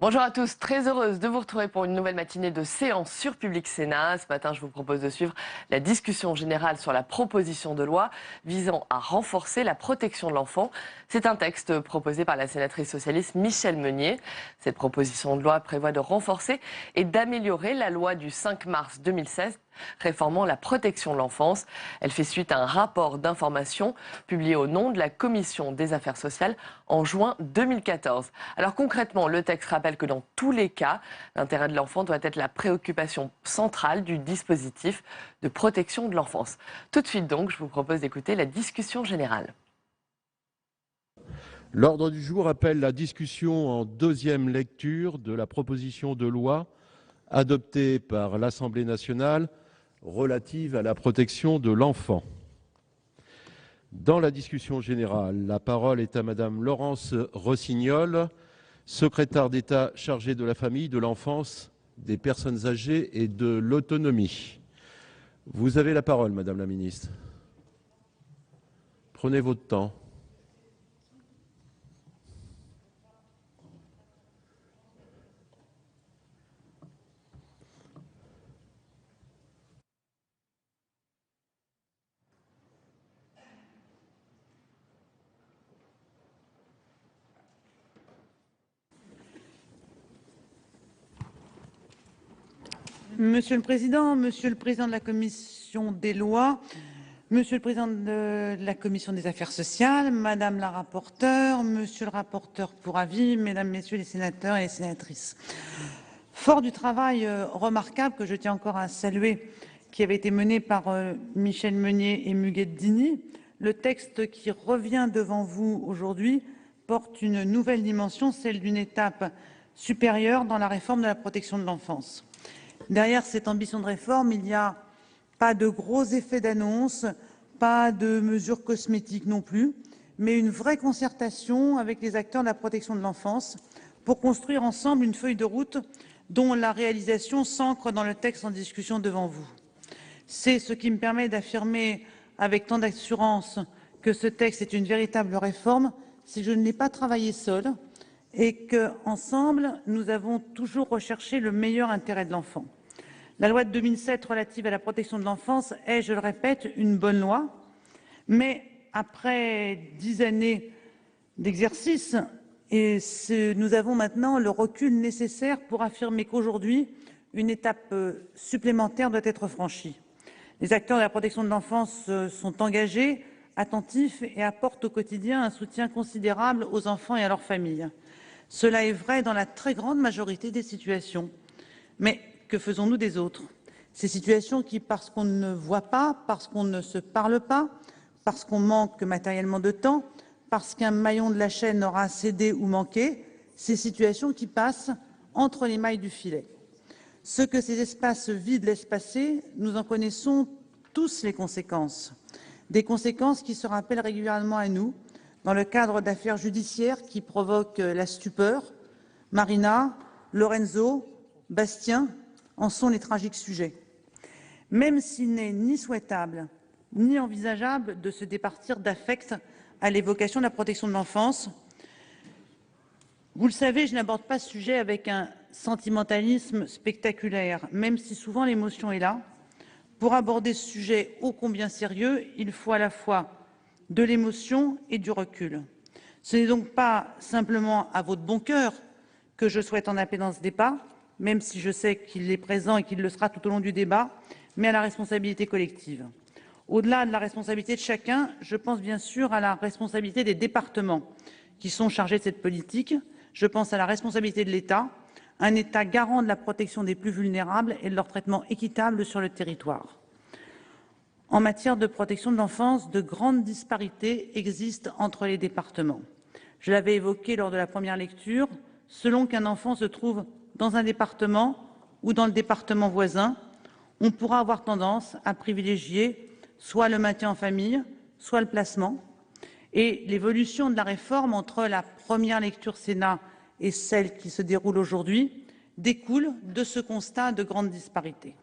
Bonjour à tous, très heureuse de vous retrouver pour une nouvelle matinée de séance sur Public Sénat. Ce matin, je vous propose de suivre la discussion générale sur la proposition de loi visant à renforcer la protection de l'enfant. C'est un texte proposé par la sénatrice socialiste Michèle Meunier. Cette proposition de loi prévoit de renforcer et d'améliorer la loi du 5 mars 2016 réformant la protection de l'enfance. Elle fait suite à un rapport d'information publié au nom de la Commission des affaires sociales en juin 2014. Alors concrètement, le texte rappelle que dans tous les cas, l'intérêt de l'enfant doit être la préoccupation centrale du dispositif de protection de l'enfance. Tout de suite donc, je vous propose d'écouter la discussion générale. L'ordre du jour appelle la discussion en deuxième lecture de la proposition de loi adoptée par l'Assemblée nationale relative à la protection de l'enfant. Dans la discussion générale, la parole est à Madame Laurence Rossignol, secrétaire d'État chargée de la famille, de l'enfance, des personnes âgées et de l'autonomie. Vous avez la parole, Madame la Ministre. Prenez votre temps. Monsieur le Président de la Commission des lois, Monsieur le Président de la Commission des affaires sociales, Madame la rapporteure, Monsieur le rapporteur pour avis, Mesdames, Messieurs les sénateurs et les sénatrices. Fort du travail remarquable que je tiens encore à saluer, qui avait été mené par Michèle Meunier et Muguette Dini, le texte qui revient devant vous aujourd'hui porte une nouvelle dimension, celle d'une étape supérieure dans la réforme de la protection de l'enfance. Derrière cette ambition de réforme, il n'y a pas de gros effets d'annonce, pas de mesures cosmétiques non plus, mais une vraie concertation avec les acteurs de la protection de l'enfance pour construire ensemble une feuille de route dont la réalisation s'ancre dans le texte en discussion devant vous. C'est ce qui me permet d'affirmer avec tant d'assurance que ce texte est une véritable réforme, si je ne l'ai pas travaillé seul et qu'ensemble, nous avons toujours recherché le meilleur intérêt de l'enfant. La loi de 2007 relative à la protection de l'enfance est, je le répète, une bonne loi, mais après 10 années d'exercice, nous avons maintenant le recul nécessaire pour affirmer qu'aujourd'hui, une étape supplémentaire doit être franchie. Les acteurs de la protection de l'enfance sont engagés, attentifs et apportent au quotidien un soutien considérable aux enfants et à leurs familles. Cela est vrai dans la très grande majorité des situations. Mais que faisons-nous des autres? Ces situations qui, parce qu'on ne voit pas, parce qu'on ne se parle pas, parce qu'on manque matériellement de temps, parce qu'un maillon de la chaîne aura cédé ou manqué, ces situations qui passent entre les mailles du filet. Ce que ces espaces vides laissent passer, nous en connaissons tous les conséquences. Des conséquences qui se rappellent régulièrement à nous, dans le cadre d'affaires judiciaires qui provoquent la stupeur. Marina, Lorenzo, Bastien en sont les tragiques sujets. Même s'il n'est ni souhaitable ni envisageable de se départir d'affect à l'évocation de la protection de l'enfance, vous le savez, je n'aborde pas ce sujet avec un sentimentalisme spectaculaire, même si souvent l'émotion est là. Pour aborder ce sujet ô combien sérieux, il faut à la fois de l'émotion et du recul. Ce n'est donc pas simplement à votre bon cœur que je souhaite en appeler dans ce débat, même si je sais qu'il est présent et qu'il le sera tout au long du débat, mais à la responsabilité collective. Au-delà de la responsabilité de chacun, je pense bien sûr à la responsabilité des départements qui sont chargés de cette politique. Je pense à la responsabilité de l'État, un État garant de la protection des plus vulnérables et de leur traitement équitable sur le territoire. En matière de protection de l'enfance, de grandes disparités existent entre les départements. Je l'avais évoqué lors de la première lecture, selon qu'un enfant se trouve dans un département ou dans le département voisin, on pourra avoir tendance à privilégier soit le maintien en famille, soit le placement. Et l'évolution de la réforme entre la première lecture Sénat et celle qui se déroule aujourd'hui découle de ce constat de grande disparité.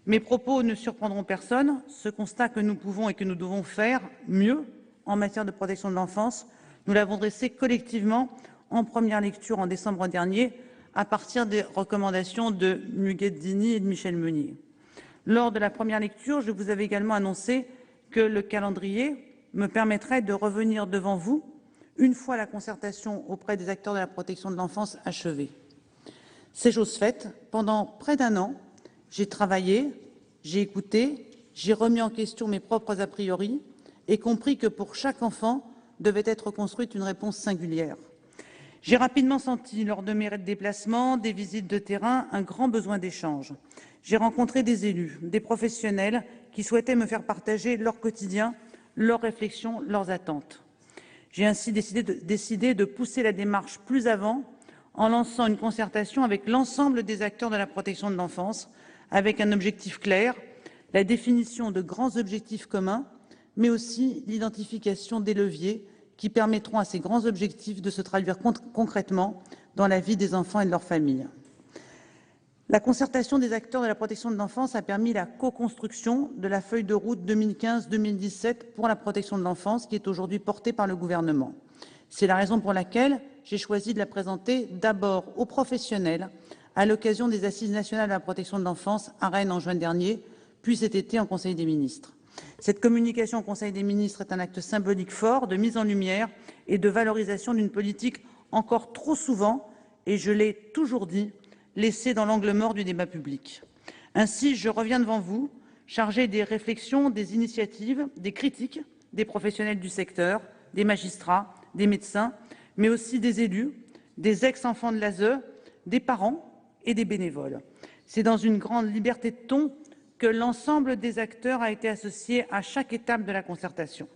Mes propos ne surprendront personne. Ce constat que nous pouvons et que nous devons faire mieux en matière de protection de l'enfance, nous l'avons dressé collectivement en première lecture en décembre dernier, à partir des recommandations de Muguette Dini et de Michel Meunier. Lors de la première lecture, je vous avais également annoncé que le calendrier me permettrait de revenir devant vous une fois la concertation auprès des acteurs de la protection de l'enfance achevée. C'est chose faite. Pendant près d'un an, j'ai travaillé, j'ai écouté, j'ai remis en question mes propres a priori et compris que pour chaque enfant devait être construite une réponse singulière. J'ai rapidement senti, lors de mes déplacements, des visites de terrain, un grand besoin d'échange. J'ai rencontré des élus, des professionnels qui souhaitaient me faire partager leur quotidien, leurs réflexions, leurs attentes. J'ai ainsi décidé de pousser la démarche plus avant en lançant une concertation avec l'ensemble des acteurs de la protection de l'enfance, avec un objectif clair, la définition de grands objectifs communs, mais aussi l'identification des leviers qui permettront à ces grands objectifs de se traduire concrètement dans la vie des enfants et de leurs familles. La concertation des acteurs de la protection de l'enfance a permis la co-construction de la feuille de route 2015-2017 pour la protection de l'enfance qui est aujourd'hui portée par le gouvernement. C'est la raison pour laquelle j'ai choisi de la présenter d'abord aux professionnels à l'occasion des Assises nationales de la protection de l'enfance à Rennes en juin dernier, puis cet été en Conseil des ministres. Cette communication au Conseil des ministres est un acte symbolique fort de mise en lumière et de valorisation d'une politique encore trop souvent, et je l'ai toujours dit, laissée dans l'angle mort du débat public. Ainsi, je reviens devant vous, chargé des réflexions, des initiatives, des critiques des professionnels du secteur, des magistrats, des médecins, mais aussi des élus, des ex-enfants de l'ASE, des parents et des bénévoles. C'est dans une grande liberté de ton que l'ensemble des acteurs a été associé à chaque étape de la concertation.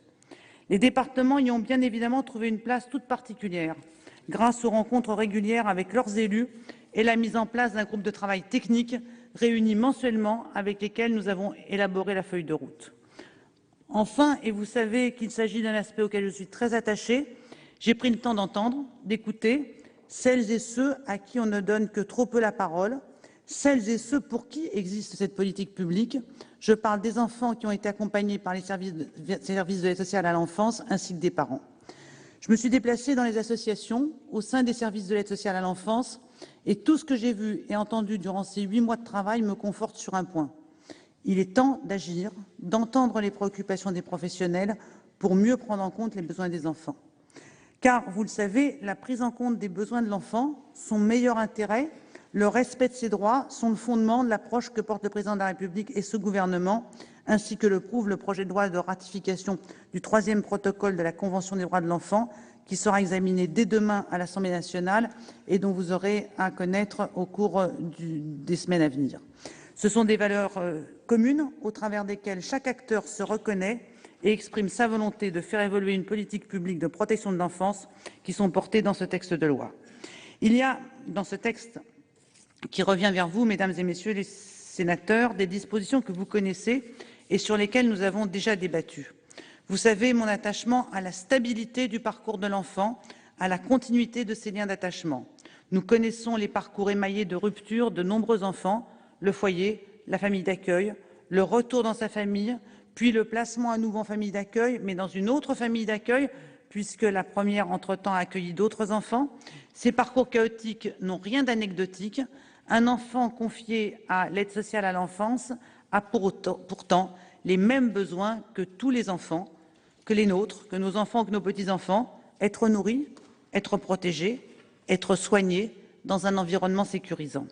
Les départements y ont bien évidemment trouvé une place toute particulière, grâce aux rencontres régulières avec leurs élus et la mise en place d'un groupe de travail technique réuni mensuellement avec lesquels nous avons élaboré la feuille de route. Enfin, et vous savez qu'il s'agit d'un aspect auquel je suis très attachée, j'ai pris le temps d'entendre, d'écouter celles et ceux à qui on ne donne que trop peu la parole, celles et ceux pour qui existe cette politique publique. Je parle des enfants qui ont été accompagnés par les services de l'aide sociale à l'enfance ainsi que des parents. Je me suis déplacée dans les associations, au sein des services de l'aide sociale à l'enfance, et tout ce que j'ai vu et entendu durant ces 8 mois de travail me conforte sur un point. Il est temps d'agir, d'entendre les préoccupations des professionnels pour mieux prendre en compte les besoins des enfants. Car, vous le savez, la prise en compte des besoins de l'enfant, son meilleur intérêt, le respect de ses droits sont le fondement de l'approche que porte le Président de la République et ce gouvernement, ainsi que le prouve le projet de loi de ratification du 3e protocole de la Convention des droits de l'enfant, qui sera examiné dès demain à l'Assemblée nationale et dont vous aurez à connaître au cours des semaines à venir. Ce sont des valeurs communes au travers desquelles chaque acteur se reconnaît et exprime sa volonté de faire évoluer une politique publique de protection de l'enfance qui sont portées dans ce texte de loi. Il y a dans ce texte qui revient vers vous, mesdames et messieurs les sénateurs, des dispositions que vous connaissez et sur lesquelles nous avons déjà débattu. Vous savez mon attachement à la stabilité du parcours de l'enfant, à la continuité de ses liens d'attachement. Nous connaissons les parcours émaillés de ruptures de nombreux enfants, le foyer, la famille d'accueil, le retour dans sa famille, puis le placement à nouveau en famille d'accueil, mais dans une autre famille d'accueil, puisque la première, entre-temps, a accueilli d'autres enfants. Ces parcours chaotiques n'ont rien d'anecdotique. Un enfant confié à l'aide sociale à l'enfance a pourtant les mêmes besoins que tous les enfants, que les nôtres, que nos enfants, que nos petits-enfants, être nourris, être protégés, être soignés dans un environnement sécurisant.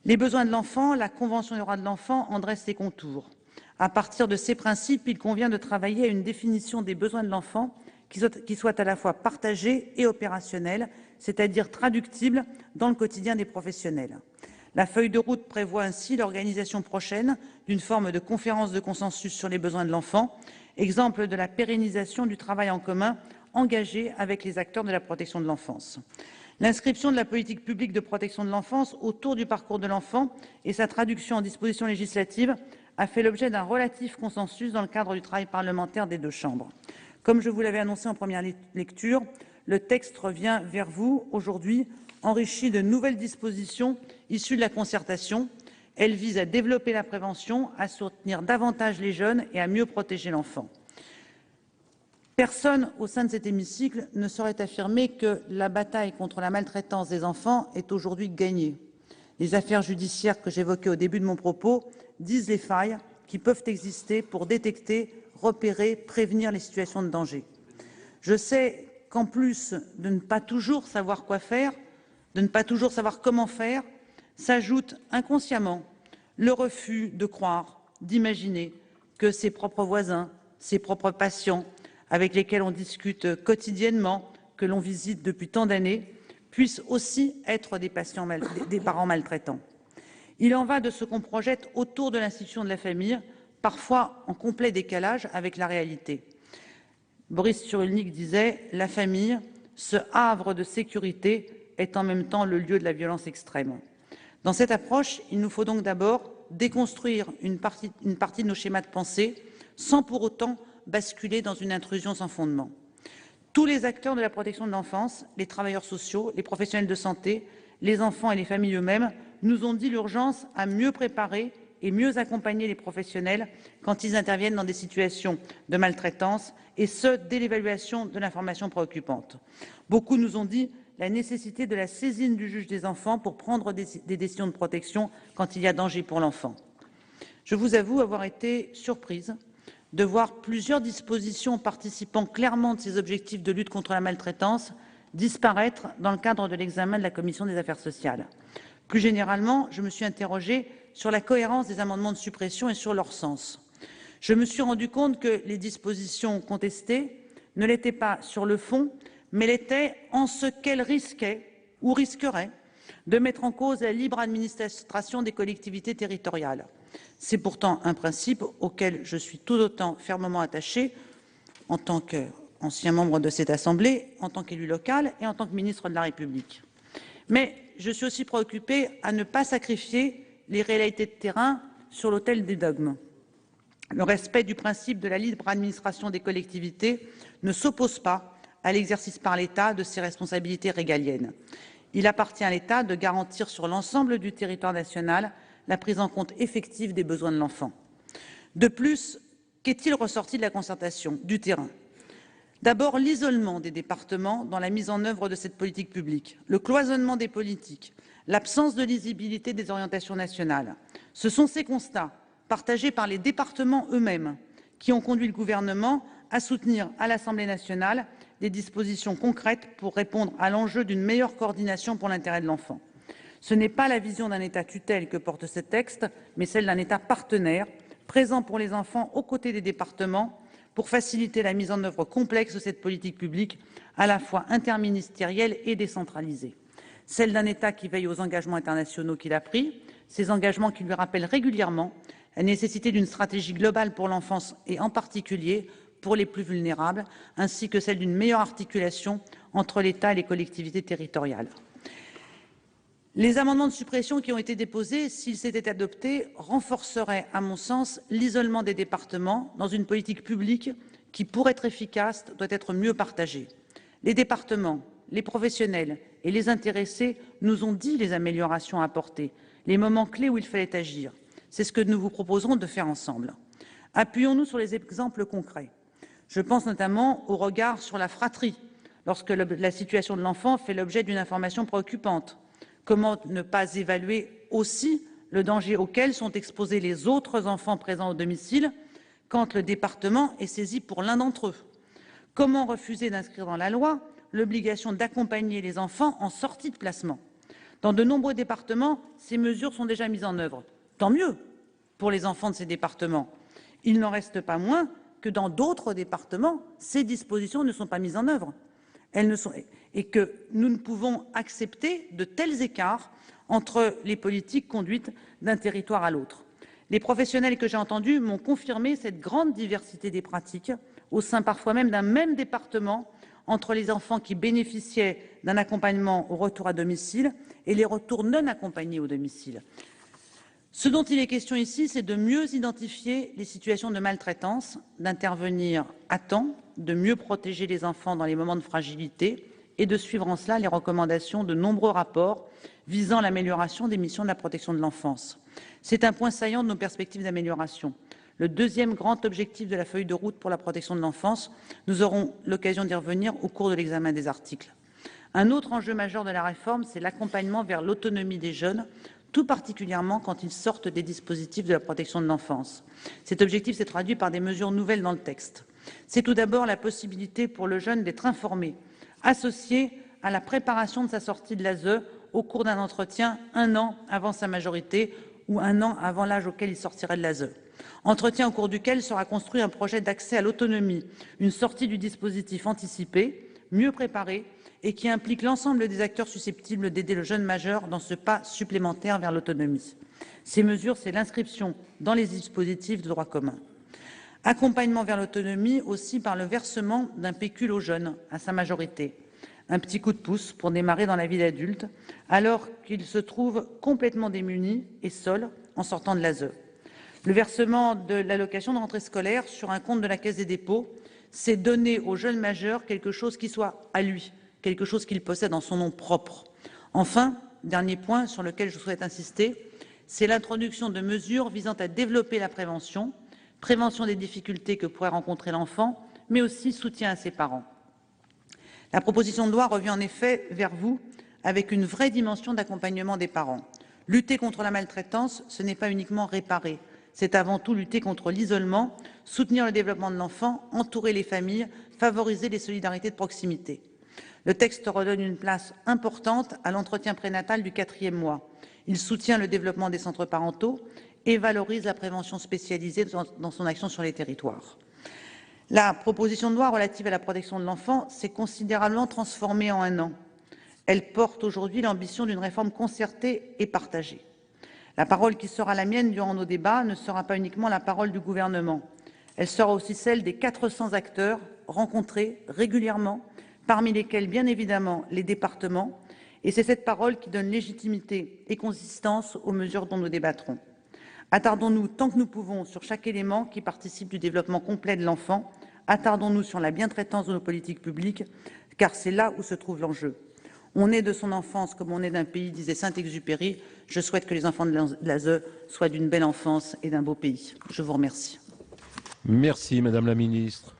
Les besoins de l'enfant, la Convention des droits de l'enfant en dresse ses contours. À partir de ces principes, il convient de travailler à une définition des besoins de l'enfant qui soit à la fois partagée et opérationnelle, c'est-à-dire traductible dans le quotidien des professionnels. La feuille de route prévoit ainsi l'organisation prochaine d'une forme de conférence de consensus sur les besoins de l'enfant, exemple de la pérennisation du travail en commun engagé avec les acteurs de la protection de l'enfance. L'inscription de la politique publique de protection de l'enfance autour du parcours de l'enfant et sa traduction en dispositions législatives a fait l'objet d'un relatif consensus dans le cadre du travail parlementaire des deux chambres. Comme je vous l'avais annoncé en première lecture, le texte revient vers vous aujourd'hui enrichi de nouvelles dispositions issues de la concertation. Elle vise à développer la prévention, à soutenir davantage les jeunes et à mieux protéger l'enfant. Personne au sein de cet hémicycle ne saurait affirmer que la bataille contre la maltraitance des enfants est aujourd'hui gagnée. Les affaires judiciaires que j'évoquais au début de mon propos disent les failles qui peuvent exister pour détecter, repérer, prévenir les situations de danger. Je sais qu'en plus de ne pas toujours savoir quoi faire, de ne pas toujours savoir comment faire, s'ajoute inconsciemment le refus de croire, d'imaginer que ses propres voisins, ses propres patients, avec lesquels on discute quotidiennement, que l'on visite depuis tant d'années, puissent aussi être des parents maltraitants. Il en va de ce qu'on projette autour de l'institution de la famille, parfois en complet décalage avec la réalité. Boris Cyrulnik disait « La famille, ce havre de sécurité, est en même temps le lieu de la violence extrême ». Dans cette approche, il nous faut donc d'abord déconstruire une partie de nos schémas de pensée, sans pour autant basculer dans une intrusion sans fondement. Tous les acteurs de la protection de l'enfance, les travailleurs sociaux, les professionnels de santé, les enfants et les familles eux-mêmes, nous ont dit l'urgence à mieux préparer et mieux accompagner les professionnels quand ils interviennent dans des situations de maltraitance, et ce, dès l'évaluation de l'information préoccupante. Beaucoup nous ont dit la nécessité de la saisine du juge des enfants pour prendre des décisions de protection quand il y a danger pour l'enfant. Je vous avoue avoir été surprise de voir plusieurs dispositions participant clairement de ces objectifs de lutte contre la maltraitance disparaître dans le cadre de l'examen de la Commission des affaires sociales. Plus généralement, je me suis interrogée sur la cohérence des amendements de suppression et sur leur sens. Je me suis rendu compte que les dispositions contestées ne l'étaient pas sur le fond, mais l'étaient en ce qu'elles risquaient ou risqueraient de mettre en cause la libre administration des collectivités territoriales. C'est pourtant un principe auquel je suis tout autant fermement attachée en tant qu'ancien membre de cette Assemblée, en tant qu'élu local et en tant que ministre de la République. Mais je suis aussi préoccupée à ne pas sacrifier les réalités de terrain sur l'autel des dogmes. Le respect du principe de la libre administration des collectivités ne s'oppose pas à l'exercice par l'État de ses responsabilités régaliennes. Il appartient à l'État de garantir sur l'ensemble du territoire national la prise en compte effective des besoins de l'enfant. De plus, qu'est-il ressorti de la concertation, du terrain? D'abord, l'isolement des départements dans la mise en œuvre de cette politique publique, le cloisonnement des politiques, l'absence de lisibilité des orientations nationales. Ce sont ces constats, partagés par les départements eux-mêmes, qui ont conduit le gouvernement à soutenir à l'Assemblée nationale des dispositions concrètes pour répondre à l'enjeu d'une meilleure coordination pour l'intérêt de l'enfant. Ce n'est pas la vision d'un État tutelle que porte ce texte, mais celle d'un État partenaire, présent pour les enfants aux côtés des départements, pour faciliter la mise en œuvre complexe de cette politique publique, à la fois interministérielle et décentralisée. Celle d'un État qui veille aux engagements internationaux qu'il a pris, ces engagements qui lui rappellent régulièrement la nécessité d'une stratégie globale pour l'enfance et en particulier pour les plus vulnérables, ainsi que celle d'une meilleure articulation entre l'État et les collectivités territoriales. Les amendements de suppression qui ont été déposés, s'ils étaient adoptés, renforceraient, à mon sens, l'isolement des départements dans une politique publique qui, pour être efficace, doit être mieux partagée. Les départements, les professionnels et les intéressés nous ont dit les améliorations à apporter, les moments clés où il fallait agir. C'est ce que nous vous proposerons de faire ensemble. Appuyons-nous sur les exemples concrets. Je pense notamment au regard sur la fratrie, lorsque la situation de l'enfant fait l'objet d'une information préoccupante. Comment ne pas évaluer aussi le danger auquel sont exposés les autres enfants présents au domicile quand le département est saisi pour l'un d'entre eux? Comment refuser d'inscrire dans la loi l'obligation d'accompagner les enfants en sortie de placement? Dans de nombreux départements, ces mesures sont déjà mises en œuvre. Tant mieux pour les enfants de ces départements. Il n'en reste pas moins que dans d'autres départements, ces dispositions ne sont pas mises en œuvre. Et que nous ne pouvons accepter de tels écarts entre les politiques conduites d'un territoire à l'autre. Les professionnels que j'ai entendus m'ont confirmé cette grande diversité des pratiques au sein parfois même d'un même département entre les enfants qui bénéficiaient d'un accompagnement au retour à domicile et les retours non accompagnés au domicile. Ce dont il est question ici, c'est de mieux identifier les situations de maltraitance, d'intervenir à temps, de mieux protéger les enfants dans les moments de fragilité et de suivre en cela les recommandations de nombreux rapports visant l'amélioration des missions de la protection de l'enfance. C'est un point saillant de nos perspectives d'amélioration. Le deuxième grand objectif de la feuille de route pour la protection de l'enfance, nous aurons l'occasion d'y revenir au cours de l'examen des articles. Un autre enjeu majeur de la réforme, c'est l'accompagnement vers l'autonomie des jeunes, tout particulièrement quand ils sortent des dispositifs de la protection de l'enfance. Cet objectif s'est traduit par des mesures nouvelles dans le texte. C'est tout d'abord la possibilité pour le jeune d'être informé, associé à la préparation de sa sortie de l'ASE au cours d'un entretien 1 an avant sa majorité ou 1 an avant l'âge auquel il sortirait de l'ASE. Entretien au cours duquel sera construit un projet d'accès à l'autonomie, une sortie du dispositif anticipée, mieux préparée et qui implique l'ensemble des acteurs susceptibles d'aider le jeune majeur dans ce pas supplémentaire vers l'autonomie. Ces mesures, c'est l'inscription dans les dispositifs de droit commun. Accompagnement vers l'autonomie aussi par le versement d'un pécule aux jeunes à sa majorité. Un petit coup de pouce pour démarrer dans la vie d'adulte, alors qu'ils se trouvent complètement démunis et seuls en sortant de l'ASE. Le versement de l'allocation de rentrée scolaire sur un compte de la Caisse des dépôts, c'est donner au jeune majeur quelque chose qui soit à lui, quelque chose qu'il possède en son nom propre. Enfin, dernier point sur lequel je souhaite insister, c'est l'introduction de mesures visant à développer la prévention des difficultés que pourrait rencontrer l'enfant, mais aussi soutien à ses parents. La proposition de loi revient en effet vers vous avec une vraie dimension d'accompagnement des parents. Lutter contre la maltraitance, ce n'est pas uniquement réparer, c'est avant tout lutter contre l'isolement, soutenir le développement de l'enfant, entourer les familles, favoriser les solidarités de proximité. Le texte redonne une place importante à l'entretien prénatal du 4e mois. Il soutient le développement des centres parentaux et valorise la prévention spécialisée dans son action sur les territoires. La proposition de loi relative à la protection de l'enfant s'est considérablement transformée en 1 an. Elle porte aujourd'hui l'ambition d'une réforme concertée et partagée. La parole qui sera la mienne durant nos débats ne sera pas uniquement la parole du gouvernement. Elle sera aussi celle des 400 acteurs rencontrés régulièrement, parmi lesquels, bien évidemment, les départements. Et c'est cette parole qui donne légitimité et consistance aux mesures dont nous débattrons. Attardons-nous tant que nous pouvons sur chaque élément qui participe du développement complet de l'enfant. Attardons-nous sur la bientraitance de nos politiques publiques, car c'est là où se trouve l'enjeu. On est de son enfance comme on est d'un pays, disait Saint-Exupéry. Je souhaite que les enfants de l'ASE soient d'une belle enfance et d'un beau pays. Je vous remercie. Merci, Madame la Ministre.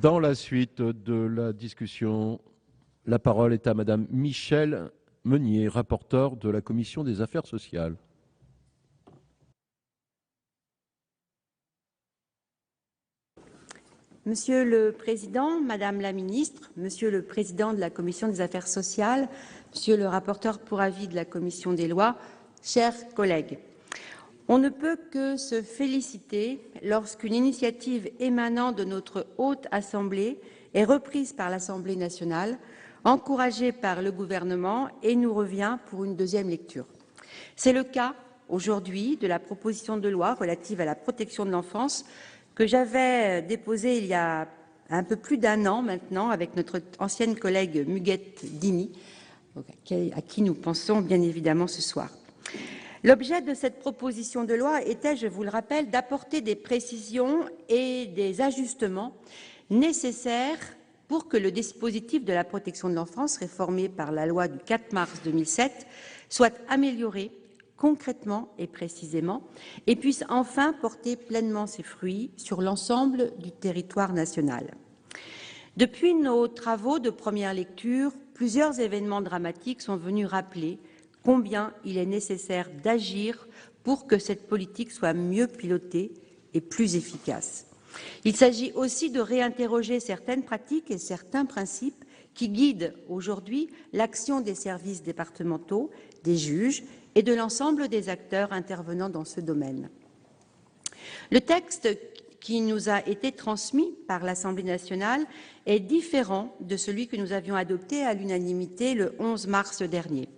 Dans la suite de la discussion, la parole est à Madame Michèle Meunier, rapporteure de la Commission des Affaires sociales. Monsieur le Président, Madame la Ministre, Monsieur le Président de la Commission des Affaires sociales, Monsieur le rapporteur pour avis de la Commission des lois, chers collègues, on ne peut que se féliciter lorsqu'une initiative émanant de notre Haute Assemblée est reprise par l'Assemblée nationale, encouragée par le gouvernement et nous revient pour une deuxième lecture. C'est le cas aujourd'hui de la proposition de loi relative à la protection de l'enfance que j'avais déposée il y a un peu plus d'1 an maintenant avec notre ancienne collègue Muguette Dini, à qui nous pensons bien évidemment ce soir. L'objet de cette proposition de loi était, je vous le rappelle, d'apporter des précisions et des ajustements nécessaires pour que le dispositif de la protection de l'enfance, réformé par la loi du 4 mars 2007, soit amélioré concrètement et précisément, et puisse enfin porter pleinement ses fruits sur l'ensemble du territoire national. Depuis nos travaux de première lecture, plusieurs événements dramatiques sont venus rappeler combien il est nécessaire d'agir pour que cette politique soit mieux pilotée et plus efficace. Il s'agit aussi de réinterroger certaines pratiques et certains principes qui guident aujourd'hui l'action des services départementaux, des juges et de l'ensemble des acteurs intervenant dans ce domaine. Le texte qui nous a été transmis par l'Assemblée nationale est différent de celui que nous avions adopté à l'unanimité le 11 mars dernier.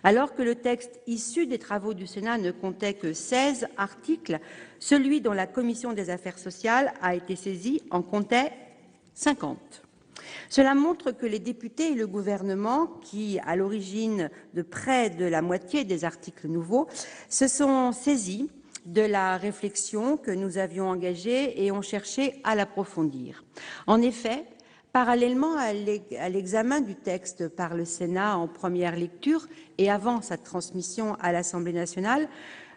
Alors que le texte issu des travaux du Sénat ne comptait que 16 articles, celui dont la Commission des affaires sociales a été saisie en comptait 50. Cela montre que les députés et le gouvernement, qui, à l'origine de près de la moitié des articles nouveaux, se sont saisis de la réflexion que nous avions engagée et ont cherché à l'approfondir. En effet, Parallèlement à l'examen du texte par le Sénat en première lecture et avant sa transmission à l'Assemblée nationale,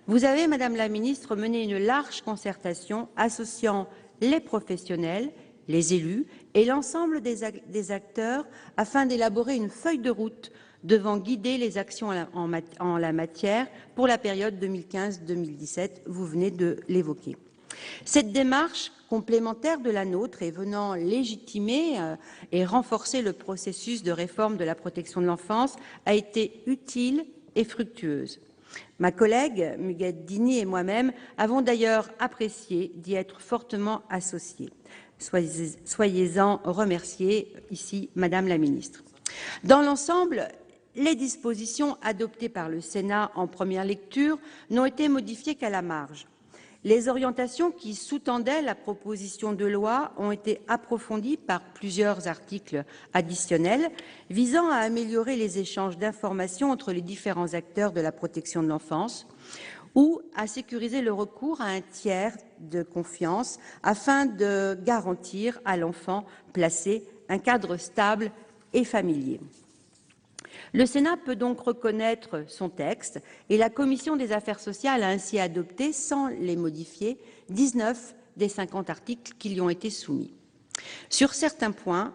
vous avez, Madame la Ministre, mené une large concertation associant les professionnels, les élus et l'ensemble des acteurs afin d'élaborer une feuille de route devant guider les actions en la matière pour la période 2015-2017. Vous venez de l'évoquer. Cette démarche complémentaire de la nôtre et venant légitimer et renforcer le processus de réforme de la protection de l'enfance a été utile et fructueuse. Ma collègue Muguette Dini et moi-même avons d'ailleurs apprécié d'y être fortement associés. Soyez-en remerciée ici, Madame la Ministre. Dans l'ensemble, les dispositions adoptées par le Sénat en première lecture n'ont été modifiées qu'à la marge. Les orientations qui sous-tendaient la proposition de loi ont été approfondies par plusieurs articles additionnels visant à améliorer les échanges d'informations entre les différents acteurs de la protection de l'enfance ou à sécuriser le recours à un tiers de confiance afin de garantir à l'enfant placé un cadre stable et familier. Le Sénat peut donc reconnaître son texte et la Commission des affaires sociales a ainsi adopté, sans les modifier, 19 des 50 articles qui lui ont été soumis. Sur certains points,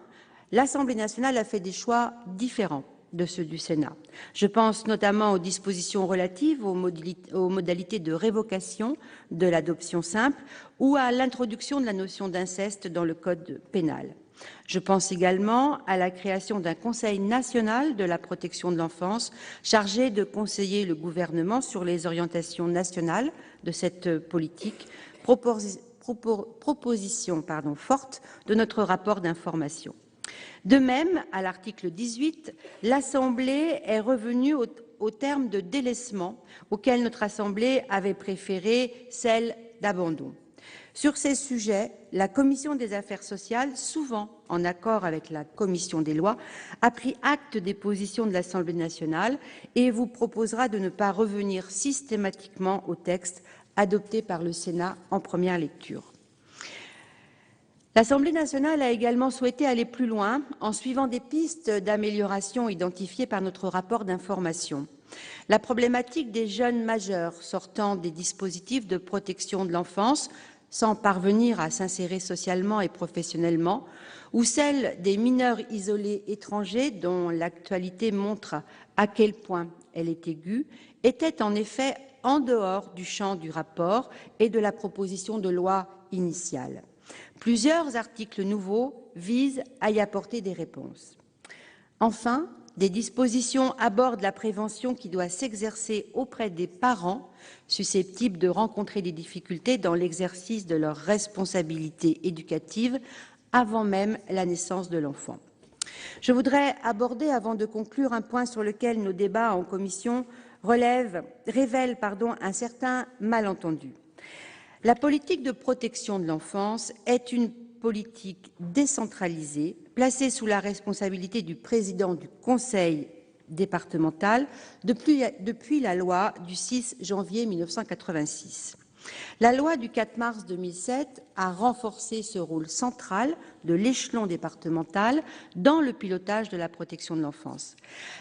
l'Assemblée nationale a fait des choix différents de ceux du Sénat. Je pense notamment aux dispositions relatives aux modalités de révocation de l'adoption simple ou à l'introduction de la notion d'inceste dans le Code pénal. Je pense également à la création d'un Conseil national de la protection de l'enfance chargé de conseiller le gouvernement sur les orientations nationales de cette politique, proposition forte de notre rapport d'information. De même, à l'article 18, l'Assemblée est revenue au terme de délaissement auquel notre Assemblée avait préféré celle d'abandon. Sur ces sujets, la Commission des affaires sociales, souvent en accord avec la Commission des lois, a pris acte des positions de l'Assemblée nationale et vous proposera de ne pas revenir systématiquement au texte adopté par le Sénat en première lecture. L'Assemblée nationale a également souhaité aller plus loin en suivant des pistes d'amélioration identifiées par notre rapport d'information. La problématique des jeunes majeurs sortant des dispositifs de protection de l'enfance sans parvenir à s'insérer socialement et professionnellement, ou celle des mineurs isolés étrangers dont l'actualité montre à quel point elle est aiguë, était en effet en dehors du champ du rapport et de la proposition de loi initiale. Plusieurs articles nouveaux visent à y apporter des réponses. Enfin, des dispositions abordent la prévention qui doit s'exercer auprès des parents susceptibles de rencontrer des difficultés dans l'exercice de leurs responsabilités éducatives avant même la naissance de l'enfant. Je voudrais aborder, avant de conclure, un point sur lequel nos débats en commission révèlent un certain malentendu. La politique de protection de l'enfance est une politique décentralisée, placée sous la responsabilité du président du conseil départemental depuis la loi du 6 janvier 1986. La loi du 4 mars 2007 a renforcé ce rôle central de l'échelon départemental dans le pilotage de la protection de l'enfance.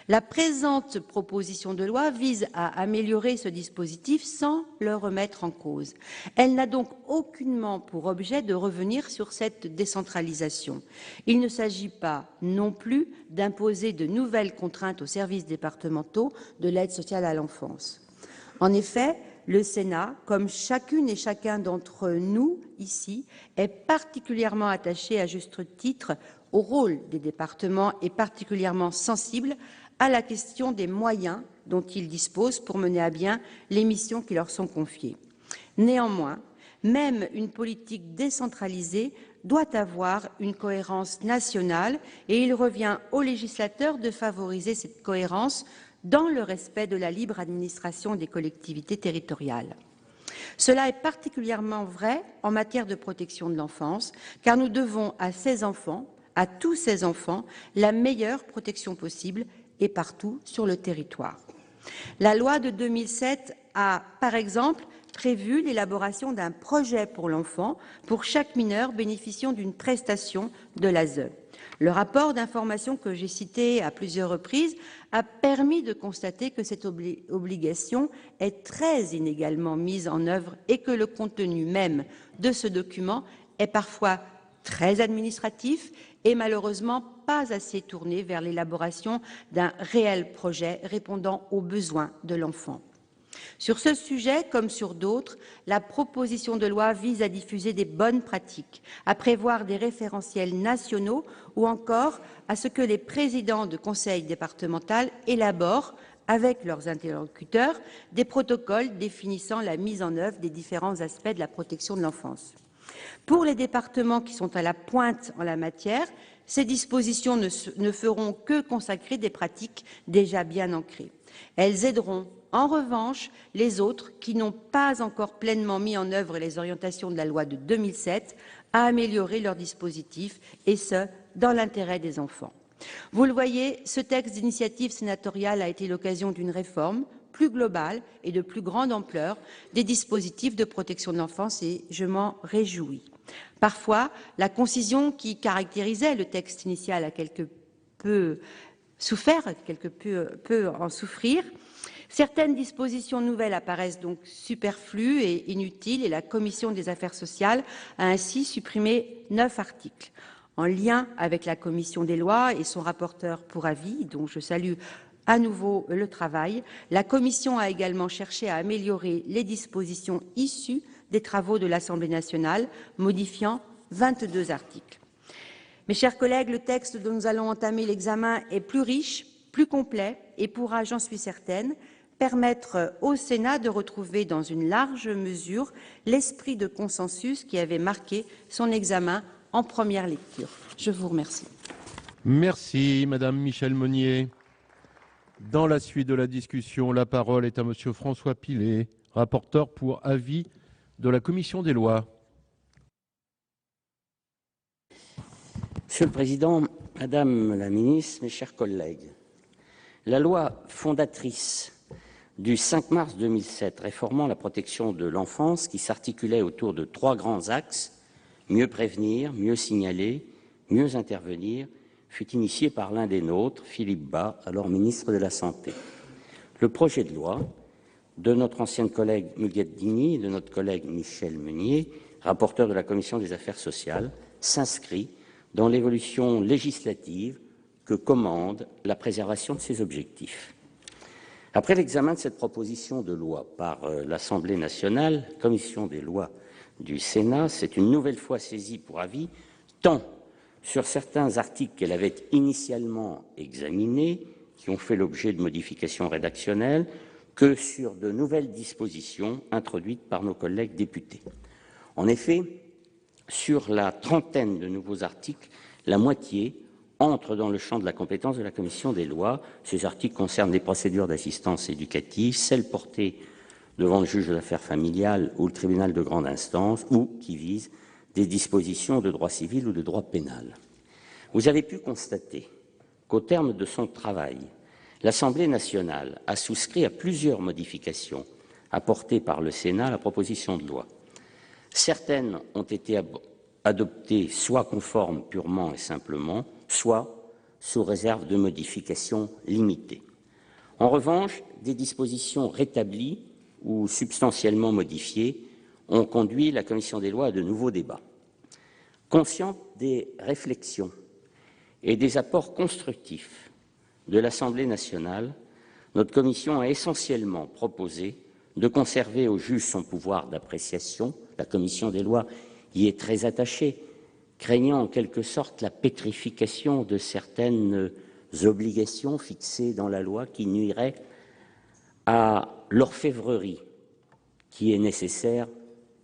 La présente proposition de loi vise à améliorer ce dispositif sans le remettre en cause. Elle n'a donc aucunement pour objet de revenir sur cette décentralisation. Il ne s'agit pas non plus d'imposer de nouvelles contraintes aux services départementaux de l'aide sociale à l'enfance. En effet, le Sénat, comme chacune et chacun d'entre nous ici, est particulièrement attaché à juste titre au rôle des départements et particulièrement sensible à la question des moyens dont ils disposent pour mener à bien les missions qui leur sont confiées. Néanmoins, même une politique décentralisée doit avoir une cohérence nationale et il revient au législateur de favoriser cette cohérence dans le respect de la libre administration des collectivités territoriales. Cela est particulièrement vrai en matière de protection de l'enfance, car nous devons à ces enfants, à tous ces enfants, la meilleure protection possible et partout sur le territoire. La loi de 2007 a, par exemple, prévu l'élaboration d'un projet pour l'enfant pour chaque mineur bénéficiant d'une prestation de l'ASE. Le rapport d'information que j'ai cité à plusieurs reprises a permis de constater que cette obligation est très inégalement mise en œuvre et que le contenu même de ce document est parfois très administratif et malheureusement pas assez tourné vers l'élaboration d'un réel projet répondant aux besoins de l'enfant. Sur ce sujet, comme sur d'autres, la proposition de loi vise à diffuser des bonnes pratiques, à prévoir des référentiels nationaux ou encore à ce que les présidents de conseil départemental élaborent, avec leurs interlocuteurs, des protocoles définissant la mise en œuvre des différents aspects de la protection de l'enfance. Pour les départements qui sont à la pointe en la matière, ces dispositions ne feront que consacrer des pratiques déjà bien ancrées. Elles aideront en revanche les autres qui n'ont pas encore pleinement mis en œuvre les orientations de la loi de 2007 à améliorer leurs dispositifs, et ce, dans l'intérêt des enfants. Vous le voyez, ce texte d'initiative sénatoriale a été l'occasion d'une réforme plus globale et de plus grande ampleur des dispositifs de protection de l'enfance et je m'en réjouis. Parfois, la concision qui caractérisait le texte initial a quelque peu souffert, peu en souffrir. Certaines dispositions nouvelles apparaissent donc superflues et inutiles et la Commission des affaires sociales a ainsi supprimé 9 articles. En lien avec la Commission des lois et son rapporteur pour avis, dont je salue à nouveau le travail, la Commission a également cherché à améliorer les dispositions issues des travaux de l'Assemblée nationale, modifiant 22 articles. Mes chers collègues, le texte dont nous allons entamer l'examen est plus riche, plus complet et pourra, j'en suis certaine, permettre au Sénat de retrouver dans une large mesure l'esprit de consensus qui avait marqué son examen en première lecture. Je vous remercie. Merci, Madame Michèle Monnier. Dans la suite de la discussion, la parole est à Monsieur François Pillet, rapporteur pour avis de la Commission des lois. Monsieur le Président, Madame la Ministre, mes chers collègues, la loi fondatrice du 5 mars 2007 réformant la protection de l'enfance, qui s'articulait autour de 3 grands axes, mieux prévenir, mieux signaler, mieux intervenir, fut initiée par l'un des nôtres, Philippe Bas, alors ministre de la Santé. Le projet de loi de notre ancienne collègue Muguette Digny et de notre collègue Michèle Meunier, rapporteur de la Commission des affaires sociales, s'inscrit dans l'évolution législative que commande la préservation de ces objectifs. Après l'examen de cette proposition de loi par l'Assemblée nationale, la Commission des lois du Sénat s'est une nouvelle fois saisie pour avis, tant sur certains articles qu'elle avait initialement examinés, qui ont fait l'objet de modifications rédactionnelles, que sur de nouvelles dispositions introduites par nos collègues députés. En effet, sur la trentaine de nouveaux articles, la moitié entre dans le champ de la compétence de la Commission des lois. Ces articles concernent les procédures d'assistance éducative, celles portées devant le juge de l'affaire familiale ou le tribunal de grande instance, ou qui visent des dispositions de droit civil ou de droit pénal. Vous avez pu constater qu'au terme de son travail, l'Assemblée nationale a souscrit à plusieurs modifications apportées par le Sénat à la proposition de loi. Certaines ont été adoptées soit conformes purement et simplement, soit sous réserve de modifications limitées. En revanche, des dispositions rétablies ou substantiellement modifiées ont conduit la Commission des lois à de nouveaux débats. Consciente des réflexions et des apports constructifs de l'Assemblée nationale, notre Commission a essentiellement proposé de conserver au juge son pouvoir d'appréciation. La Commission des lois y est très attachée, craignant en quelque sorte la pétrification de certaines obligations fixées dans la loi qui nuiraient à l'orfèvrerie qui est nécessaire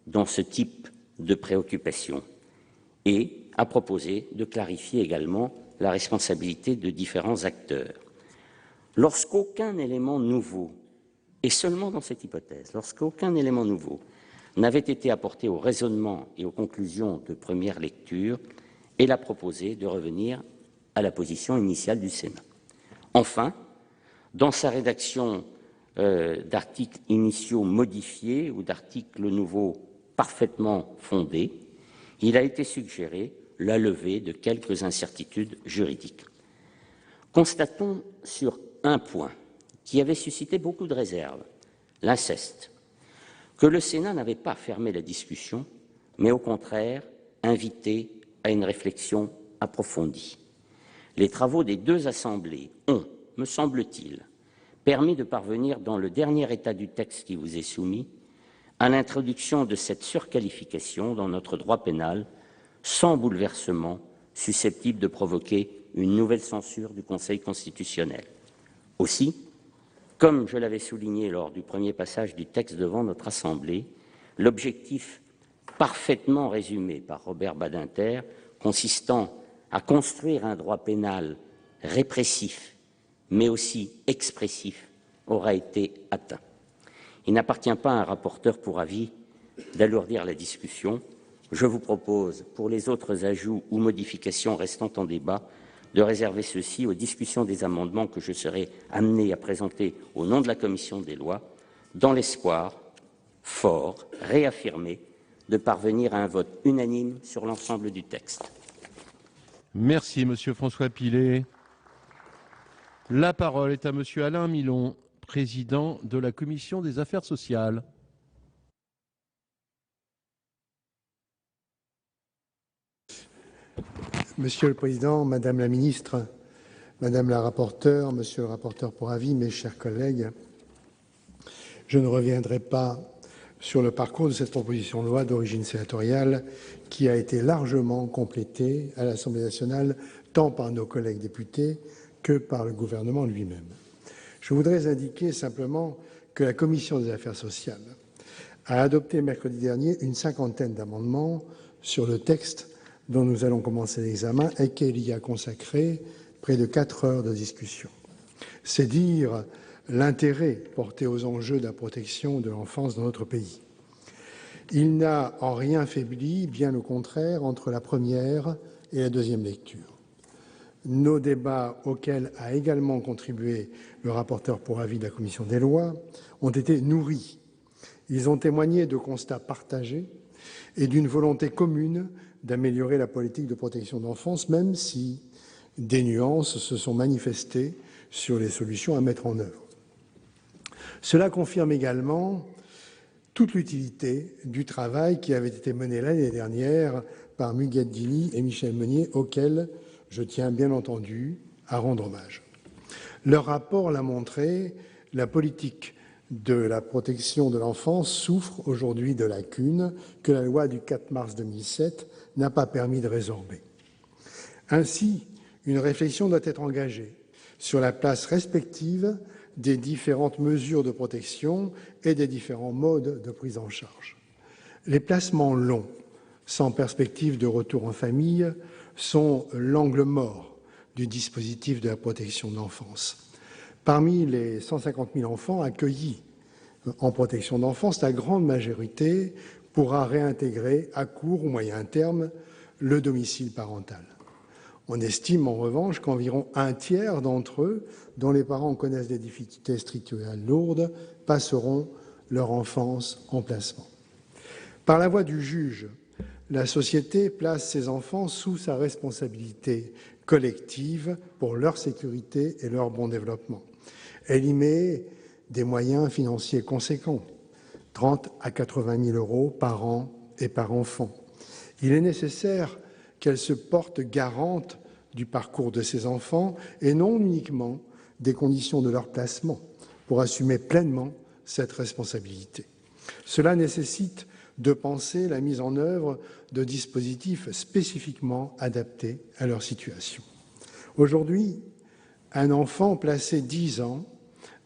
dans ce type de préoccupation, et a proposé de clarifier également la responsabilité de différents acteurs. Lorsqu'aucun élément nouveau, et seulement dans cette hypothèse, lorsqu'aucun élément nouveau n'avait été apporté au raisonnement et aux conclusions de première lecture, elle a proposé de revenir à la position initiale du Sénat. Enfin, dans sa rédaction d'articles initiaux modifiés ou d'articles nouveaux parfaitement fondés, il a été suggéré la levée de quelques incertitudes juridiques. Constatons sur un point qui avait suscité beaucoup de réserves, l'inceste, que le Sénat n'avait pas fermé la discussion, mais au contraire invité à une réflexion approfondie. Les travaux des deux assemblées ont, me semble-t-il, permis de parvenir, dans le dernier état du texte qui vous est soumis, à l'introduction de cette surqualification dans notre droit pénal, sans bouleversement susceptible de provoquer une nouvelle censure du Conseil constitutionnel. Aussi, comme je l'avais souligné lors du premier passage du texte devant notre Assemblée, l'objectif parfaitement résumé par Robert Badinter, consistant à construire un droit pénal répressif, mais aussi expressif, aura été atteint. Il n'appartient pas à un rapporteur pour avis d'alourdir la discussion. Je vous propose, pour les autres ajouts ou modifications restant en débat, de réserver ceux-ci aux discussions des amendements que je serai amené à présenter au nom de la commission des lois, dans l'espoir fort, réaffirmé, de parvenir à un vote unanime sur l'ensemble du texte. Merci, Monsieur François Pillet. La parole est à Monsieur Alain Milon, président de la Commission des Affaires sociales. Monsieur le Président, Madame la Ministre, Madame la rapporteure, Monsieur le rapporteur pour avis, mes chers collègues, je ne reviendrai pas sur le parcours de cette proposition de loi d'origine sénatoriale qui a été largement complétée à l'Assemblée nationale tant par nos collègues députés que par le gouvernement lui-même. Je voudrais indiquer simplement que la Commission des affaires sociales a adopté mercredi dernier une cinquantaine d'amendements sur le texte dont nous allons commencer l'examen et qu'elle y a consacré près de 4 heures de discussion. C'est dire l'intérêt porté aux enjeux de la protection de l'enfance dans notre pays. Il n'a en rien faibli, bien au contraire, entre la première et la deuxième lecture. Nos débats, auxquels a également contribué le rapporteur pour avis de la commission des lois, ont été nourris. Ils ont témoigné de constats partagés et d'une volonté commune d'améliorer la politique de protection de l'enfance, même si des nuances se sont manifestées sur les solutions à mettre en œuvre. Cela confirme également toute l'utilité du travail qui avait été mené l'année dernière par Muguette Dini et Michel Meunier, auxquels je tiens bien entendu à rendre hommage. Leur rapport l'a montré, la politique de la protection de l'enfance souffre aujourd'hui de lacunes que la loi du 4 mars 2007 n'a pas permis de résorber. Ainsi, une réflexion doit être engagée sur la place respective des différentes mesures de protection et des différents modes de prise en charge. Les placements longs, sans perspective de retour en famille, sont l'angle mort du dispositif de la protection de l'enfance. Parmi les 150 000 enfants accueillis en protection d'enfance, la grande majorité pourra réintégrer à court ou moyen terme le domicile parental. On estime en revanche qu'environ un tiers d'entre eux, dont les parents connaissent des difficultés structurelles lourdes, passeront leur enfance en placement. Par la voie du juge, la société place ses enfants sous sa responsabilité collective pour leur sécurité et leur bon développement. Elle y met des moyens financiers conséquents, 30 à 80 000 euros par an et par enfant. Il est nécessaire qu'elle se porte garante du parcours de ses enfants et non uniquement des conditions de leur placement pour assumer pleinement cette responsabilité. Cela nécessite de penser la mise en œuvre de dispositifs spécifiquement adaptés à leur situation. Aujourd'hui, un enfant placé 10 ans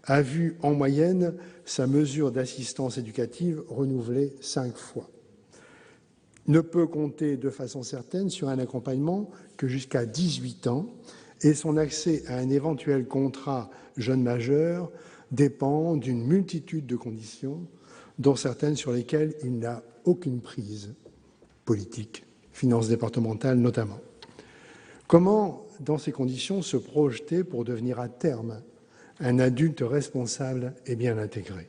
a vu en moyenne sa mesure d'assistance éducative renouvelée 5 fois. Ne peut compter de façon certaine sur un accompagnement que jusqu'à 18 ans et son accès à un éventuel contrat jeune majeur dépend d'une multitude de conditions, dont certaines sur lesquelles il n'a aucune prise politique, finances départementales notamment. Comment, dans ces conditions, se projeter pour devenir à terme un adulte responsable et bien intégré?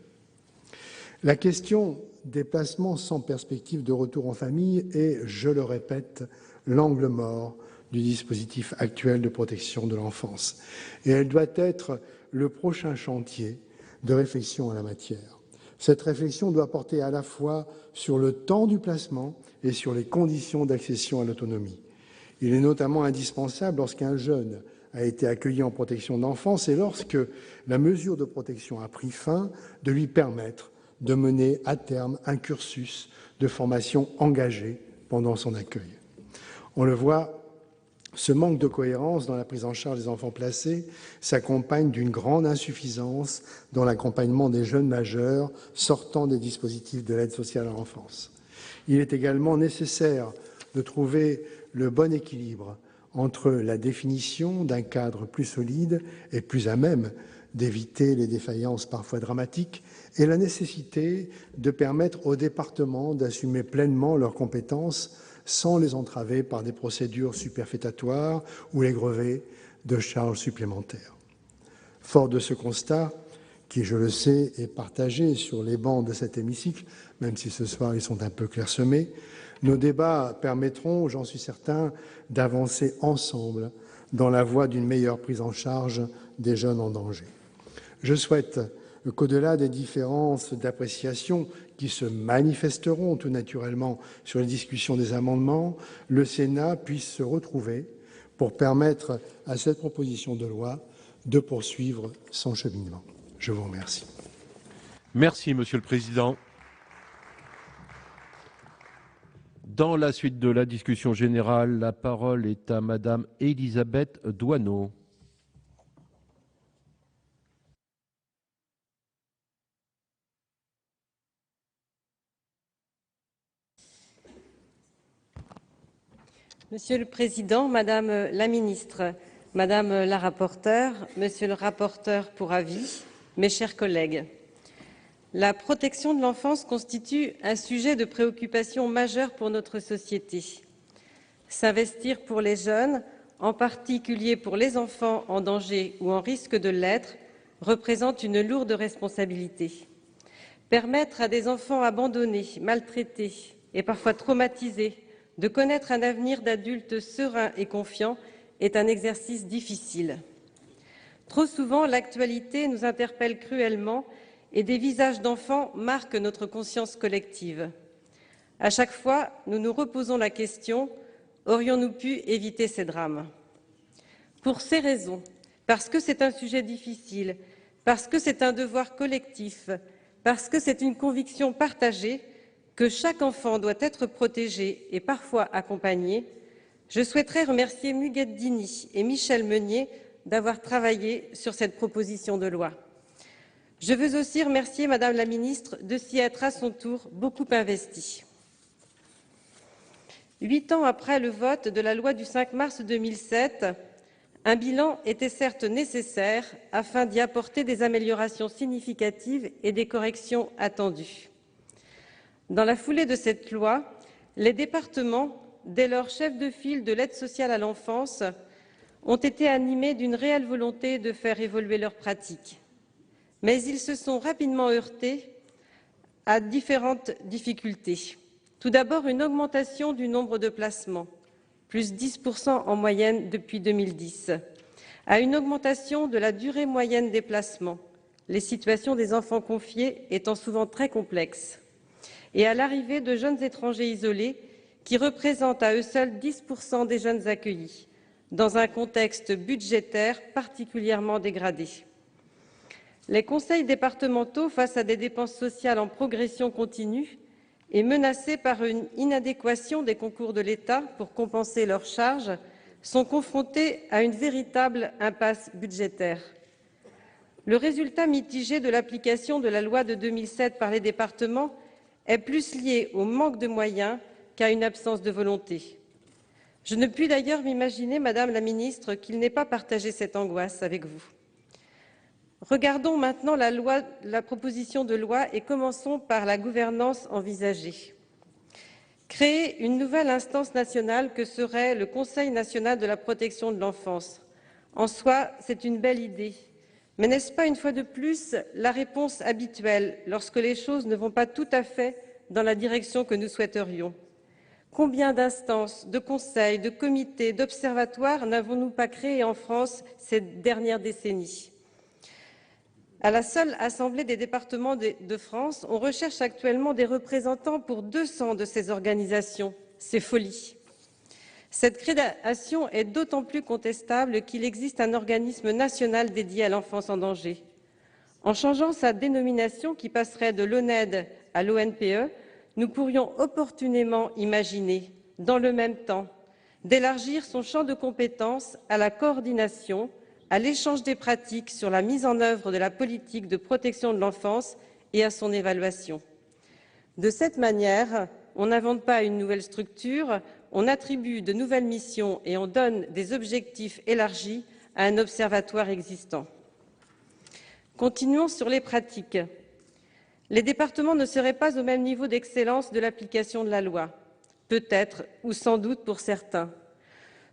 La question des placements sans perspective de retour en famille est, je le répète, l'angle mort du dispositif actuel de protection de l'enfance. Et elle doit être le prochain chantier de réflexion en la matière. Cette réflexion doit porter à la fois sur le temps du placement et sur les conditions d'accession à l'autonomie. Il est notamment indispensable, lorsqu'un jeune a été accueilli en protection d'enfance et lorsque la mesure de protection a pris fin, de lui permettre de mener à terme un cursus de formation engagé pendant son accueil. On le voit, ce manque de cohérence dans la prise en charge des enfants placés s'accompagne d'une grande insuffisance dans l'accompagnement des jeunes majeurs sortant des dispositifs de l'aide sociale à l'enfance. Il est également nécessaire de trouver le bon équilibre entre la définition d'un cadre plus solide et plus à même d'éviter les défaillances parfois dramatiques et la nécessité de permettre aux départements d'assumer pleinement leurs compétences sans les entraver par des procédures superfétatoires ou les grever de charges supplémentaires. Fort de ce constat, qui, je le sais, est partagé sur les bancs de cet hémicycle, même si ce soir ils sont un peu clairsemés, nos débats permettront, j'en suis certain, d'avancer ensemble dans la voie d'une meilleure prise en charge des jeunes en danger. Je souhaite qu'au-delà des différences d'appréciation qui se manifesteront tout naturellement sur les discussions des amendements, le Sénat puisse se retrouver pour permettre à cette proposition de loi de poursuivre son cheminement. Je vous remercie. Merci, Monsieur le Président. Dans la suite de la discussion générale, la parole est à Madame Élisabeth Doineau. Monsieur le Président, Madame la Ministre, Madame la rapporteure, Monsieur le rapporteur pour avis, mes chers collègues, la protection de l'enfance constitue un sujet de préoccupation majeure pour notre société. S'investir pour les jeunes, en particulier pour les enfants en danger ou en risque de l'être, représente une lourde responsabilité. Permettre à des enfants abandonnés, maltraités et parfois traumatisés de connaître un avenir d'adulte serein et confiant est un exercice difficile. Trop souvent, l'actualité nous interpelle cruellement et des visages d'enfants marquent notre conscience collective. À chaque fois, nous nous reposons la question : aurions-nous pu éviter ces drames ? Pour ces raisons, parce que c'est un sujet difficile, parce que c'est un devoir collectif, parce que c'est une conviction partagée que chaque enfant doit être protégé et parfois accompagné, je souhaiterais remercier Muguette Dini et Michel Meunier d'avoir travaillé sur cette proposition de loi. Je veux aussi remercier Madame la Ministre de s'y être à son tour beaucoup investie. 8 ans après le vote de la loi du 5 mars 2007, un bilan était certes nécessaire afin d'y apporter des améliorations significatives et des corrections attendues. Dans la foulée de cette loi, les départements, dès lors chefs de file de l'aide sociale à l'enfance, ont été animés d'une réelle volonté de faire évoluer leurs pratiques. Mais ils se sont rapidement heurtés à différentes difficultés. Tout d'abord, une augmentation du nombre de placements, plus 10% en moyenne depuis 2010, à une augmentation de la durée moyenne des placements, les situations des enfants confiés étant souvent très complexes, et à l'arrivée de jeunes étrangers isolés qui représentent à eux seuls 10% des jeunes accueillis, dans un contexte budgétaire particulièrement dégradé. Les conseils départementaux, face à des dépenses sociales en progression continue et menacés par une inadéquation des concours de l'État pour compenser leurs charges, sont confrontés à une véritable impasse budgétaire. Le résultat mitigé de l'application de la loi de 2007 par les départements est plus lié au manque de moyens qu'à une absence de volonté. Je ne puis d'ailleurs m'imaginer, Madame la Ministre, qu'il n'ait pas partagé cette angoisse avec vous. Regardons maintenant la proposition de loi et commençons par la gouvernance envisagée. Créer une nouvelle instance nationale que serait le Conseil national de la protection de l'enfance. En soi, c'est une belle idée, Mais n'est-ce pas une fois de plus la réponse habituelle lorsque les choses ne vont pas tout à fait dans la direction que nous souhaiterions? Combien d'instances, de conseils, de comités, d'observatoires n'avons-nous pas créés en France ces dernières décennies? À la seule Assemblée des départements de France, on recherche actuellement des représentants pour 200 de ces organisations. C'est folie. Cette création est d'autant plus contestable qu'il existe un organisme national dédié à l'enfance en danger. En changeant sa dénomination, qui passerait de l'ONED à l'ONPE, nous pourrions opportunément imaginer, dans le même temps, d'élargir son champ de compétences à la coordination, à l'échange des pratiques sur la mise en œuvre de la politique de protection de l'enfance et à son évaluation. De cette manière, on n'invente pas une nouvelle structure, on attribue de nouvelles missions et on donne des objectifs élargis à un observatoire existant. Continuons sur les pratiques. Les départements ne seraient pas au même niveau d'excellence de l'application de la loi, peut-être ou sans doute pour certains.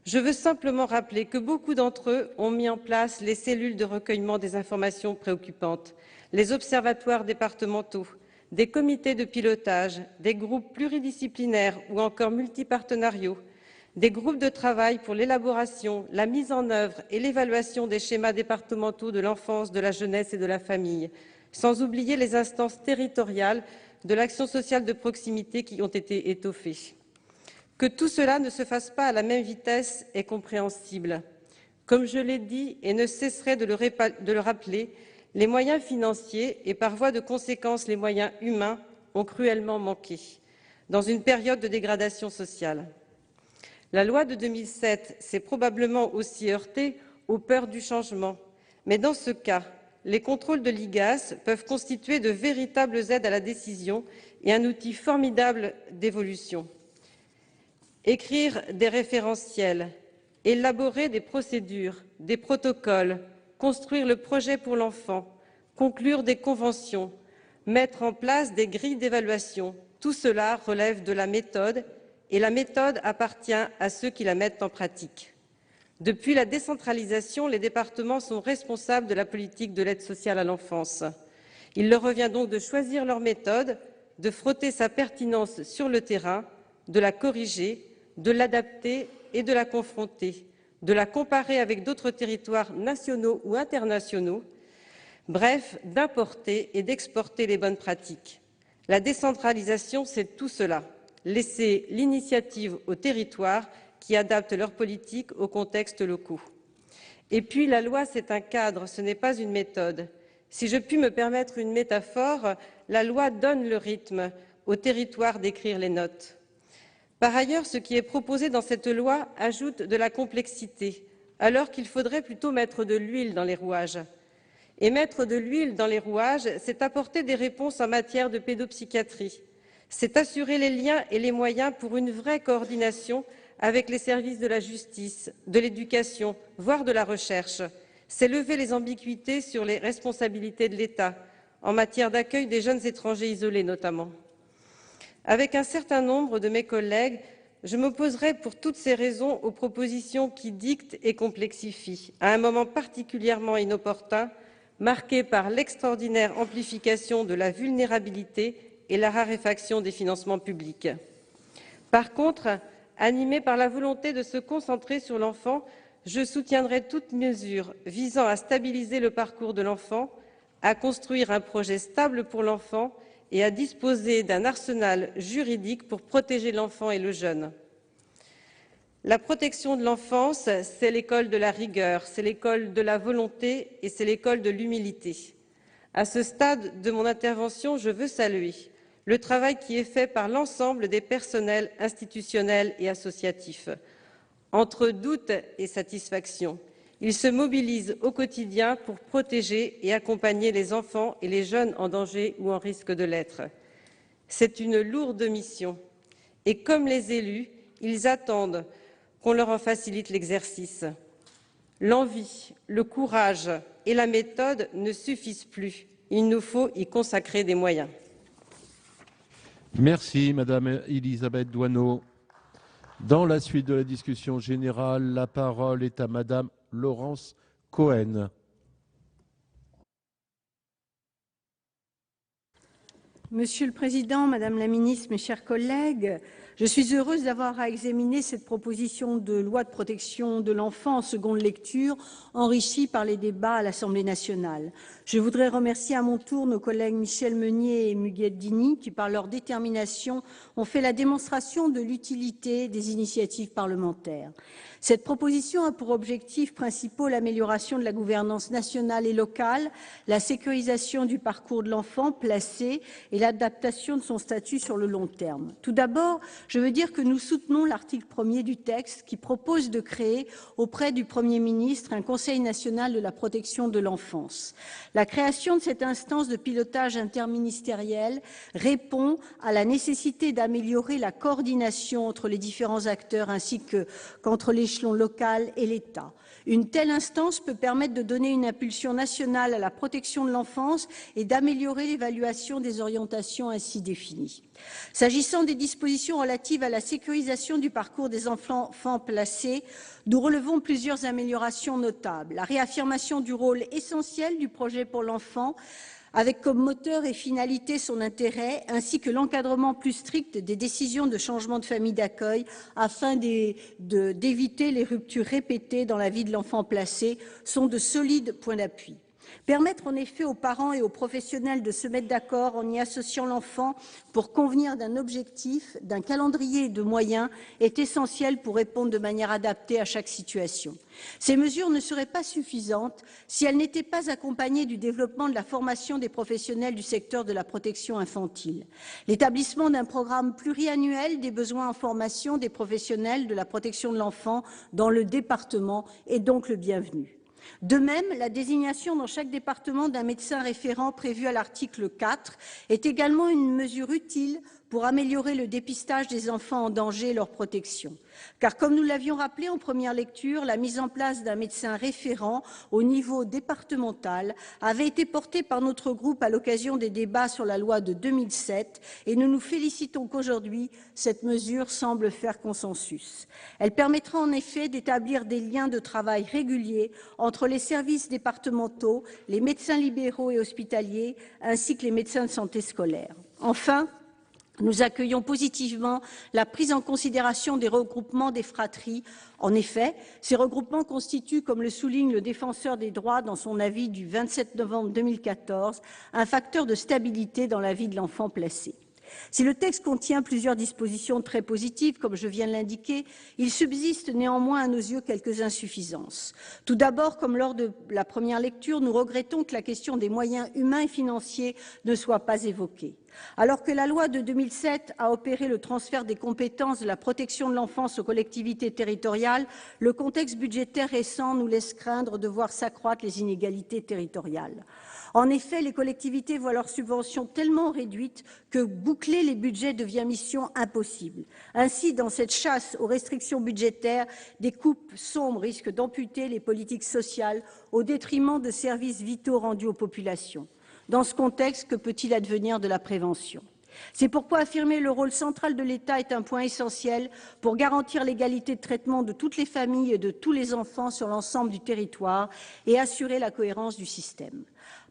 Je veux simplement rappeler que beaucoup d'entre eux ont mis en place les cellules de recueillement des informations préoccupantes, les observatoires départementaux, des comités de pilotage, des groupes pluridisciplinaires ou encore multipartenariaux, des groupes de travail pour l'élaboration, la mise en œuvre et l'évaluation des schémas départementaux de l'enfance, de la jeunesse et de la famille, sans oublier les instances territoriales de l'action sociale de proximité qui ont été étoffées. Que tout cela ne se fasse pas à la même vitesse est compréhensible. Comme je l'ai dit et ne cesserai de le rappeler, les moyens financiers et par voie de conséquence les moyens humains ont cruellement manqué dans une période de dégradation sociale. La loi de 2007 s'est probablement aussi heurtée aux peurs du changement, mais dans ce cas, les contrôles de l'IGAS peuvent constituer de véritables aides à la décision et un outil formidable d'évolution. Écrire des référentiels, élaborer des procédures, des protocoles, construire le projet pour l'enfant, conclure des conventions, mettre en place des grilles d'évaluation, tout cela relève de la méthode et la méthode appartient à ceux qui la mettent en pratique. Depuis la décentralisation, les départements sont responsables de la politique de l'aide sociale à l'enfance. Il leur revient donc de choisir leur méthode, de frotter sa pertinence sur le terrain, de la corriger, de l'adapter et de la confronter, de la comparer avec d'autres territoires nationaux ou internationaux, bref, d'importer et d'exporter les bonnes pratiques. La décentralisation, c'est tout cela. Laisser l'initiative aux territoires qui adaptent leur politique aux contextes locaux. Et puis, la loi, c'est un cadre, ce n'est pas une méthode. Si je puis me permettre une métaphore, la loi donne le rythme aux territoires d'écrire les notes. Par ailleurs, ce qui est proposé dans cette loi ajoute de la complexité, alors qu'il faudrait plutôt mettre de l'huile dans les rouages. Et mettre de l'huile dans les rouages, c'est apporter des réponses en matière de pédopsychiatrie. C'est assurer les liens et les moyens pour une vraie coordination avec les services de la justice, de l'éducation, voire de la recherche. C'est lever les ambiguïtés sur les responsabilités de l'État, en matière d'accueil des jeunes étrangers isolés notamment. Avec un certain nombre de mes collègues, je m'opposerai pour toutes ces raisons aux propositions qui dictent et complexifient, à un moment particulièrement inopportun, marqué par l'extraordinaire amplification de la vulnérabilité et la raréfaction des financements publics. Par contre, animé par la volonté de se concentrer sur l'enfant, je soutiendrai toute mesure visant à stabiliser le parcours de l'enfant, à construire un projet stable pour l'enfant et à disposer d'un arsenal juridique pour protéger l'enfant et le jeune. La protection de l'enfance, c'est l'école de la rigueur, c'est l'école de la volonté et c'est l'école de l'humilité. À ce stade de mon intervention, je veux saluer le travail qui est fait par l'ensemble des personnels institutionnels et associatifs. Entre doute et satisfaction, ils se mobilisent au quotidien pour protéger et accompagner les enfants et les jeunes en danger ou en risque de l'être. C'est une lourde mission et comme les élus, ils attendent qu'on leur en facilite l'exercice. L'envie, le courage et la méthode ne suffisent plus. Il nous faut y consacrer des moyens. Merci, Madame Elisabeth Doineau. Dans la suite de la discussion générale, la parole est à Madame Laurence Cohen. Monsieur le Président, Madame la Ministre, mes chers collègues, je suis heureuse d'avoir à examiner cette proposition de loi de protection de l'enfant en seconde lecture, enrichie par les débats à l'Assemblée nationale. Je voudrais remercier à mon tour nos collègues Michel Meunier et Muguette-Dini qui, par leur détermination, ont fait la démonstration de l'utilité des initiatives parlementaires. Cette proposition a pour objectifs principaux l'amélioration de la gouvernance nationale et locale, la sécurisation du parcours de l'enfant placé et l'adaptation de son statut sur le long terme. Tout d'abord, je veux dire que nous soutenons l'article 1er du texte qui propose de créer auprès du Premier ministre un Conseil national de la protection de l'enfance. La création de cette instance de pilotage interministériel répond à la nécessité d'améliorer la coordination entre les différents acteurs ainsi qu'entre l'échelon local et l'État. Une telle instance peut permettre de donner une impulsion nationale à la protection de l'enfance et d'améliorer l'évaluation des orientations ainsi définies. S'agissant des dispositions relatives à la sécurisation du parcours des enfants placés, nous relevons plusieurs améliorations notables. La réaffirmation du rôle essentiel du projet pour l'enfant, avec comme moteur et finalité son intérêt, ainsi que l'encadrement plus strict des décisions de changement de famille d'accueil afin d'éviter les ruptures répétées dans la vie de l'enfant placé, sont de solides points d'appui. Permettre en effet aux parents et aux professionnels de se mettre d'accord en y associant l'enfant pour convenir d'un objectif, d'un calendrier et de moyens est essentiel pour répondre de manière adaptée à chaque situation. Ces mesures ne seraient pas suffisantes si elles n'étaient pas accompagnées du développement de la formation des professionnels du secteur de la protection infantile. L'établissement d'un programme pluriannuel des besoins en formation des professionnels de la protection de l'enfant dans le département est donc le bienvenu. De même, la désignation dans chaque département d'un médecin référent prévu à l'article 4 est également une mesure utile pour améliorer le dépistage des enfants en danger et leur protection. Car, comme nous l'avions rappelé en première lecture, la mise en place d'un médecin référent au niveau départemental avait été portée par notre groupe à l'occasion des débats sur la loi de 2007 et nous nous félicitons qu'aujourd'hui, cette mesure semble faire consensus. Elle permettra en effet d'établir des liens de travail réguliers entre les services départementaux, les médecins libéraux et hospitaliers, ainsi que les médecins de santé scolaire. Enfin, nous accueillons positivement la prise en considération des regroupements des fratries. En effet, ces regroupements constituent, comme le souligne le Défenseur des droits dans son avis du 27 novembre 2014, un facteur de stabilité dans la vie de l'enfant placé. Si le texte contient plusieurs dispositions très positives, comme je viens de l'indiquer, il subsiste néanmoins à nos yeux quelques insuffisances. Tout d'abord, comme lors de la première lecture, nous regrettons que la question des moyens humains et financiers ne soit pas évoquée. Alors que la loi de 2007 a opéré le transfert des compétences de la protection de l'enfance aux collectivités territoriales, le contexte budgétaire récent nous laisse craindre de voir s'accroître les inégalités territoriales. En effet, les collectivités voient leurs subventions tellement réduites que boucler les budgets devient mission impossible. Ainsi, dans cette chasse aux restrictions budgétaires, des coupes sombres risquent d'amputer les politiques sociales au détriment de services vitaux rendus aux populations. Dans ce contexte, que peut-il advenir de la prévention ? C'est pourquoi affirmer le rôle central de l'État est un point essentiel pour garantir l'égalité de traitement de toutes les familles et de tous les enfants sur l'ensemble du territoire et assurer la cohérence du système.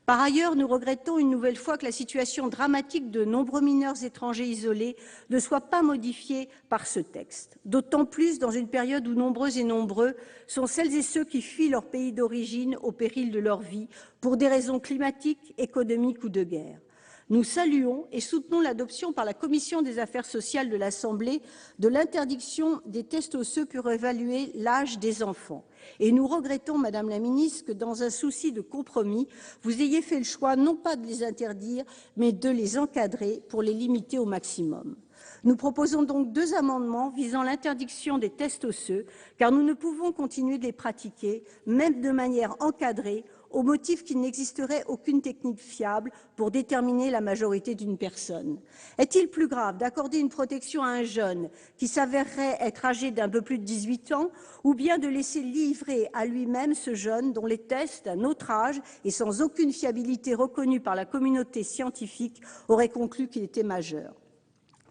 Par ailleurs, nous regrettons une nouvelle fois que la situation dramatique de nombreux mineurs étrangers isolés ne soit pas modifiée par ce texte. D'autant plus dans une période où nombreuses et nombreux sont celles et ceux qui fuient leur pays d'origine au péril de leur vie pour des raisons climatiques, économiques ou de guerre. Nous saluons et soutenons l'adoption par la Commission des affaires sociales de l'Assemblée de l'interdiction des tests osseux pour évaluer l'âge des enfants. Et nous regrettons, Madame la Ministre, que dans un souci de compromis, vous ayez fait le choix non pas de les interdire, mais de les encadrer pour les limiter au maximum. Nous proposons donc 2 amendements visant l'interdiction des tests osseux, car nous ne pouvons continuer de les pratiquer, même de manière encadrée, au motif qu'il n'existerait aucune technique fiable pour déterminer la majorité d'une personne. Est-il plus grave d'accorder une protection à un jeune qui s'avérerait être âgé d'un peu plus de 18 ans ou bien de laisser livrer à lui-même ce jeune dont les tests d'un autre âge et sans aucune fiabilité reconnue par la communauté scientifique auraient conclu qu'il était majeur ?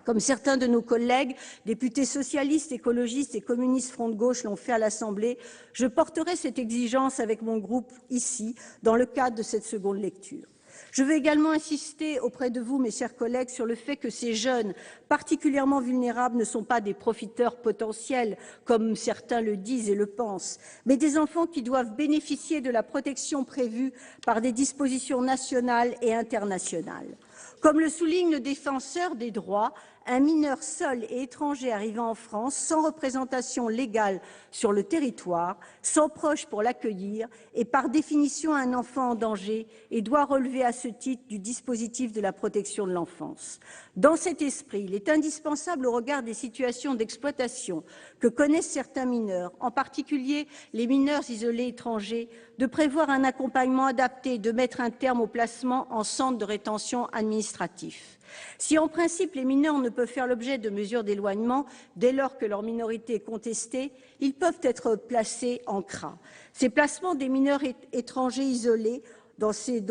Comme certains de nos collègues, députés socialistes, écologistes et communistes Front de gauche l'ont fait à l'Assemblée, je porterai cette exigence avec mon groupe ici, dans le cadre de cette seconde lecture. Je veux également insister auprès de vous, mes chers collègues, sur le fait que ces jeunes particulièrement vulnérables ne sont pas des profiteurs potentiels, comme certains le disent et le pensent, mais des enfants qui doivent bénéficier de la protection prévue par des dispositions nationales et internationales. Comme le souligne le défenseur des droits, un mineur seul et étranger arrivant en France sans représentation légale sur le territoire, sans proche pour l'accueillir, est par définition un enfant en danger et doit relever à ce titre du dispositif de la protection de l'enfance. Dans cet esprit, il est indispensable, au regard des situations d'exploitation que connaissent certains mineurs, en particulier les mineurs isolés étrangers, de prévoir un accompagnement adapté et de mettre un terme au placement en centre de rétention administratif. Si en principe les mineurs ne peuvent faire l'objet de mesures d'éloignement dès lors que leur minorité est contestée, ils peuvent être placés en CRA. Ces placements des mineurs étrangers isolés dans ces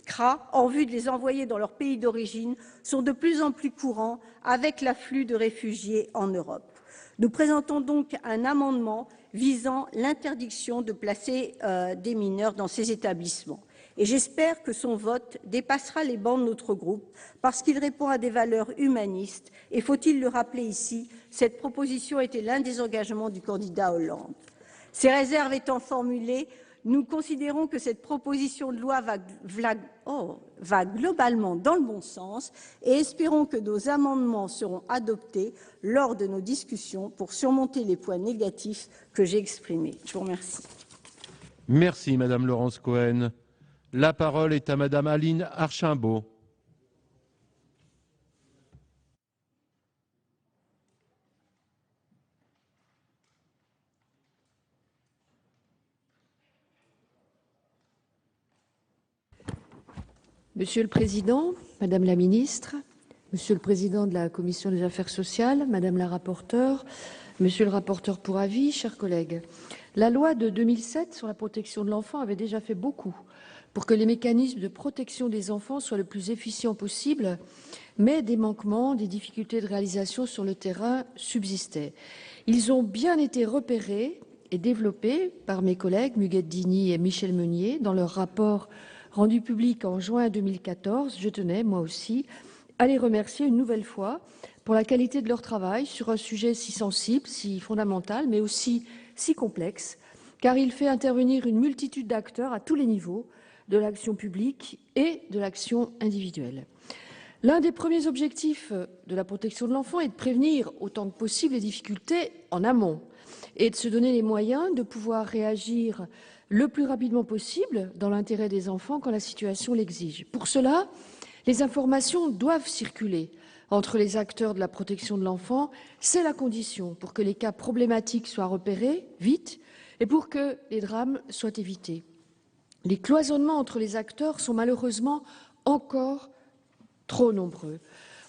CRA, en vue de les envoyer dans leur pays d'origine, sont de plus en plus courants avec l'afflux de réfugiés en Europe. Nous présentons donc un amendement visant l'interdiction de placer des mineurs dans ces établissements. Et j'espère que son vote dépassera les bancs de notre groupe parce qu'il répond à des valeurs humanistes. Et faut-il le rappeler ici, cette proposition était l'un des engagements du candidat Hollande. Ces réserves étant formulées, nous considérons que cette proposition de loi va globalement dans le bon sens et espérons que nos amendements seront adoptés lors de nos discussions pour surmonter les points négatifs que j'ai exprimés. Je vous remercie. Merci, Madame Laurence Cohen. La parole est à Madame Aline Archimbaud. Monsieur le Président, Madame la Ministre, Monsieur le Président de la Commission des Affaires sociales, Madame la rapporteure, Monsieur le rapporteur pour avis, chers collègues, la loi de 2007 sur la protection de l'enfant avait déjà fait beaucoup pour que les mécanismes de protection des enfants soient le plus efficients possible, mais des manquements, des difficultés de réalisation sur le terrain subsistaient. Ils ont bien été repérés et développés par mes collègues Muguette Digny et Michel Meunier dans leur rapport rendu public en juin 2014. Je tenais, moi aussi, à les remercier une nouvelle fois pour la qualité de leur travail sur un sujet si sensible, si fondamental, mais aussi si complexe, car il fait intervenir une multitude d'acteurs à tous les niveaux de l'action publique et de l'action individuelle. L'un des premiers objectifs de la protection de l'enfant est de prévenir autant que possible les difficultés en amont et de se donner les moyens de pouvoir réagir le plus rapidement possible dans l'intérêt des enfants quand la situation l'exige. Pour cela, les informations doivent circuler entre les acteurs de la protection de l'enfant. C'est la condition pour que les cas problématiques soient repérés vite et pour que les drames soient évités. Les cloisonnements entre les acteurs sont malheureusement encore trop nombreux.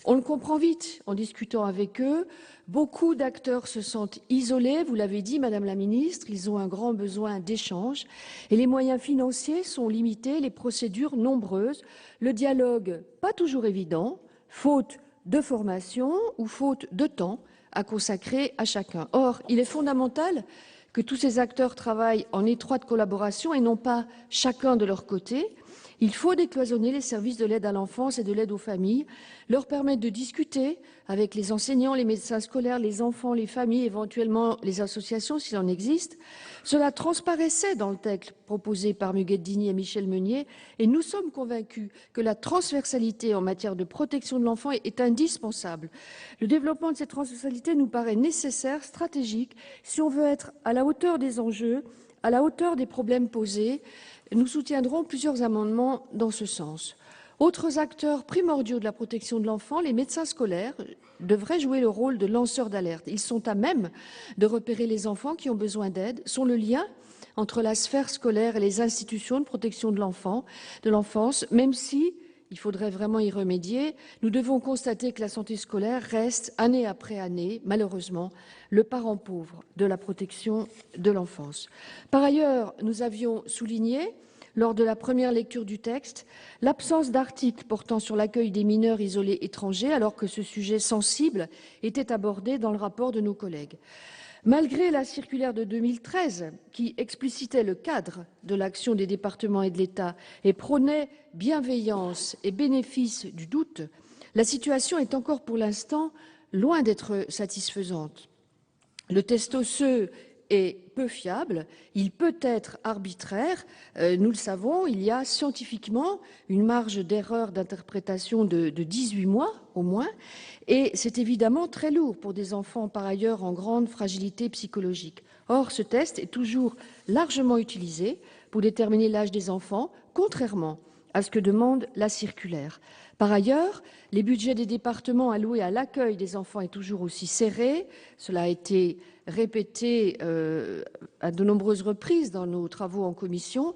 On le comprend vite en discutant avec eux. Beaucoup d'acteurs se sentent isolés, vous l'avez dit, Madame la Ministre, ils ont un grand besoin d'échange et les moyens financiers sont limités, les procédures nombreuses, le dialogue pas toujours évident, faute de formation ou faute de temps à consacrer à chacun. Or, il est fondamental que tous ces acteurs travaillent en étroite collaboration et non pas chacun de leur côté. Il faut décloisonner les services de l'aide à l'enfance et de l'aide aux familles, leur permettre de discuter avec les enseignants, les médecins scolaires, les enfants, les familles, éventuellement les associations s'il en existe. Cela transparaissait dans le texte proposé par Muguette Digny et Michel Meunier et nous sommes convaincus que la transversalité en matière de protection de l'enfant est indispensable. Le développement de cette transversalité nous paraît nécessaire, stratégique, si on veut être à la hauteur des enjeux, à la hauteur des problèmes posés. Nous soutiendrons plusieurs amendements dans ce sens. Autres acteurs primordiaux de la protection de l'enfant, les médecins scolaires, devraient jouer le rôle de lanceurs d'alerte. Ils sont à même de repérer les enfants qui ont besoin d'aide, sont le lien entre la sphère scolaire et les institutions de protection de l'enfance, même si, il faudrait vraiment y remédier, nous devons constater que la santé scolaire reste, année après année, malheureusement, le parent pauvre de la protection de l'enfance. Par ailleurs, nous avions souligné, lors de la première lecture du texte, l'absence d'article portant sur l'accueil des mineurs isolés étrangers, alors que ce sujet sensible était abordé dans le rapport de nos collègues. Malgré la circulaire de 2013 qui explicitait le cadre de l'action des départements et de l'État et prônait bienveillance et bénéfice du doute, la situation est encore pour l'instant loin d'être satisfaisante. Le test osseux est peu fiable, il peut être arbitraire. Nous le savons, il y a scientifiquement une marge d'erreur d'interprétation de 18 mois au moins, et c'est évidemment très lourd pour des enfants par ailleurs en grande fragilité psychologique. Or, ce test est toujours largement utilisé pour déterminer l'âge des enfants, contrairement à ce que demande la circulaire. Par ailleurs, les budgets des départements alloués à l'accueil des enfants est toujours aussi serré. Cela a été répété à de nombreuses reprises dans nos travaux en commission.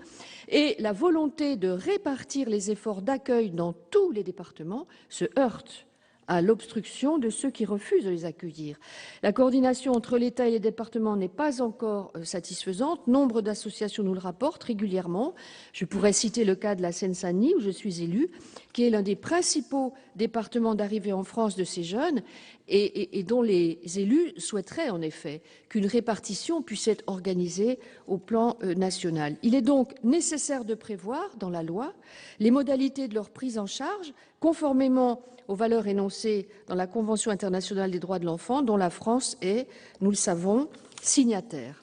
Et la volonté de répartir les efforts d'accueil dans tous les départements se heurte à l'obstruction de ceux qui refusent de les accueillir. La coordination entre l'État et les départements n'est pas encore satisfaisante. Nombre d'associations nous le rapportent régulièrement. Je pourrais citer le cas de la Seine-Saint-Denis, où je suis élue, qui est l'un des principaux départements d'arrivée en France de ces jeunes et dont les élus souhaiteraient en effet qu'une répartition puisse être organisée au plan national. Il est donc nécessaire de prévoir dans la loi les modalités de leur prise en charge conformément aux valeurs énoncées dans la Convention internationale des droits de l'enfant, dont la France est, nous le savons, signataire.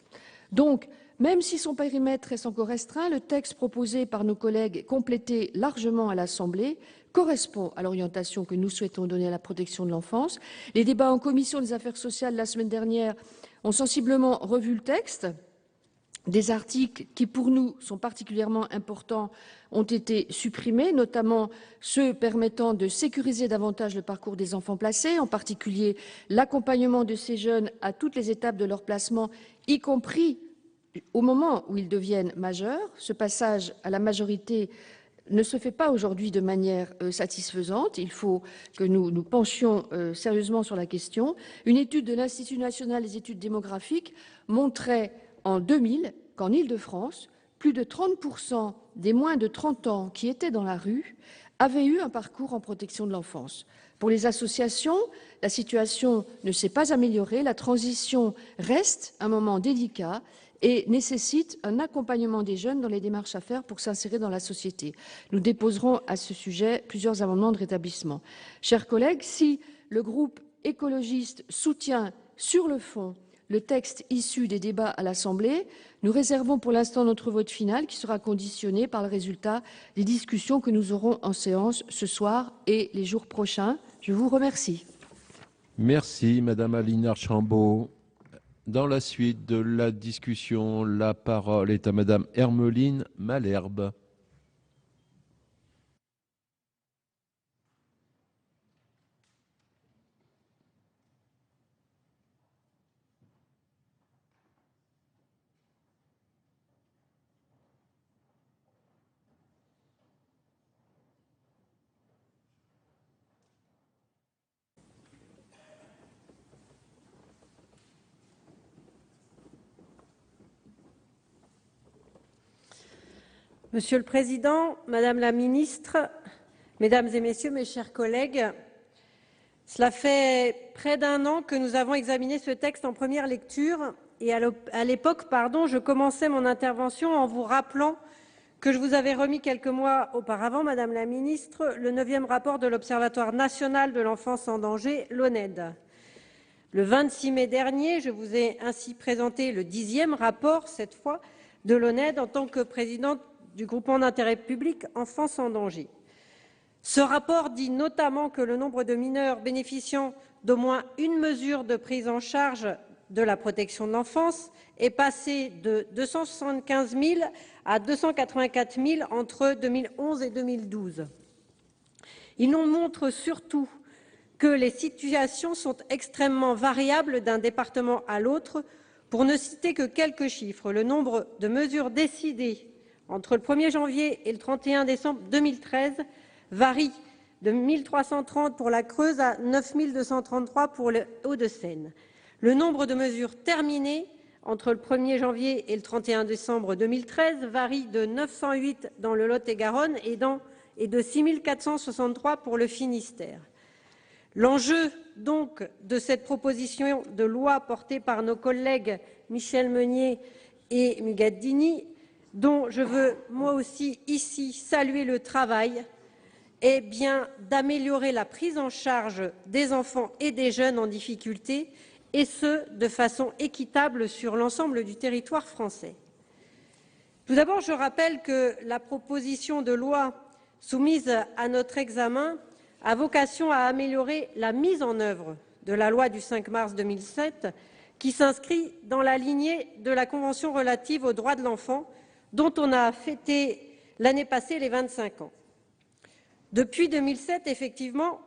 Donc, même si son périmètre reste encore restreint, le texte proposé par nos collègues et complété largement à l'Assemblée correspond à l'orientation que nous souhaitons donner à la protection de l'enfance. Les débats en commission des affaires sociales la semaine dernière ont sensiblement revu le texte. Des articles qui, pour nous, sont particulièrement importants ont été supprimés, notamment ceux permettant de sécuriser davantage le parcours des enfants placés, en particulier l'accompagnement de ces jeunes à toutes les étapes de leur placement, y compris au moment où ils deviennent majeurs. Ce passage à la majorité ne se fait pas aujourd'hui de manière satisfaisante. Il faut que nous nous penchions sérieusement sur la question. Une étude de l'Institut national des études démographiques montrait en 2000 qu'en Île-de-France, plus de 30% des moins de 30 ans qui étaient dans la rue avaient eu un parcours en protection de l'enfance. Pour les associations, la situation ne s'est pas améliorée. La transition reste un moment délicat et nécessite un accompagnement des jeunes dans les démarches à faire pour s'insérer dans la société. Nous déposerons à ce sujet plusieurs amendements de rétablissement. Chers collègues, si le groupe écologiste soutient sur le fond le texte issu des débats à l'Assemblée, nous réservons pour l'instant notre vote final qui sera conditionné par le résultat des discussions que nous aurons en séance ce soir et les jours prochains. Je vous remercie. Merci, Madame Aline Archambault. Dans la suite de la discussion, la parole est à Madame Hermeline Malherbe. Monsieur le Président, Madame la Ministre, Mesdames et Messieurs, mes chers collègues, cela fait près d'un an que nous avons examiné ce texte en première lecture et à l'époque, je commençais mon intervention en vous rappelant que je vous avais remis quelques mois auparavant, Madame la Ministre, le 9e rapport de l'Observatoire national de l'enfance en danger, l'ONED. Le 26 mai dernier, je vous ai ainsi présenté le 10e rapport, cette fois, de l'ONED en tant que présidente du groupement d'intérêt public Enfance en danger. Ce rapport dit notamment que le nombre de mineurs bénéficiant d'au moins une mesure de prise en charge de la protection de l'enfance est passé de 275 000 à 284 000 entre 2011 et 2012. Il nous montre surtout que les situations sont extrêmement variables d'un département à l'autre. Pour ne citer que quelques chiffres, le nombre de mesures décidées entre le 1er janvier et le 31 décembre 2013 varie de 1 330 pour la Creuse à 9 233 pour le Hauts-de-Seine. Le nombre de mesures terminées entre le 1er janvier et le 31 décembre 2013 varie de 908 dans le Lot-et-Garonne et de 6 463 pour le Finistère. L'enjeu donc de cette proposition de loi portée par nos collègues Michel Meunier et Mugadini, dont je veux moi aussi ici saluer le travail, est bien d'améliorer la prise en charge des enfants et des jeunes en difficulté, et ce, de façon équitable sur l'ensemble du territoire français. Tout d'abord, je rappelle que la proposition de loi soumise à notre examen a vocation à améliorer la mise en œuvre de la loi du 5 mars 2007, qui s'inscrit dans la lignée de la Convention relative aux droits de l'enfant, dont on a fêté l'année passée les 25 ans. Depuis 2007, effectivement,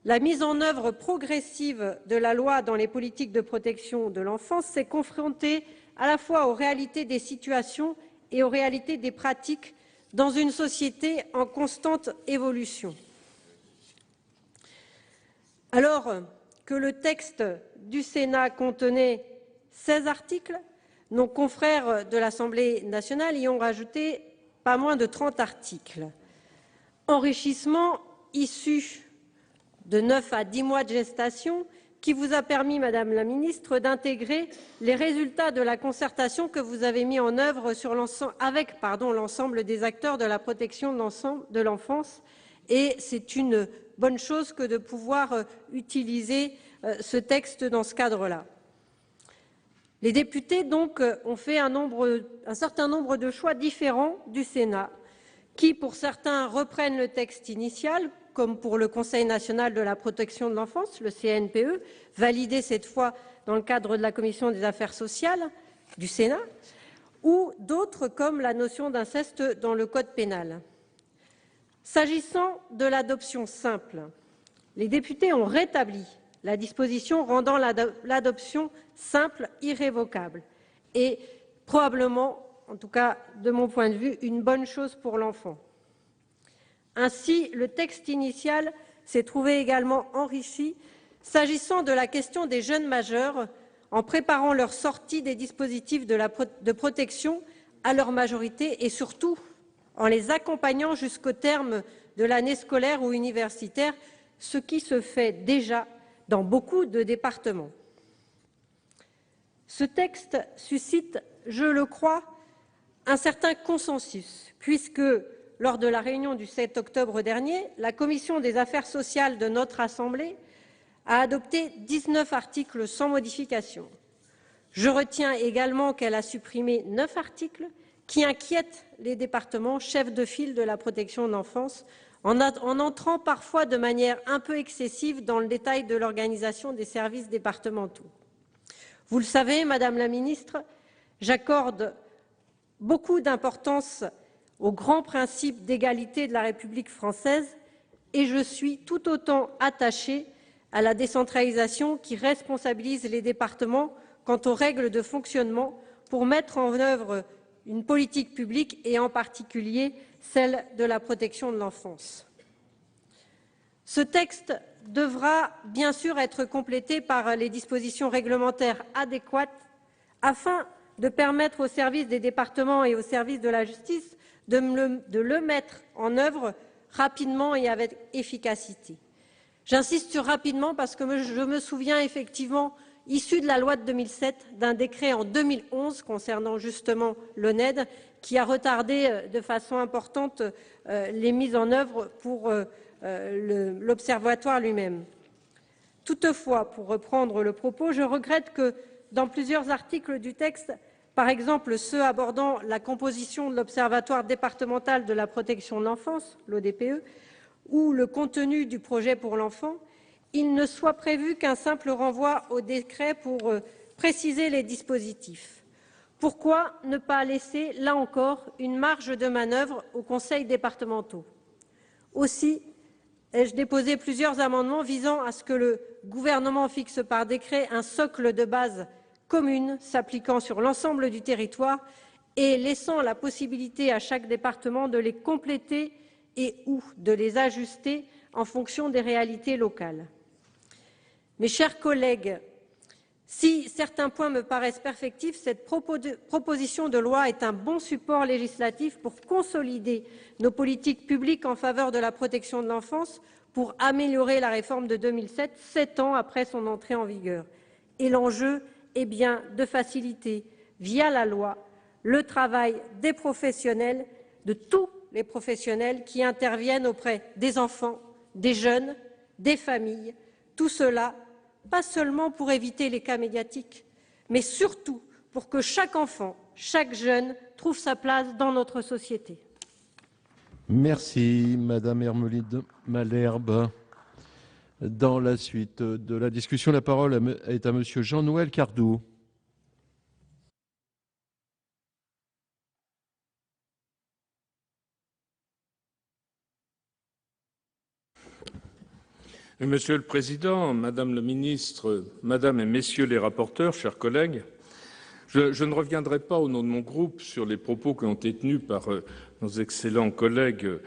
la mise en œuvre progressive de la loi dans les politiques de protection de l'enfance s'est confrontée à la fois aux réalités des situations et aux réalités des pratiques dans une société en constante évolution. Alors que le texte du Sénat contenait 16 articles, nos confrères de l'Assemblée nationale y ont rajouté pas moins de 30 articles. Enrichissement issu de 9 à 10 mois de gestation qui vous a permis, Madame la Ministre, d'intégrer les résultats de la concertation que vous avez mis en œuvre avec l'ensemble des acteurs de la protection de l'enfance. Et c'est une bonne chose que de pouvoir utiliser ce texte dans ce cadre-là. Les députés, donc, ont fait un certain nombre de choix différents du Sénat, qui, pour certains, reprennent le texte initial, comme pour le Conseil national de la protection de l'enfance, le CNPE, validé cette fois dans le cadre de la Commission des affaires sociales du Sénat, ou d'autres, comme la notion d'inceste dans le Code pénal. S'agissant de l'adoption simple, les députés ont rétabli la disposition rendant l'adoption simple irrévocable et probablement, en tout cas de mon point de vue, une bonne chose pour l'enfant. Ainsi, le texte initial s'est trouvé également enrichi s'agissant de la question des jeunes majeurs en préparant leur sortie des dispositifs de protection à leur majorité et surtout en les accompagnant jusqu'au terme de l'année scolaire ou universitaire, ce qui se fait déjà dans beaucoup de départements. Ce texte suscite, je le crois, un certain consensus, puisque, lors de la réunion du 7 octobre dernier, la Commission des affaires sociales de notre Assemblée a adopté 19 articles sans modification. Je retiens également qu'elle a supprimé 9 articles qui inquiètent les départements chefs de file de la protection de l'enfance, en entrant parfois de manière un peu excessive dans le détail de l'organisation des services départementaux. Vous le savez, Madame la Ministre, j'accorde beaucoup d'importance aux grands principes d'égalité de la République française et je suis tout autant attachée à la décentralisation qui responsabilise les départements quant aux règles de fonctionnement pour mettre en œuvre une politique publique et en particulier celle de la protection de l'enfance. Ce texte devra bien sûr être complété par les dispositions réglementaires adéquates afin de permettre aux services des départements et aux services de la justice de le mettre en œuvre rapidement et avec efficacité. J'insiste sur rapidement parce que je me souviens effectivement, issu de la loi de 2007, d'un décret en 2011 concernant justement l'ONED qui a retardé de façon importante les mises en œuvre pour l'Observatoire lui-même. Toutefois, pour reprendre le propos, je regrette que dans plusieurs articles du texte, par exemple ceux abordant la composition de l'Observatoire départemental de la protection de l'enfance, l'ODPE, ou le contenu du projet pour l'enfant, il ne soit prévu qu'un simple renvoi au décret pour préciser les dispositifs. Pourquoi ne pas laisser, là encore, une marge de manœuvre aux conseils départementaux? Aussi, ai-je déposé plusieurs amendements visant à ce que le gouvernement fixe par décret un socle de base commune s'appliquant sur l'ensemble du territoire et laissant la possibilité à chaque département de les compléter et ou de les ajuster en fonction des réalités locales. Mes chers collègues, si certains points me paraissent perfectifs, cette proposition de loi est un bon support législatif pour consolider nos politiques publiques en faveur de la protection de l'enfance, pour améliorer la réforme de 2007, 7 ans après son entrée en vigueur. Et l'enjeu est bien de faciliter, via la loi, le travail des professionnels, de tous les professionnels qui interviennent auprès des enfants, des jeunes, des familles. Tout cela, pas seulement pour éviter les cas médiatiques, mais surtout pour que chaque enfant, chaque jeune trouve sa place dans notre société. Merci, Madame Ermelinde Malherbe. Dans la suite de la discussion, la parole est à Monsieur Jean-Noël Cardoux. Monsieur le Président, Madame le Ministre, Madame et Messieurs les rapporteurs, chers collègues, je ne reviendrai pas au nom de mon groupe sur les propos qui ont été tenus par nos excellents collègues,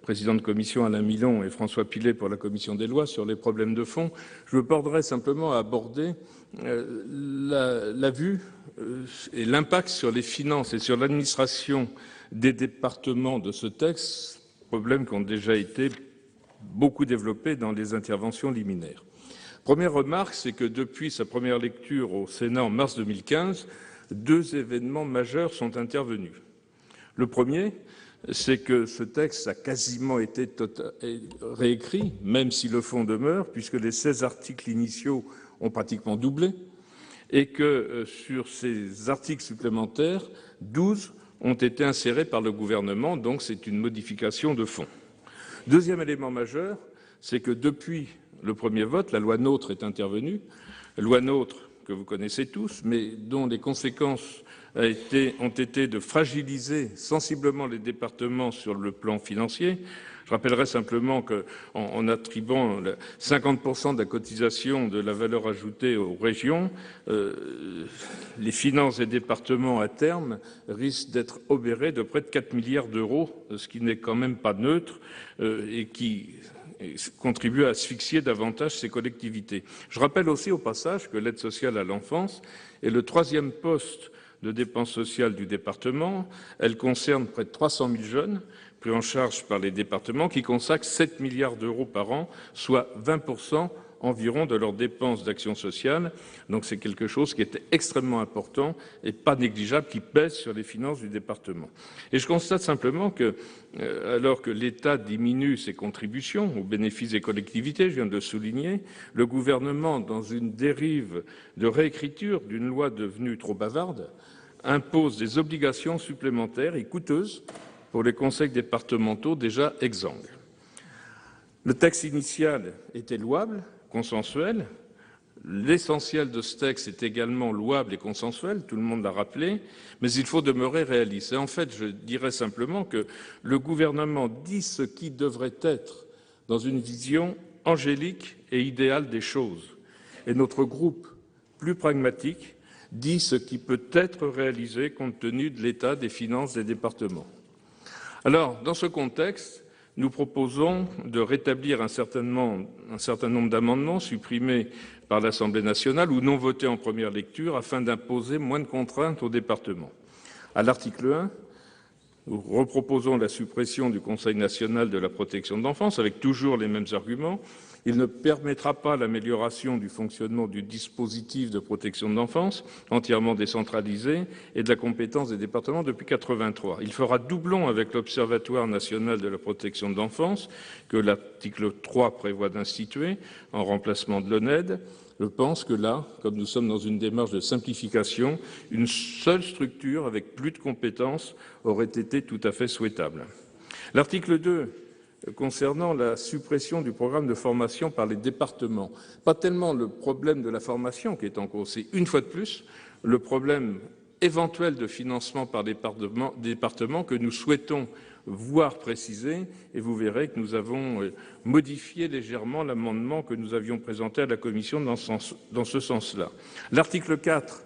président de commission Alain Milon et François Pillet pour la commission des lois, sur les problèmes de fond. Je me borderai simplement à aborder la vue et l'impact sur les finances et sur l'administration des départements de ce texte, problèmes qui ont déjà été beaucoup développés dans les interventions liminaires. Première remarque, c'est que depuis sa première lecture au Sénat en mars 2015, 2 événements majeurs sont intervenus. Le premier, c'est que ce texte a quasiment été réécrit, même si le fond demeure, puisque les 16 articles initiaux ont pratiquement doublé, et que sur ces articles supplémentaires, 12 ont été insérés par le gouvernement, donc c'est une modification de fond. Deuxième élément majeur, c'est que depuis le premier vote, la loi NOTRe est intervenue, loi NOTRe que vous connaissez tous, mais dont les conséquences ont été de fragiliser sensiblement les départements sur le plan financier. Je rappellerai simplement qu'en attribuant 50% de la cotisation de la valeur ajoutée aux régions, les finances des départements à terme risquent d'être obérées de près de 4 milliards d'euros, ce qui n'est quand même pas neutre et qui contribue à asphyxier davantage ces collectivités. Je rappelle aussi au passage que l'aide sociale à l'enfance est le 3e poste de dépenses sociales du département. Elle concerne près de 300 000 jeunes pris en charge par les départements qui consacrent 7 milliards d'euros par an, soit 20% environ de leurs dépenses d'action sociale. Donc c'est quelque chose qui est extrêmement important et pas négligeable, qui pèse sur les finances du département. Et je constate simplement que, alors que l'État diminue ses contributions au bénéfice des collectivités, je viens de le souligner, le gouvernement, dans une dérive de réécriture d'une loi devenue trop bavarde, impose des obligations supplémentaires et coûteuses pour les conseils départementaux déjà exsangues. Le texte initial était louable, consensuel. L'essentiel de ce texte est également louable et consensuel, tout le monde l'a rappelé, mais il faut demeurer réaliste. Et en fait, je dirais simplement que le gouvernement dit ce qui devrait être dans une vision angélique et idéale des choses. Et notre groupe, plus pragmatique, dit ce qui peut être réalisé compte tenu de l'état des finances des départements. Alors, dans ce contexte, nous proposons de rétablir un certain nombre d'amendements supprimés par l'Assemblée nationale ou non votés en première lecture afin d'imposer moins de contraintes aux départements. À l'article 1, nous reproposons la suppression du Conseil national de la protection de l'enfance avec toujours les mêmes arguments. Il ne permettra pas l'amélioration du fonctionnement du dispositif de protection de l'enfance, entièrement décentralisé, et de la compétence des départements depuis 1983. Il fera doublon avec l'Observatoire national de la protection de l'enfance, que l'article 3 prévoit d'instituer, en remplacement de l'ONED. Je pense que là, comme nous sommes dans une démarche de simplification, une seule structure avec plus de compétences aurait été tout à fait souhaitable. L'article 2, concernant la suppression du programme de formation par les départements, pas tellement le problème de la formation qui est en cause, c'est une fois de plus le problème éventuel de financement par les départements que nous souhaitons voir précisé, et vous verrez que nous avons modifié légèrement l'amendement que nous avions présenté à la Commission dans ce sens-là. L'article 4,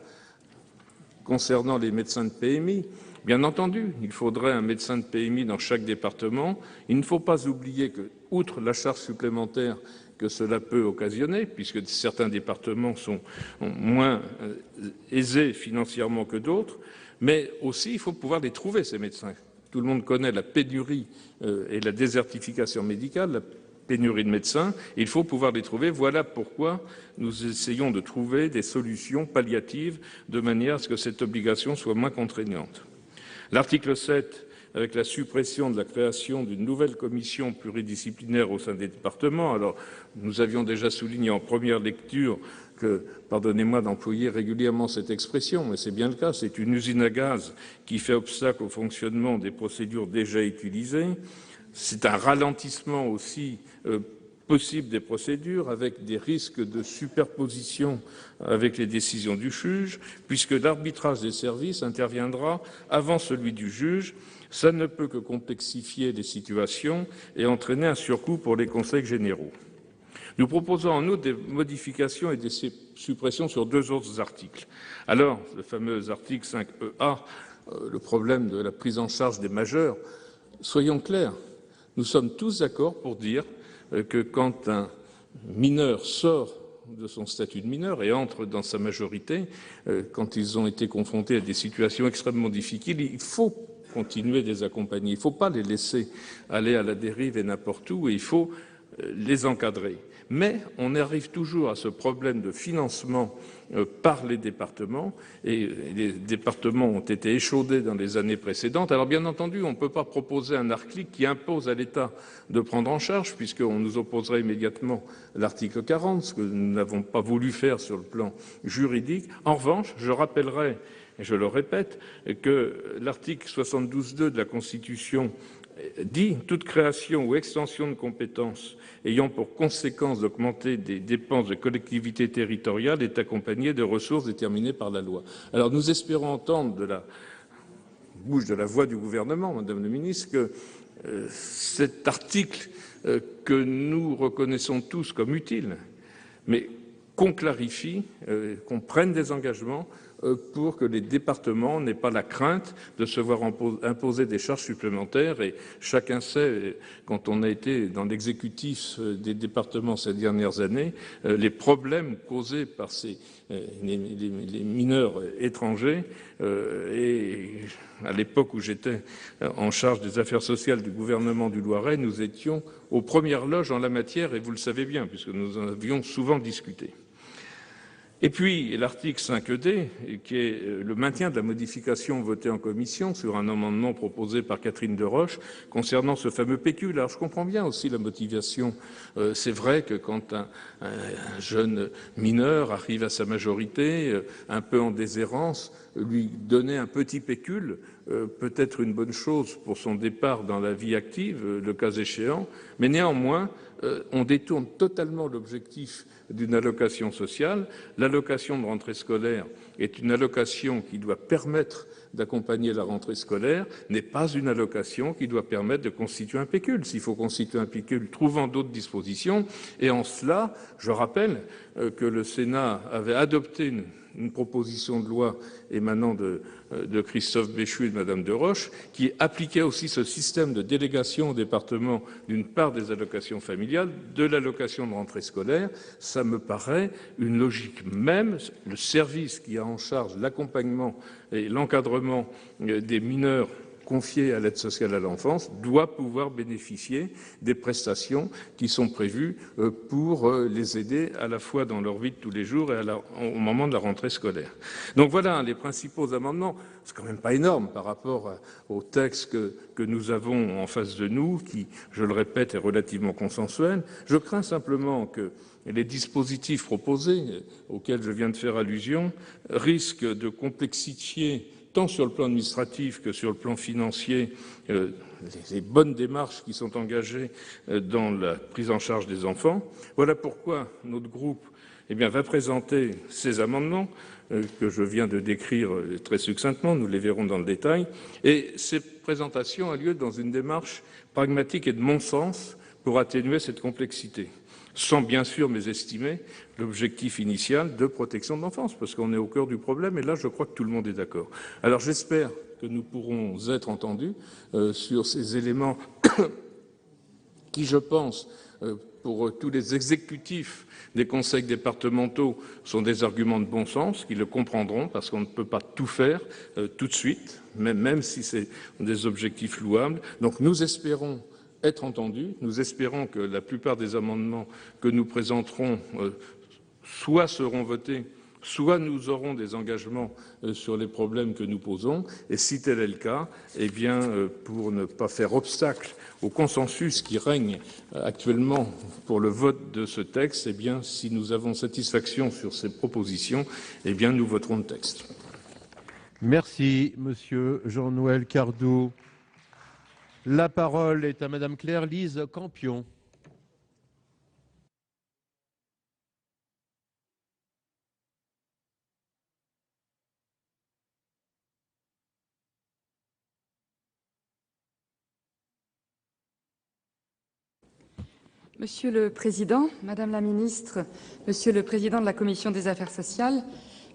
concernant les médecins de PMI, bien entendu, il faudrait un médecin de PMI dans chaque département. Il ne faut pas oublier que, outre la charge supplémentaire que cela peut occasionner, puisque certains départements sont moins aisés financièrement que d'autres, mais aussi il faut pouvoir les trouver, ces médecins. Tout le monde connaît la pénurie et la désertification médicale. La pénurie de médecins, il faut pouvoir les trouver. Voilà pourquoi nous essayons de trouver des solutions palliatives de manière à ce que cette obligation soit moins contraignante. L'article 7, avec la suppression de la création d'une nouvelle commission pluridisciplinaire au sein des départements. Alors, nous avions déjà souligné en première lecture que, pardonnez-moi d'employer régulièrement cette expression, mais c'est bien le cas, c'est une usine à gaz qui fait obstacle au fonctionnement des procédures déjà utilisées. C'est un ralentissement aussi possible des procédures, avec des risques de superposition avec les décisions du juge, puisque l'arbitrage des services interviendra avant celui du juge. Ça ne peut que complexifier les situations et entraîner un surcoût pour les conseils généraux. Nous proposons en outre des modifications et des suppressions sur 2 autres articles. Alors, le fameux article 5EA, le problème de la prise en charge des majeurs, soyons clairs, nous sommes tous d'accord pour dire que quand un mineur sort de son statut de mineur et entre dans sa majorité, quand ils ont été confrontés à des situations extrêmement difficiles, il faut continuer de les accompagner. Il ne faut pas les laisser aller à la dérive et n'importe où, et il faut les encadrer. Mais on arrive toujours à ce problème de financement par les départements, et les départements ont été échaudés dans les années précédentes. Alors bien entendu, on ne peut pas proposer un article qui impose à l'État de prendre en charge, puisqu'on nous opposerait immédiatement l'article 40, ce que nous n'avons pas voulu faire sur le plan juridique. En revanche, je rappellerai, et je le répète, que l'article 72.2 de la Constitution dit « Toute création ou extension de compétences ayant pour conséquence d'augmenter des dépenses de collectivités territoriales est accompagnée de ressources déterminées par la loi ». Alors nous espérons entendre de la bouche de la voix du gouvernement, Madame le ministre, que cet article que nous reconnaissons tous comme utile, mais qu'on clarifie, qu'on prenne des engagements pour que les départements n'aient pas la crainte de se voir imposer des charges supplémentaires. Et chacun sait, quand on a été dans l'exécutif des départements ces dernières années, les problèmes causés par les mineurs étrangers. Et à l'époque où j'étais en charge des affaires sociales du gouvernement du Loiret, nous étions aux premières loges en la matière, et vous le savez bien, puisque nous en avions souvent discuté. Et puis l'article 5D, qui est le maintien de la modification votée en commission sur un amendement proposé par Catherine Deroche concernant ce fameux pécule. Alors je comprends bien aussi la motivation. C'est vrai que quand un jeune mineur arrive à sa majorité, un peu en déshérence, lui donner un petit pécule peut être une bonne chose pour son départ dans la vie active, le cas échéant, mais néanmoins, on détourne totalement l'objectif d'une allocation sociale. L'allocation de rentrée scolaire est une allocation qui doit permettre d'accompagner la rentrée scolaire, n'est pas une allocation qui doit permettre de constituer un pécule. S'il faut constituer un pécule, trouvant d'autres dispositions. Et en cela, je rappelle que le Sénat avait adopté une proposition de loi émanant de Christophe Béchu et de Madame Deroche, qui appliquait aussi ce système de délégation au département d'une part des allocations familiales, de l'allocation de rentrée scolaire. Ça me paraît une logique même. Le service qui a en charge l'accompagnement et l'encadrement des mineurs confiés à l'aide sociale à l'enfance doit pouvoir bénéficier des prestations qui sont prévues pour les aider à la fois dans leur vie de tous les jours et au moment de la rentrée scolaire. Donc voilà les principaux amendements. C'est quand même pas énorme par rapport au texte que nous avons en face de nous, qui, je le répète, est relativement consensuel. Je crains simplement que les dispositifs proposés, auxquels je viens de faire allusion, risquent de complexifier tant sur le plan administratif que sur le plan financier, les bonnes démarches qui sont engagées dans la prise en charge des enfants. Voilà pourquoi notre groupe va présenter ces amendements que je viens de décrire très succinctement, nous les verrons dans le détail, et cette présentation a lieu dans une démarche pragmatique et de bon sens pour atténuer cette complexité, sans bien sûr mésestimer l'objectif initial de protection de l'enfance, parce qu'on est au cœur du problème, et là je crois que tout le monde est d'accord. Alors j'espère que nous pourrons être entendus sur ces éléments qui, je pense, pour tous les exécutifs des conseils départementaux, sont des arguments de bon sens, qui le comprendront, parce qu'on ne peut pas tout faire tout de suite, même si c'est des objectifs louables. Donc nous espérons être entendus. Nous espérons que la plupart des amendements que nous présenterons soit seront votés, soit nous aurons des engagements sur les problèmes que nous posons. Et si tel est le cas, eh bien, pour ne pas faire obstacle au consensus qui règne actuellement pour le vote de ce texte, eh bien, si nous avons satisfaction sur ces propositions, eh bien, nous voterons le texte. Merci, Monsieur Jean-Noël Cardoux. La parole est à Madame Claire-Lise Campion. Monsieur le Président, Madame la Ministre, Monsieur le Président de la Commission des Affaires sociales,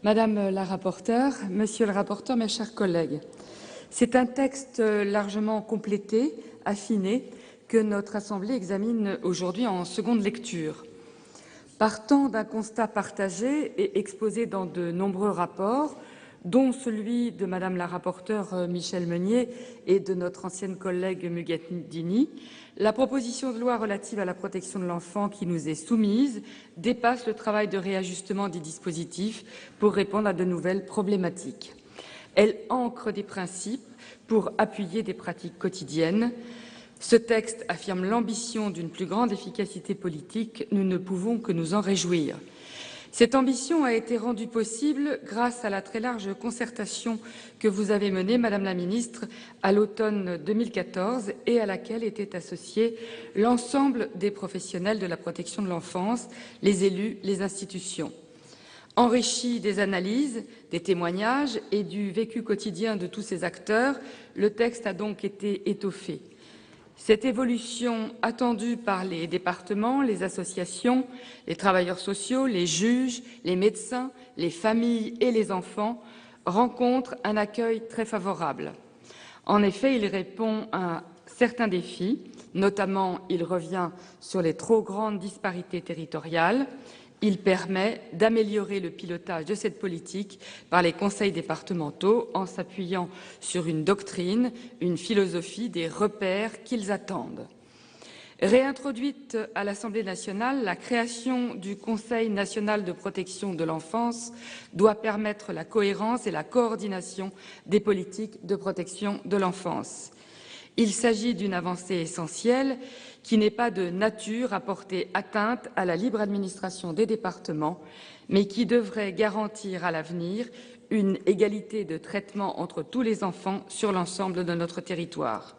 Madame la rapporteure, Monsieur le rapporteur, mes chers collègues, c'est un texte largement complété, affiné, que notre Assemblée examine aujourd'hui en seconde lecture. Partant d'un constat partagé et exposé dans de nombreux rapports, dont celui de Madame la rapporteure Michèle Meunier et de notre ancienne collègue Mugadini, la proposition de loi relative à la protection de l'enfant qui nous est soumise dépasse le travail de réajustement des dispositifs pour répondre à de nouvelles problématiques. Elle ancre des principes pour appuyer des pratiques quotidiennes. Ce texte affirme l'ambition d'une plus grande efficacité politique. Nous ne pouvons que nous en réjouir. Cette ambition a été rendue possible grâce à la très large concertation que vous avez menée, Madame la Ministre, à l'automne 2014 et à laquelle étaient associés l'ensemble des professionnels de la protection de l'enfance, les élus, les institutions. Enrichi des analyses, des témoignages et du vécu quotidien de tous ces acteurs, le texte a donc été étoffé. Cette évolution attendue par les départements, les associations, les travailleurs sociaux, les juges, les médecins, les familles et les enfants rencontre un accueil très favorable. En effet, il répond à certains défis, notamment il revient sur les trop grandes disparités territoriales. Il permet d'améliorer le pilotage de cette politique par les conseils départementaux en s'appuyant sur une doctrine, une philosophie, des repères qu'ils attendent. Réintroduite à l'Assemblée nationale, la création du Conseil national de protection de l'enfance doit permettre la cohérence et la coordination des politiques de protection de l'enfance. Il s'agit d'une avancée essentielle qui n'est pas de nature à porter atteinte à la libre administration des départements, mais qui devrait garantir à l'avenir une égalité de traitement entre tous les enfants sur l'ensemble de notre territoire.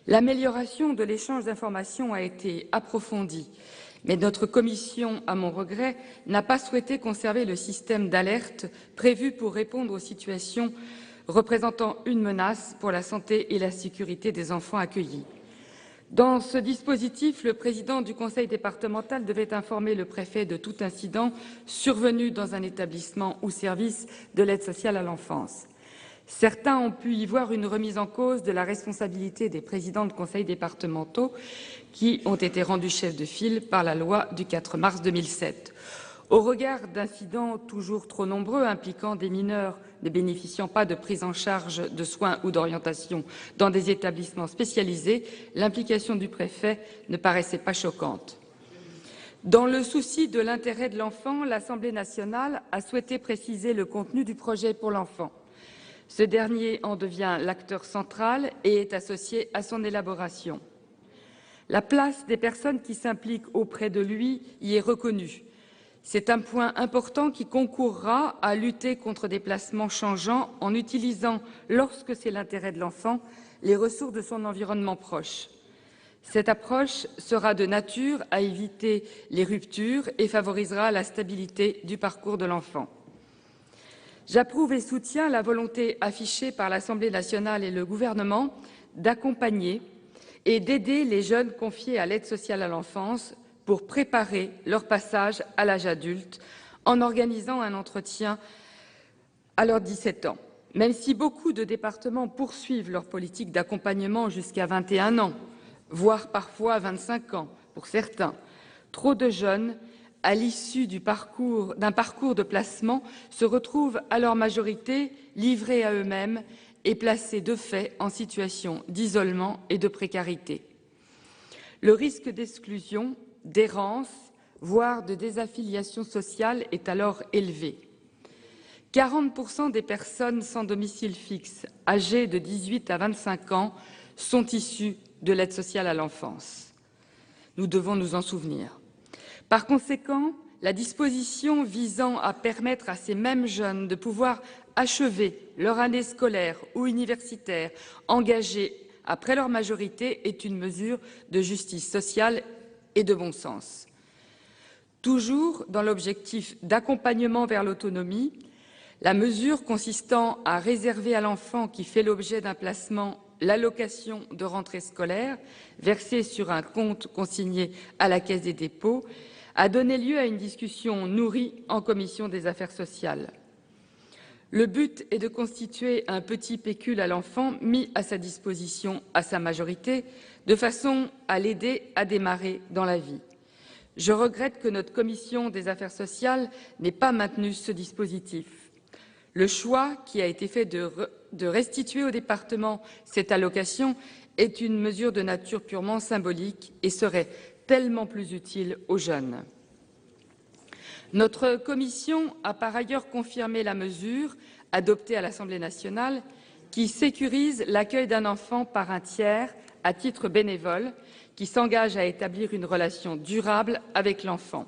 L'amélioration de l'échange d'informations a été approfondie, mais notre commission, à mon regret, n'a pas souhaité conserver le système d'alerte prévu pour répondre aux situations représentant une menace pour la santé et la sécurité des enfants accueillis. Dans ce dispositif, le président du conseil départemental devait informer le préfet de tout incident survenu dans un établissement ou service de l'aide sociale à l'enfance. Certains ont pu y voir une remise en cause de la responsabilité des présidents de conseils départementaux qui ont été rendus chefs de file par la loi du 4 mars 2007. Au regard d'incidents toujours trop nombreux impliquant des mineurs ne bénéficiant pas de prise en charge de soins ou d'orientation dans des établissements spécialisés, l'implication du préfet ne paraissait pas choquante. Dans le souci de l'intérêt de l'enfant, l'Assemblée nationale a souhaité préciser le contenu du projet pour l'enfant. Ce dernier en devient l'acteur central et est associé à son élaboration. La place des personnes qui s'impliquent auprès de lui y est reconnue. C'est un point important qui concourra à lutter contre des placements changeants en utilisant, lorsque c'est l'intérêt de l'enfant, les ressources de son environnement proche. Cette approche sera de nature à éviter les ruptures et favorisera la stabilité du parcours de l'enfant. J'approuve et soutiens la volonté affichée par l'Assemblée nationale et le gouvernement d'accompagner et d'aider les jeunes confiés à l'aide sociale à l'enfance pour préparer leur passage à l'âge adulte en organisant un entretien à leurs 17 ans. Même si beaucoup de départements poursuivent leur politique d'accompagnement jusqu'à 21 ans, voire parfois 25 ans pour certains, trop de jeunes, à l'issue d'un parcours de placement, se retrouvent à leur majorité livrés à eux-mêmes et placés de fait en situation d'isolement et de précarité. Le risque d'exclusion, d'errance, voire de désaffiliation sociale est alors élevé. 40% des personnes sans domicile fixe, âgées de 18 à 25 ans, sont issues de l'aide sociale à l'enfance. Nous devons nous en souvenir. Par conséquent, la disposition visant à permettre à ces mêmes jeunes de pouvoir achever leur année scolaire ou universitaire engagée après leur majorité est une mesure de justice sociale et de bon sens. Toujours dans l'objectif d'accompagnement vers l'autonomie, la mesure consistant à réserver à l'enfant qui fait l'objet d'un placement l'allocation de rentrée scolaire versée sur un compte consigné à la Caisse des dépôts a donné lieu à une discussion nourrie en commission des affaires sociales. Le but est de constituer un petit pécule à l'enfant mis à sa disposition à sa majorité, de façon à l'aider à démarrer dans la vie. Je regrette que notre commission des affaires sociales n'ait pas maintenu ce dispositif. Le choix qui a été fait de restituer au département cette allocation est une mesure de nature purement symbolique et serait tellement plus utile aux jeunes. Notre commission a par ailleurs confirmé la mesure adoptée à l'Assemblée nationale qui sécurise l'accueil d'un enfant par un tiers à titre bénévole qui s'engage à établir une relation durable avec l'enfant.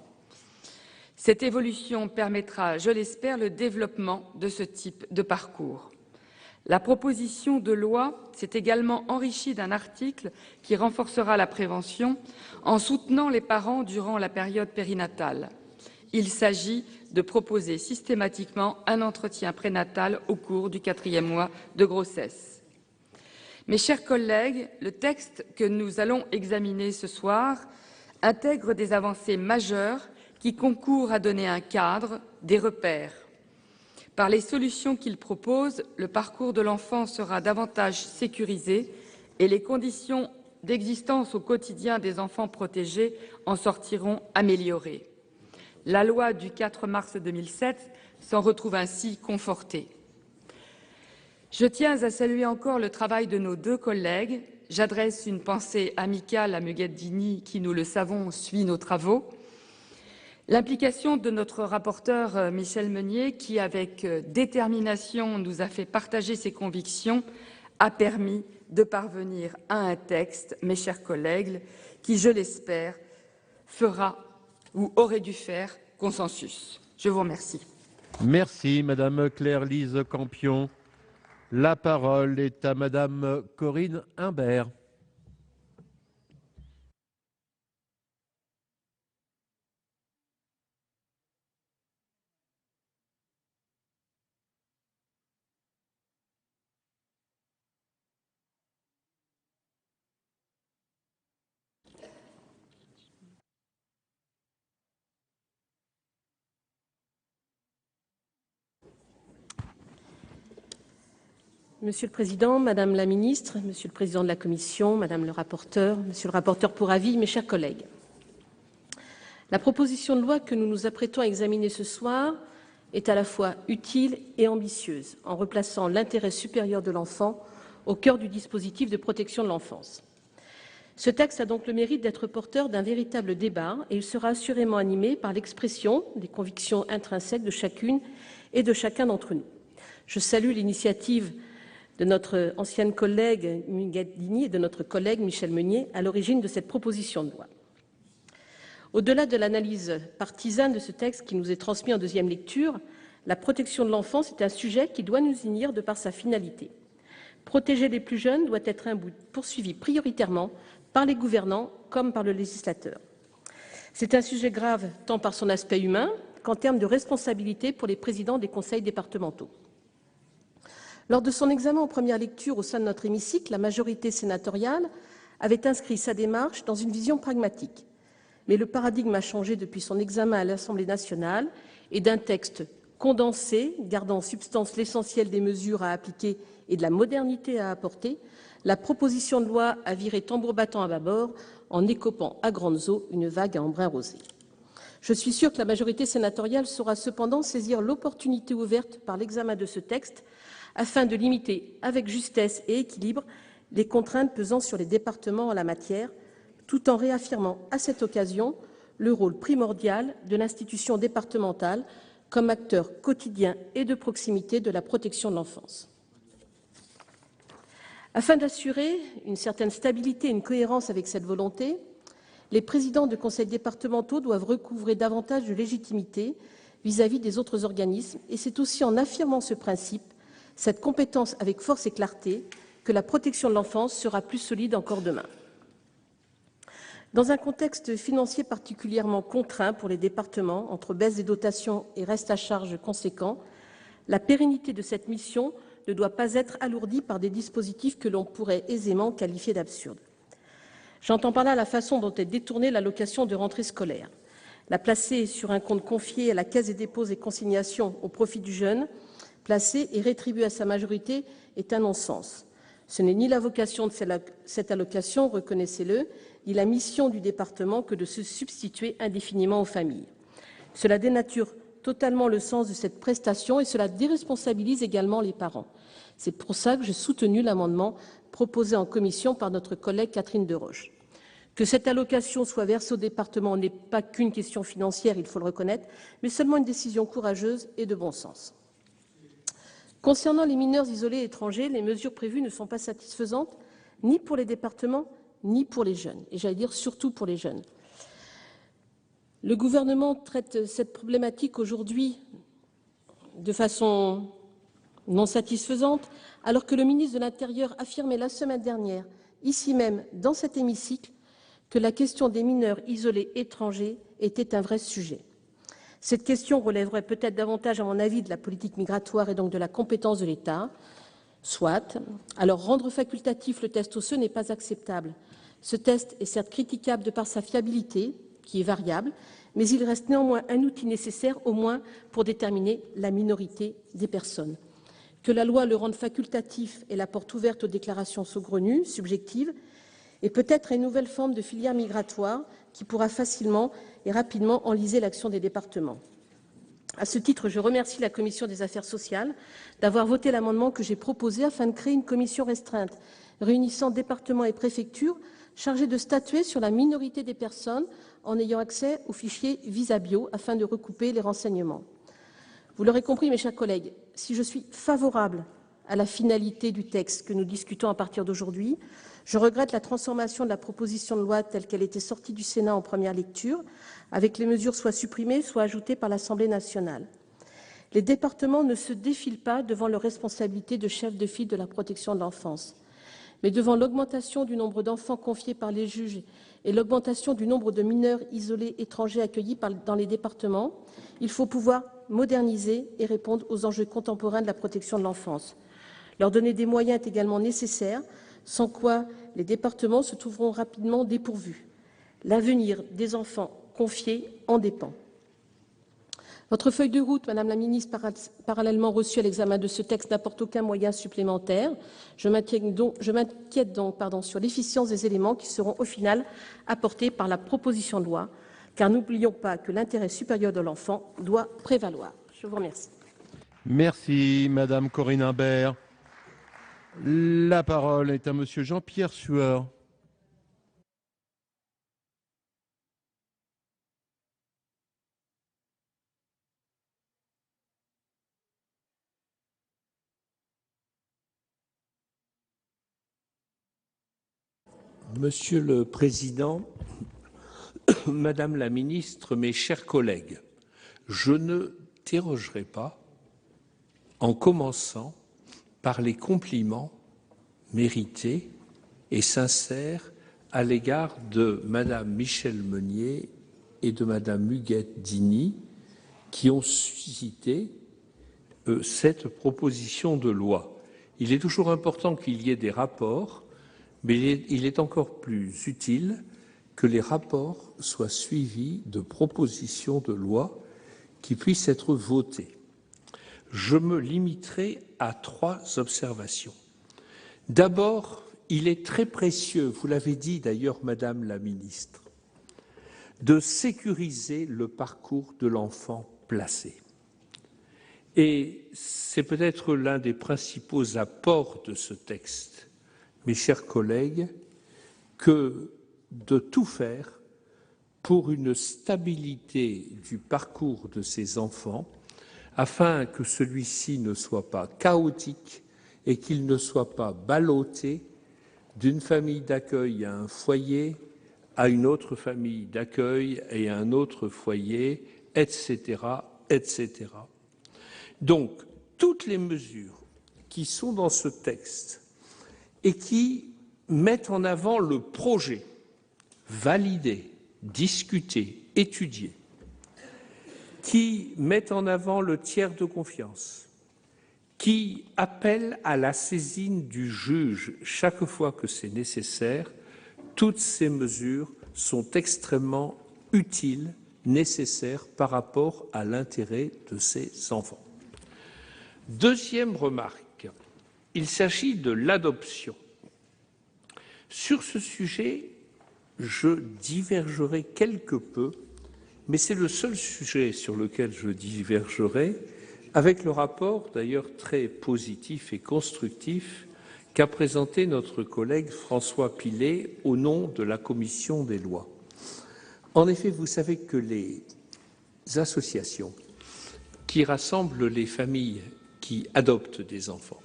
Cette évolution permettra, je l'espère, le développement de ce type de parcours. La proposition de loi s'est également enrichie d'un article qui renforcera la prévention en soutenant les parents durant la période périnatale. Il s'agit de proposer systématiquement un entretien prénatal au cours du 4e mois de grossesse. Mes chers collègues, le texte que nous allons examiner ce soir intègre des avancées majeures qui concourent à donner un cadre, des repères. Par les solutions qu'il propose, le parcours de l'enfant sera davantage sécurisé et les conditions d'existence au quotidien des enfants protégés en sortiront améliorées. La loi du 4 mars 2007 s'en retrouve ainsi confortée. Je tiens à saluer encore le travail de nos deux collègues. J'adresse une pensée amicale à Muguette Dini, qui, nous le savons, suit nos travaux. L'implication de notre rapporteur Michel Meunier, qui, avec détermination, nous a fait partager ses convictions, a permis de parvenir à un texte, mes chers collègues, qui, je l'espère, fera ou aurait dû faire consensus. Je vous remercie. Merci, Madame Claire-Lise Campion. La parole est à Madame Corinne Imbert. Monsieur le Président, Madame la Ministre, Monsieur le Président de la Commission, Madame le rapporteur, Monsieur le rapporteur pour avis, mes chers collègues. La proposition de loi que nous nous apprêtons à examiner ce soir est à la fois utile et ambitieuse, en replaçant l'intérêt supérieur de l'enfant au cœur du dispositif de protection de l'enfance. Ce texte a donc le mérite d'être porteur d'un véritable débat et il sera assurément animé par l'expression des convictions intrinsèques de chacune et de chacun d'entre nous. Je salue l'initiative de notre ancienne collègue Muguette Dini et de notre collègue Michel Meunier à l'origine de cette proposition de loi. Au-delà de l'analyse partisane de ce texte qui nous est transmis en deuxième lecture, la protection de l'enfance est un sujet qui doit nous unir de par sa finalité. Protéger les plus jeunes doit être un but poursuivi prioritairement par les gouvernants comme par le législateur. C'est un sujet grave tant par son aspect humain qu'en termes de responsabilité pour les présidents des conseils départementaux. Lors de son examen en première lecture au sein de notre hémicycle, la majorité sénatoriale avait inscrit sa démarche dans une vision pragmatique. Mais le paradigme a changé depuis son examen à l'Assemblée nationale et d'un texte condensé, gardant en substance l'essentiel des mesures à appliquer et de la modernité à apporter, la proposition de loi a viré tambour battant à bâbord en écopant à grandes eaux une vague à embrun rosé. Je suis sûre que la majorité sénatoriale saura cependant saisir l'opportunité ouverte par l'examen de ce texte afin de limiter avec justesse et équilibre les contraintes pesant sur les départements en la matière, tout en réaffirmant à cette occasion le rôle primordial de l'institution départementale comme acteur quotidien et de proximité de la protection de l'enfance. Afin d'assurer une certaine stabilité et une cohérence avec cette volonté, les présidents de conseils départementaux doivent recouvrer davantage de légitimité vis-à-vis des autres organismes, et c'est aussi en affirmant ce principe, cette compétence avec force et clarté, que la protection de l'enfance sera plus solide encore demain. Dans un contexte financier particulièrement contraint pour les départements, entre baisse des dotations et reste à charge conséquent, la pérennité de cette mission ne doit pas être alourdie par des dispositifs que l'on pourrait aisément qualifier d'absurdes. J'entends par là la façon dont est détournée l'allocation de rentrée scolaire. La placer sur un compte confié à la Caisse des dépôts et consignations au profit du jeune placé et rétribué à sa majorité est un non-sens. Ce n'est ni la vocation de cette allocation, reconnaissez-le, ni la mission du département que de se substituer indéfiniment aux familles. Cela dénature totalement le sens de cette prestation et cela déresponsabilise également les parents. C'est pour ça que j'ai soutenu l'amendement proposé en commission par notre collègue Catherine Deroche. Que cette allocation soit versée au département n'est pas qu'une question financière, il faut le reconnaître, mais seulement une décision courageuse et de bon sens. Concernant les mineurs isolés étrangers, les mesures prévues ne sont pas satisfaisantes ni pour les départements ni pour les jeunes, et j'allais dire surtout pour les jeunes. Le gouvernement traite cette problématique aujourd'hui de façon non satisfaisante, alors que le ministre de l'Intérieur affirmait la semaine dernière, ici même, dans cet hémicycle, que la question des mineurs isolés étrangers était un vrai sujet. Cette question relèverait peut-être davantage, à mon avis, de la politique migratoire et donc de la compétence de l'État. Soit. Alors, rendre facultatif le test osseux n'est pas acceptable. Ce test est certes critiquable de par sa fiabilité, qui est variable, mais il reste néanmoins un outil nécessaire, au moins, pour déterminer la minorité des personnes. Que la loi le rende facultatif est la porte ouverte aux déclarations saugrenues, subjectives, et peut-être une nouvelle forme de filière migratoire qui pourra facilement et rapidement enliser l'action des départements. À ce titre, je remercie la Commission des affaires sociales d'avoir voté l'amendement que j'ai proposé afin de créer une commission restreinte réunissant départements et préfectures chargée de statuer sur la minorité des personnes en ayant accès au fichier Visabio afin de recouper les renseignements. Vous l'aurez compris, mes chers collègues, si je suis favorable à la finalité du texte que nous discutons à partir d'aujourd'hui, je regrette la transformation de la proposition de loi telle qu'elle était sortie du Sénat en première lecture, avec les mesures soit supprimées, soit ajoutées par l'Assemblée nationale. Les départements ne se défilent pas devant leurs responsabilités de chef de file de la protection de l'enfance, mais devant l'augmentation du nombre d'enfants confiés par les juges et l'augmentation du nombre de mineurs isolés étrangers accueillis dans les départements, il faut pouvoir moderniser et répondre aux enjeux contemporains de la protection de l'enfance. Leur donner des moyens est également nécessaire, sans quoi les départements se trouveront rapidement dépourvus. L'avenir des enfants confiés en dépend. Votre feuille de route, Madame la Ministre, parallèlement reçue à l'examen de ce texte, n'apporte aucun moyen supplémentaire. Je m'inquiète donc sur l'efficience des éléments qui seront au final apportés par la proposition de loi, car n'oublions pas que l'intérêt supérieur de l'enfant doit prévaloir. Je vous remercie. Merci, Madame Corinne Imbert. La parole est à Monsieur Jean-Pierre Sueur. Monsieur le Président, Madame la Ministre, mes chers collègues, je ne dérogerai pas en commençant par les compliments mérités et sincères à l'égard de Madame Michèle Meunier et de Madame Huguette Dini, qui ont suscité cette proposition de loi. Il est toujours important qu'il y ait des rapports, mais il est encore plus utile que les rapports soient suivis de propositions de loi qui puissent être votées. Je me limiterai à 3 observations. D'abord, il est très précieux, vous l'avez dit d'ailleurs, Madame la Ministre, de sécuriser le parcours de l'enfant placé. Et c'est peut-être l'un des principaux apports de ce texte, mes chers collègues, que de tout faire pour une stabilité du parcours de ces enfants, afin que celui-ci ne soit pas chaotique et qu'il ne soit pas ballotté d'une famille d'accueil à un foyer, à une autre famille d'accueil et à un autre foyer, etc., etc. Donc, toutes les mesures qui sont dans ce texte et qui mettent en avant le projet validé, discuté, étudié, qui mettent en avant le tiers de confiance, qui appellent à la saisine du juge chaque fois que c'est nécessaire, toutes ces mesures sont extrêmement utiles, nécessaires par rapport à l'intérêt de ces enfants. Deuxième remarque, il s'agit de l'adoption. Sur ce sujet, je divergerai quelque peu, mais c'est le seul sujet sur lequel je divergerai, avec le rapport d'ailleurs très positif et constructif qu'a présenté notre collègue François Pillet au nom de la commission des lois. En effet, vous savez que les associations qui rassemblent les familles qui adoptent des enfants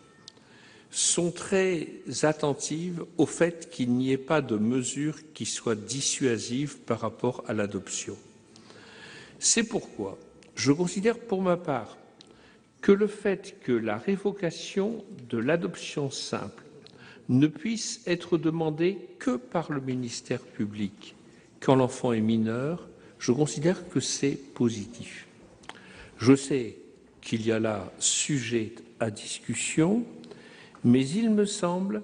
sont très attentives au fait qu'il n'y ait pas de mesures qui soient dissuasives par rapport à l'adoption. C'est pourquoi je considère pour ma part que le fait que la révocation de l'adoption simple ne puisse être demandée que par le ministère public quand l'enfant est mineur, je considère que c'est positif. Je sais qu'il y a là sujet à discussion, mais il me semble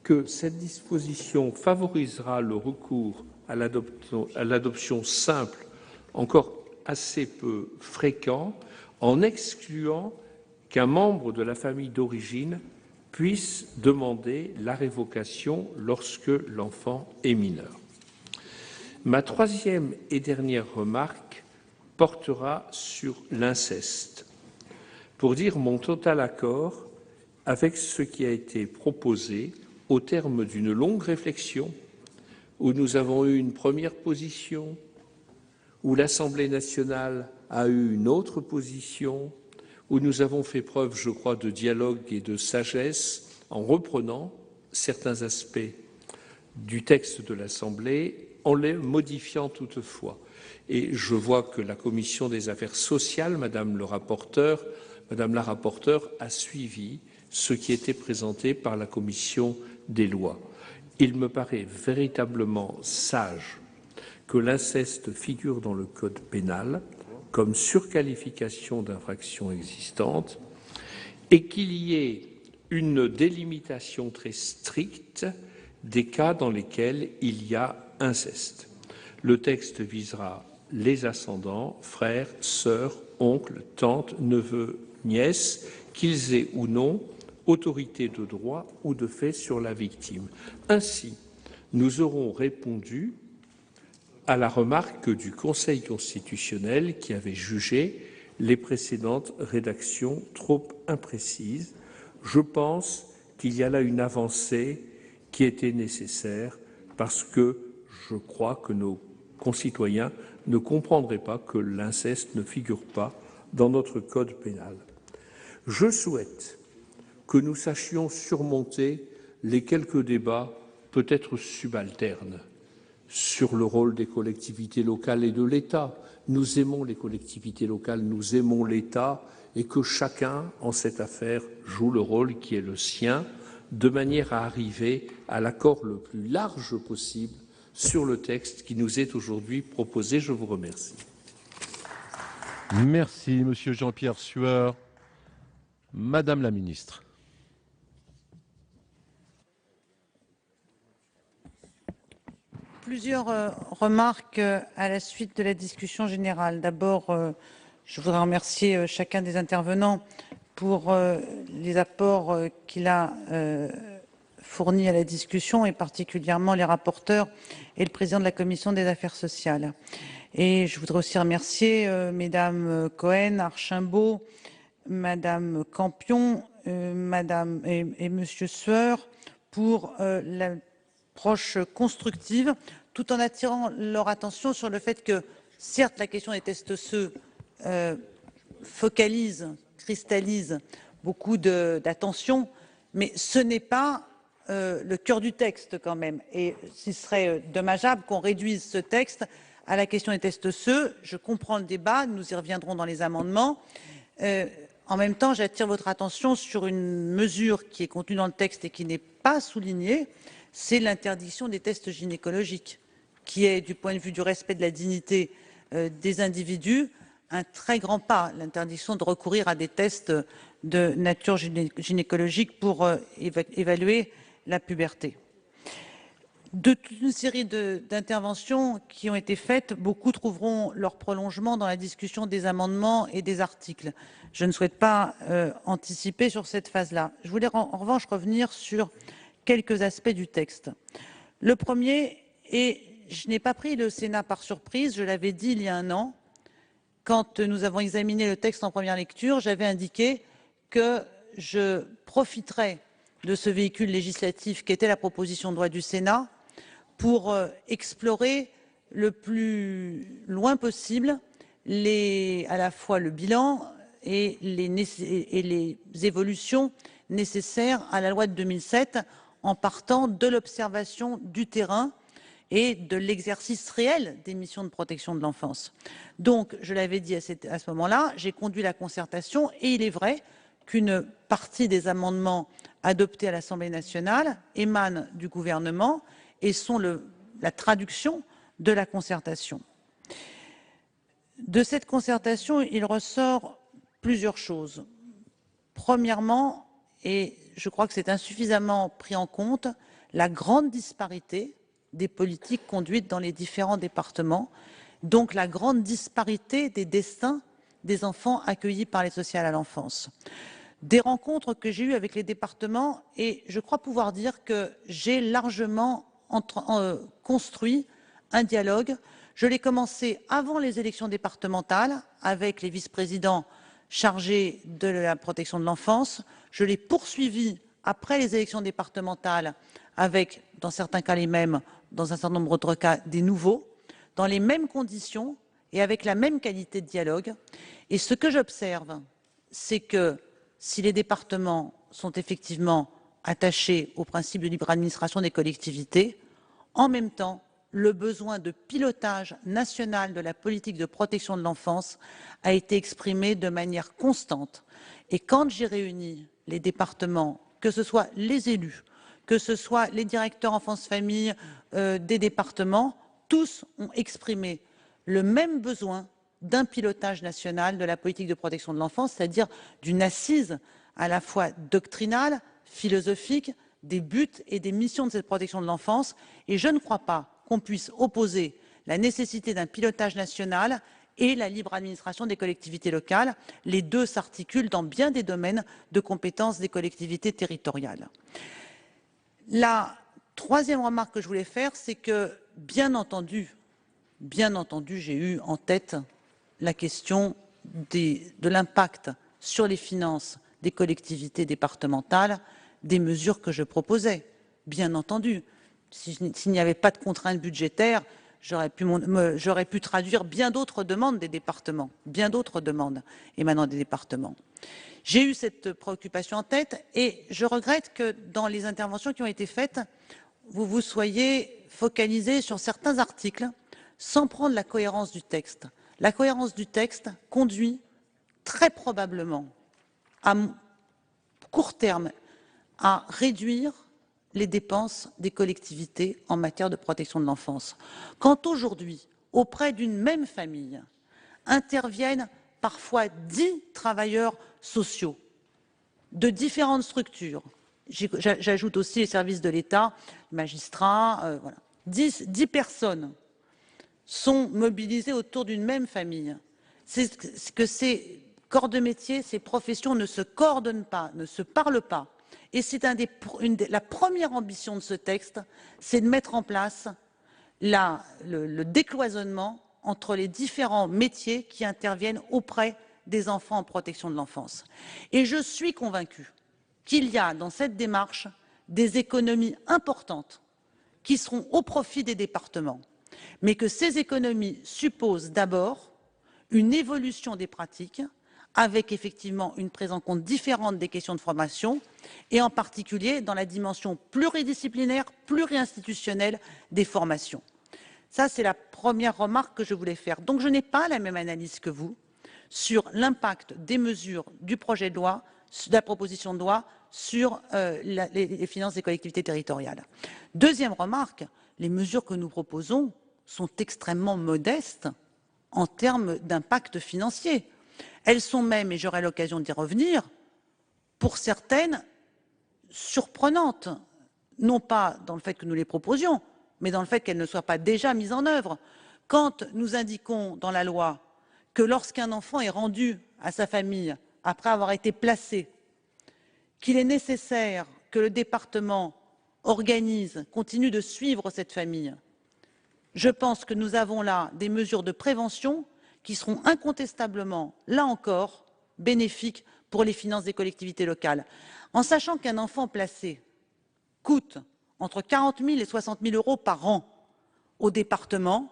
que cette disposition favorisera le recours à l'adoption simple, encore assez peu fréquent, en excluant qu'un membre de la famille d'origine puisse demander la révocation lorsque l'enfant est mineur. Ma troisième et dernière remarque portera sur l'inceste, pour dire mon total accord avec ce qui a été proposé au terme d'une longue réflexion, où nous avons eu une première position, où l'Assemblée nationale a eu une autre position, où nous avons fait preuve, je crois, de dialogue et de sagesse en reprenant certains aspects du texte de l'Assemblée, en les modifiant toutefois. Et je vois que la Commission des affaires sociales, Madame la rapporteure, a suivi ce qui était présenté par la Commission des lois. Il me paraît véritablement sage que l'inceste figure dans le Code pénal comme surqualification d'infraction existante et qu'il y ait une délimitation très stricte des cas dans lesquels il y a inceste. Le texte visera les ascendants, frères, sœurs, oncles, tantes, neveux, nièces, qu'ils aient ou non autorité de droit ou de fait sur la victime. Ainsi, nous aurons répondu à la remarque du Conseil constitutionnel qui avait jugé les précédentes rédactions trop imprécises. Je pense qu'il y a là une avancée qui était nécessaire parce que je crois que nos concitoyens ne comprendraient pas que l'inceste ne figure pas dans notre code pénal. Je souhaite que nous sachions surmonter les quelques débats peut-être subalternes sur le rôle des collectivités locales et de l'État. Nous aimons les collectivités locales, nous aimons l'État, et que chacun, en cette affaire, joue le rôle qui est le sien, de manière à arriver à l'accord le plus large possible sur le texte qui nous est aujourd'hui proposé. Je vous remercie. Merci, Monsieur Jean-Pierre Sueur. Madame la ministre. Plusieurs remarques à la suite de la discussion générale. D'abord, je voudrais remercier chacun des intervenants pour les apports qu'il a fournis à la discussion, et particulièrement les rapporteurs et le président de la commission des affaires sociales. Et je voudrais aussi remercier mesdames Cohen, Archimbaud, madame Campion, madame et monsieur Sueur pour l'approche constructive tout en attirant leur attention sur le fait que, certes, la question des tests osseux focalise, cristallise beaucoup d'attention, mais ce n'est pas le cœur du texte quand même. Et ce serait dommageable qu'on réduise ce texte à la question des tests osseux. Je comprends le débat, nous y reviendrons dans les amendements. En même temps, j'attire votre attention sur une mesure qui est contenue dans le texte et qui n'est pas soulignée, c'est l'interdiction des tests gynécologiques, qui est, du point de vue du respect de la dignité des individus, un très grand pas, l'interdiction de recourir à des tests de nature gynécologique pour évaluer la puberté. De toute une série d'interventions qui ont été faites, beaucoup trouveront leur prolongement dans la discussion des amendements et des articles. Je ne souhaite pas anticiper sur cette phase-là. Je voulais en revanche revenir sur quelques aspects du texte. Le premier, et je n'ai pas pris le Sénat par surprise, je l'avais dit il y a un an, quand nous avons examiné le texte en première lecture, j'avais indiqué que je profiterais de ce véhicule législatif qu'était la proposition de loi du Sénat pour explorer le plus loin possible à la fois le bilan et les évolutions nécessaires à la loi de 2007 en partant de l'observation du terrain et de l'exercice réel des missions de protection de l'enfance. Donc, je l'avais dit à ce moment-là, j'ai conduit la concertation et il est vrai qu'une partie des amendements adoptés à l'Assemblée nationale émanent du gouvernement et sont la traduction de la concertation. De cette concertation, il ressort plusieurs choses. Premièrement, et je crois que c'est insuffisamment pris en compte, la grande disparité des politiques conduites dans les différents départements, donc la grande disparité des destins des enfants accueillis par l'aide sociale à l'enfance. Des rencontres que j'ai eues avec les départements, et je crois pouvoir dire que j'ai largement construit un dialogue. Je l'ai commencé avant les élections départementales avec les vice-présidents chargés de la protection de l'enfance. Je l'ai poursuivi après les élections départementales avec, dans certains cas les mêmes, dans un certain nombre d'autres cas, des nouveaux, dans les mêmes conditions et avec la même qualité de dialogue. Et ce que j'observe, c'est que si les départements sont effectivement attachés au principe de libre administration des collectivités, en même temps, le besoin de pilotage national de la politique de protection de l'enfance a été exprimé de manière constante. Et quand j'ai réuni les départements, que ce soit les élus, que ce soit les directeurs enfance-famille des départements, tous ont exprimé le même besoin d'un pilotage national de la politique de protection de l'enfance, c'est-à-dire d'une assise à la fois doctrinale, philosophique, des buts et des missions de cette protection de l'enfance. Et je ne crois pas qu'on puisse opposer la nécessité d'un pilotage national et la libre administration des collectivités locales. Les deux s'articulent dans bien des domaines de compétences des collectivités territoriales. La troisième remarque que je voulais faire, c'est que, bien entendu, j'ai eu en tête la question de l'impact sur les finances des collectivités départementales des mesures que je proposais. Bien entendu, s'il n'y avait pas de contraintes budgétaires, j'aurais pu traduire bien d'autres demandes des départements, bien d'autres demandes émanant des départements. J'ai eu cette préoccupation en tête et je regrette que dans les interventions qui ont été faites, vous vous soyez focalisé sur certains articles sans prendre la cohérence du texte. La cohérence du texte conduit très probablement à court terme à réduire les dépenses des collectivités en matière de protection de l'enfance. Quand aujourd'hui, auprès d'une même famille, interviennent parfois 10 travailleurs sociaux de différentes structures, j'ajoute aussi les services de l'État, magistrats, voilà. 10 personnes sont mobilisées autour d'une même famille. C'est que ces corps de métier, ces professions ne se coordonnent pas, ne se parlent pas. Et c'est la première ambition de ce texte, c'est de mettre en place le décloisonnement entre les différents métiers qui interviennent auprès des enfants en protection de l'enfance. Et je suis convaincue qu'il y a dans cette démarche des économies importantes qui seront au profit des départements, mais que ces économies supposent d'abord une évolution des pratiques avec effectivement une prise en compte différente des questions de formation et en particulier dans la dimension pluridisciplinaire, pluri-institutionnelle des formations. Ça, c'est la première remarque que je voulais faire. Donc, je n'ai pas la même analyse que vous sur l'impact des mesures du projet de loi, de la proposition de loi sur les finances des collectivités territoriales. Deuxième remarque, les mesures que nous proposons sont extrêmement modestes en termes d'impact financier. Elles sont même, et j'aurai l'occasion d'y revenir, pour certaines surprenantes, non pas dans le fait que nous les proposions, mais dans le fait qu'elles ne soient pas déjà mises en œuvre. Quand nous indiquons dans la loi que lorsqu'un enfant est rendu à sa famille après avoir été placé, qu'il est nécessaire que le département organise, continue de suivre cette famille, je pense que nous avons là des mesures de prévention qui seront incontestablement, là encore, bénéfiques pour les finances des collectivités locales. En sachant qu'un enfant placé coûte entre 40 000 et 60 000 euros par an au département,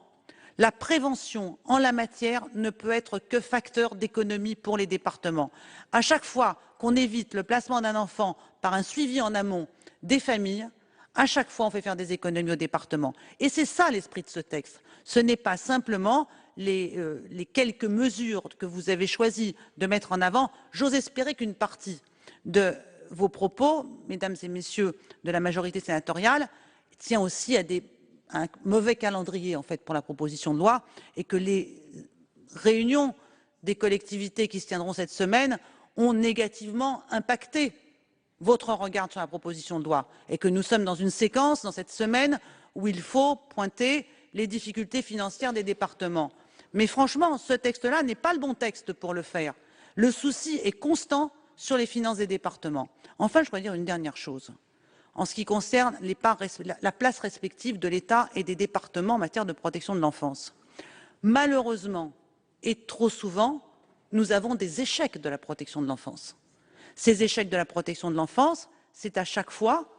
la prévention en la matière ne peut être que facteur d'économie pour les départements. À chaque fois qu'on évite le placement d'un enfant par un suivi en amont des familles, à chaque fois on fait faire des économies au département. Et c'est ça l'esprit de ce texte. Ce n'est pas simplement les quelques mesures que vous avez choisi de mettre en avant. J'ose espérer qu'une partie de vos propos, mesdames et messieurs de la majorité sénatoriale, tient aussi à un mauvais calendrier en fait pour la proposition de loi et que les réunions des collectivités qui se tiendront cette semaine ont négativement impacté votre regard sur la proposition de loi et que nous sommes dans une séquence dans cette semaine où il faut pointer les difficultés financières des départements. Mais franchement, ce texte-là n'est pas le bon texte pour le faire. Le souci est constant sur les finances des départements. Enfin, je voudrais dire une dernière chose. En ce qui concerne la place respective de l'État et des départements en matière de protection de l'enfance. Malheureusement, et trop souvent, nous avons des échecs de la protection de l'enfance. Ces échecs de la protection de l'enfance, c'est à chaque fois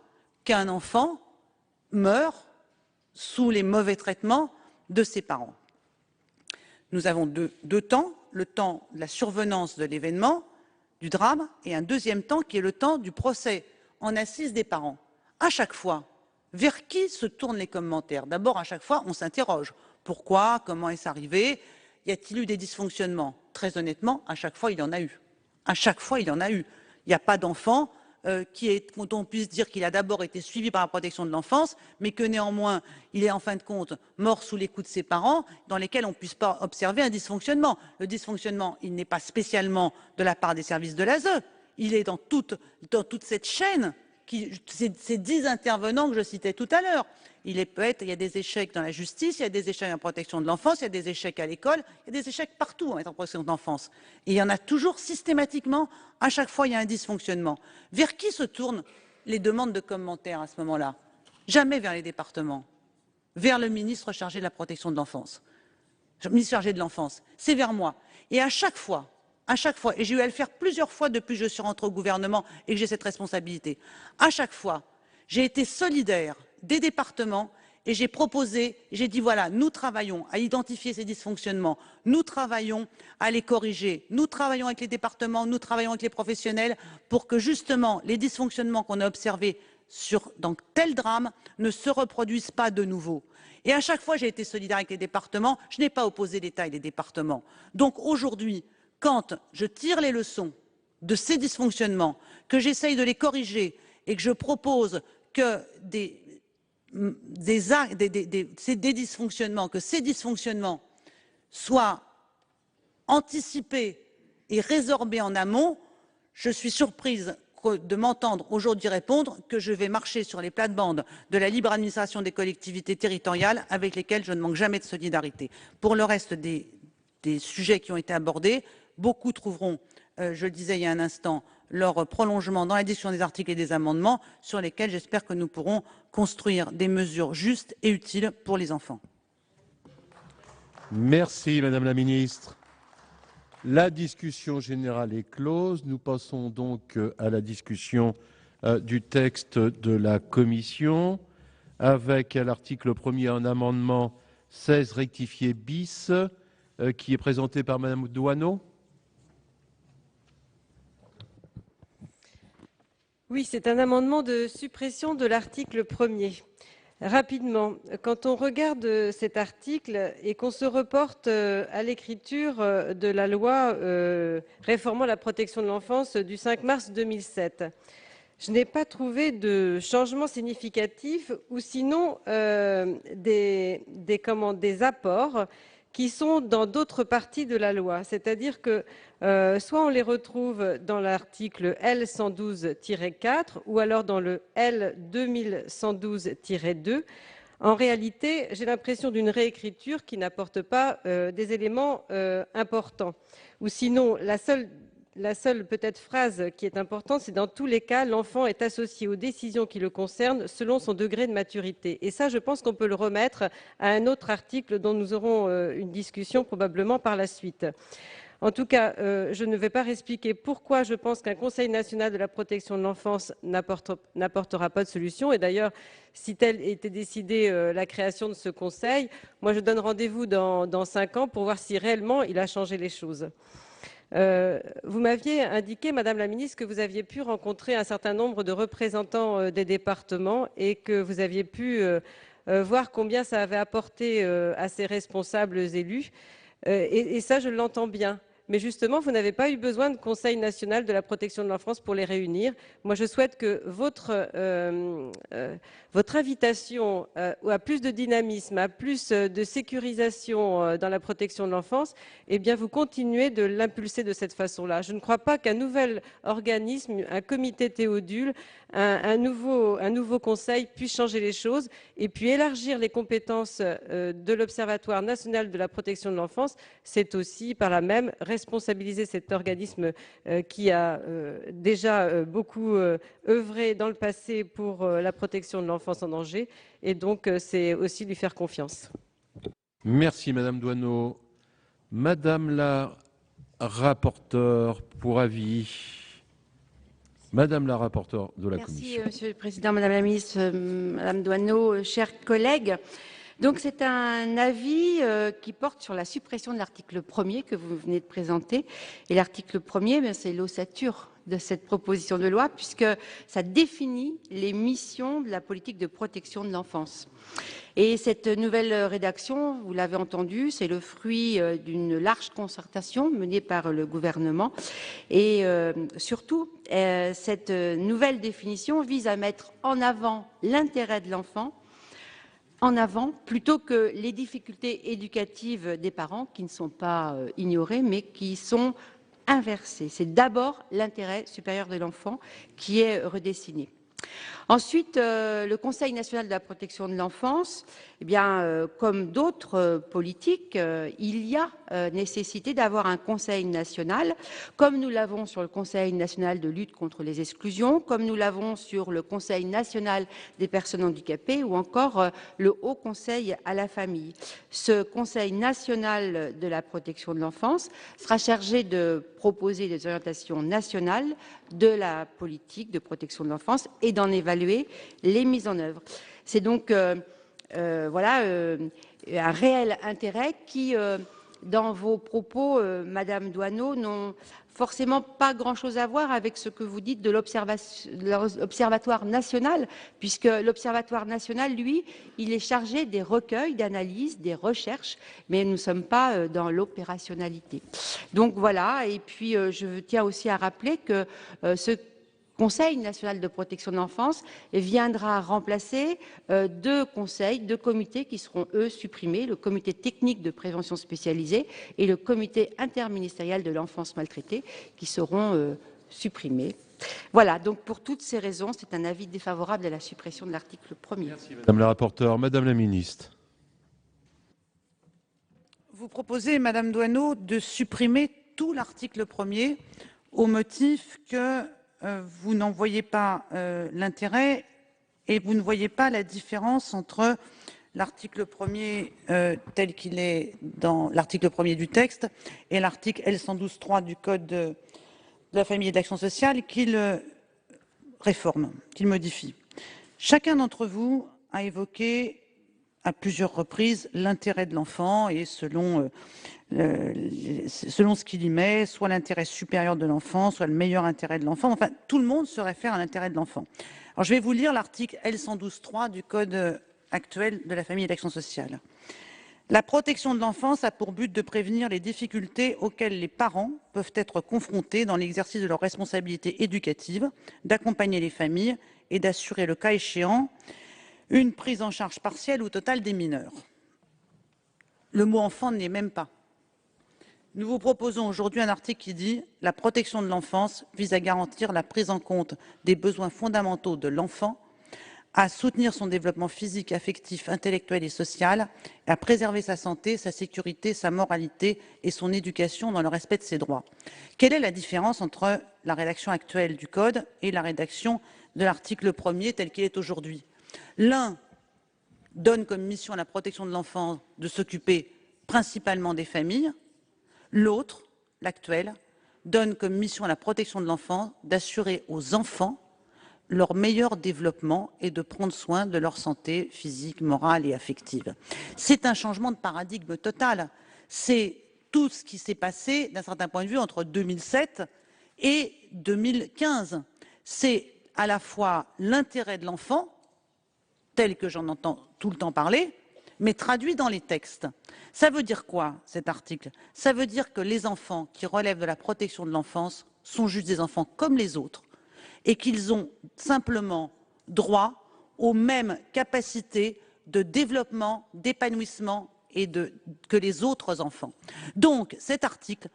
qu'un enfant meurt sous les mauvais traitements de ses parents. Nous avons deux temps, le temps de la survenance de l'événement, du drame, et un deuxième temps qui est le temps du procès en assises des parents. À chaque fois, vers qui se tournent les commentaires? D'abord, à chaque fois, on s'interroge. Pourquoi? Comment est-ce arrivé? Y a-t-il eu des dysfonctionnements? Très honnêtement, à chaque fois, il y en a eu. À chaque fois, il y en a eu. Il n'y a pas d'enfant dont on puisse dire qu'il a d'abord été suivi par la protection de l'enfance, mais que néanmoins, il est en fin de compte mort sous les coups de ses parents, dans lesquels on ne puisse pas observer un dysfonctionnement. Le dysfonctionnement, il n'est pas spécialement de la part des services de l'ASE, il est dans toute cette chaîne, ces 10 intervenants que je citais tout à l'heure. Il y a des échecs dans la justice, il y a des échecs en protection de l'enfance, il y a des échecs à l'école, il y a des échecs partout en protection de l'enfance. Et il y en a toujours systématiquement, à chaque fois il y a un dysfonctionnement. Vers qui se tournent les demandes de commentaires à ce moment-là? Jamais vers les départements, vers le ministre chargé de la protection de l'enfance, le ministre chargé de l'enfance, c'est vers moi. Et à chaque fois, et j'ai eu à le faire plusieurs fois depuis que je suis rentrée au gouvernement et que j'ai cette responsabilité, à chaque fois, j'ai été solidaire des départements et j'ai proposé, j'ai dit voilà, nous travaillons à identifier ces dysfonctionnements, nous travaillons à les corriger, nous travaillons avec les départements, nous travaillons avec les professionnels pour que justement les dysfonctionnements qu'on a observés dans tel drame ne se reproduisent pas de nouveau. Et à chaque fois, j'ai été solidaire avec les départements, je n'ai pas opposé l'État et les départements. Donc aujourd'hui, quand je tire les leçons de ces dysfonctionnements, que j'essaye de les corriger et que je propose que ces dysfonctionnements soient anticipés et résorbés en amont, je suis surprise de m'entendre aujourd'hui répondre que je vais marcher sur les plates-bandes de la libre administration des collectivités territoriales avec lesquelles je ne manque jamais de solidarité. Pour le reste des sujets qui ont été abordés, beaucoup trouveront, je le disais il y a un instant, leur prolongement dans la discussion des articles et des amendements sur lesquels j'espère que nous pourrons construire des mesures justes et utiles pour les enfants. Merci Madame la Ministre. La discussion générale est close. Nous passons donc à la discussion du texte de la Commission. avec à l'article 1er un amendement 16 rectifié bis qui est présenté par Madame Doineau. Oui, c'est un amendement de suppression de l'article 1er. Rapidement, quand on regarde cet article et qu'on se reporte à l'écriture de la loi réformant la protection de l'enfance du 5 mars 2007, je n'ai pas trouvé de changement significatif ou sinon des apports qui sont dans d'autres parties de la loi. C'est-à-dire que soit on les retrouve dans l'article L112-4 ou alors dans le L2112-2. En réalité, j'ai l'impression d'une réécriture qui n'apporte pas des éléments importants. Ou sinon, la seule peut-être phrase qui est importante, c'est dans tous les cas, l'enfant est associé aux décisions qui le concernent selon son degré de maturité. Et ça, je pense qu'on peut le remettre à un autre article dont nous aurons une discussion probablement par la suite. En tout cas, je ne vais pas expliquer pourquoi je pense qu'un Conseil national de la protection de l'enfance n'apportera pas de solution. Et d'ailleurs, si telle était décidée la création de ce Conseil, moi je donne rendez-vous dans 5 ans pour voir si réellement il a changé les choses. Vous m'aviez indiqué, Madame la Ministre, que vous aviez pu rencontrer un certain nombre de représentants des départements et que vous aviez pu voir combien ça avait apporté à ces responsables élus. Et ça, je l'entends bien. Mais justement, vous n'avez pas eu besoin de Conseil national de la protection de l'enfance pour les réunir. Moi, je souhaite que votre invitation à plus de dynamisme, à plus de sécurisation dans la protection de l'enfance, eh bien, vous continuez de l'impulser de cette façon-là. Je ne crois pas qu'un nouvel organisme, un comité Théodule, un nouveau conseil puisse changer les choses et puis élargir les compétences de l'Observatoire national de la protection de l'enfance. C'est aussi par là même responsabiliser cet organisme qui a déjà beaucoup œuvré dans le passé pour la protection de l'enfance en danger et donc c'est aussi lui faire confiance. Merci Madame Doineau. Madame la rapporteure pour avis. Madame la rapporteure de la Commission. Merci Monsieur le Président, Madame la Ministre, Madame Doineau, chers collègues. Donc c'est un avis qui porte sur la suppression de l'article 1er que vous venez de présenter. Et l'article 1er, c'est l'ossature de cette proposition de loi puisque ça définit les missions de la politique de protection de l'enfance. Et cette nouvelle rédaction, vous l'avez entendu, c'est le fruit d'une large concertation menée par le gouvernement. Et surtout, cette nouvelle définition vise à mettre en avant l'intérêt de l'enfant, en avant, plutôt que les difficultés éducatives des parents qui ne sont pas ignorées, mais qui sont inversées. C'est d'abord l'intérêt supérieur de l'enfant qui est redessiné. Ensuite, le Conseil national de la protection de l'enfance, eh bien, comme d'autres politiques, il y a nécessité d'avoir un Conseil national, comme nous l'avons sur le Conseil national de lutte contre les exclusions, comme nous l'avons sur le Conseil national des personnes handicapées ou encore le Haut Conseil à la famille. Ce Conseil national de la protection de l'enfance sera chargé de proposer des orientations nationales de la politique de protection de l'enfance et d'en évaluer les mises en œuvre. C'est donc voilà un réel intérêt qui, dans vos propos, Madame Doineau, n'ont forcément pas grand-chose à voir avec ce que vous dites de l'Observatoire national, puisque l'Observatoire national, lui, il est chargé des recueils d'analyses, des recherches, mais nous ne sommes pas dans l'opérationnalité. Donc voilà, et puis je tiens aussi à rappeler que ce Conseil national de protection de l'enfance viendra remplacer deux comités qui seront, eux, supprimés, le comité technique de prévention spécialisé et le comité interministériel de l'enfance maltraitée, qui seront supprimés. Voilà, donc pour toutes ces raisons, c'est un avis défavorable à la suppression de l'article 1er. Merci Madame la rapporteure. Madame la Ministre. Vous proposez, Madame Doineau, de supprimer tout l'article 1er au motif que vous n'en voyez pas l'intérêt et vous ne voyez pas la différence entre l'article 1er tel qu'il est dans l'article 1er du texte et l'article L112.3 du Code de la famille et de l'action sociale qu'il réforme, qu'il modifie. Chacun d'entre vous a évoqué à plusieurs reprises l'intérêt de l'enfant et selon ce qu'il y met, soit l'intérêt supérieur de l'enfant, soit le meilleur intérêt de l'enfant. Enfin, tout le monde se réfère à l'intérêt de l'enfant. Alors, je vais vous lire l'article L112.3 du Code actuel de la famille et de l'action sociale. La protection de l'enfance a pour but de prévenir les difficultés auxquelles les parents peuvent être confrontés dans l'exercice de leurs responsabilités éducatives, d'accompagner les familles et d'assurer, le cas échéant, une prise en charge partielle ou totale des mineurs. Le mot enfant n'y est même pas. Nous vous proposons aujourd'hui un article qui dit « La protection de l'enfance vise à garantir la prise en compte des besoins fondamentaux de l'enfant, à soutenir son développement physique, affectif, intellectuel et social, et à préserver sa santé, sa sécurité, sa moralité et son éducation dans le respect de ses droits. » Quelle est la différence entre la rédaction actuelle du Code et la rédaction de l'article 1er tel qu'il est aujourd'hui? L'un donne comme mission à la protection de l'enfant de s'occuper principalement des familles. L'autre, l'actuel, donne comme mission à la protection de l'enfant d'assurer aux enfants leur meilleur développement et de prendre soin de leur santé physique, morale et affective. C'est un changement de paradigme total. C'est tout ce qui s'est passé, d'un certain point de vue, entre 2007 et 2015. C'est à la fois l'intérêt de l'enfant, tel que j'en entends tout le temps parler, mais traduit dans les textes. Ça veut dire quoi, cet article? Ça veut dire que les enfants qui relèvent de la protection de l'enfance sont juste des enfants comme les autres et qu'ils ont simplement droit aux mêmes capacités de développement, d'épanouissement et que les autres enfants. Donc, cet article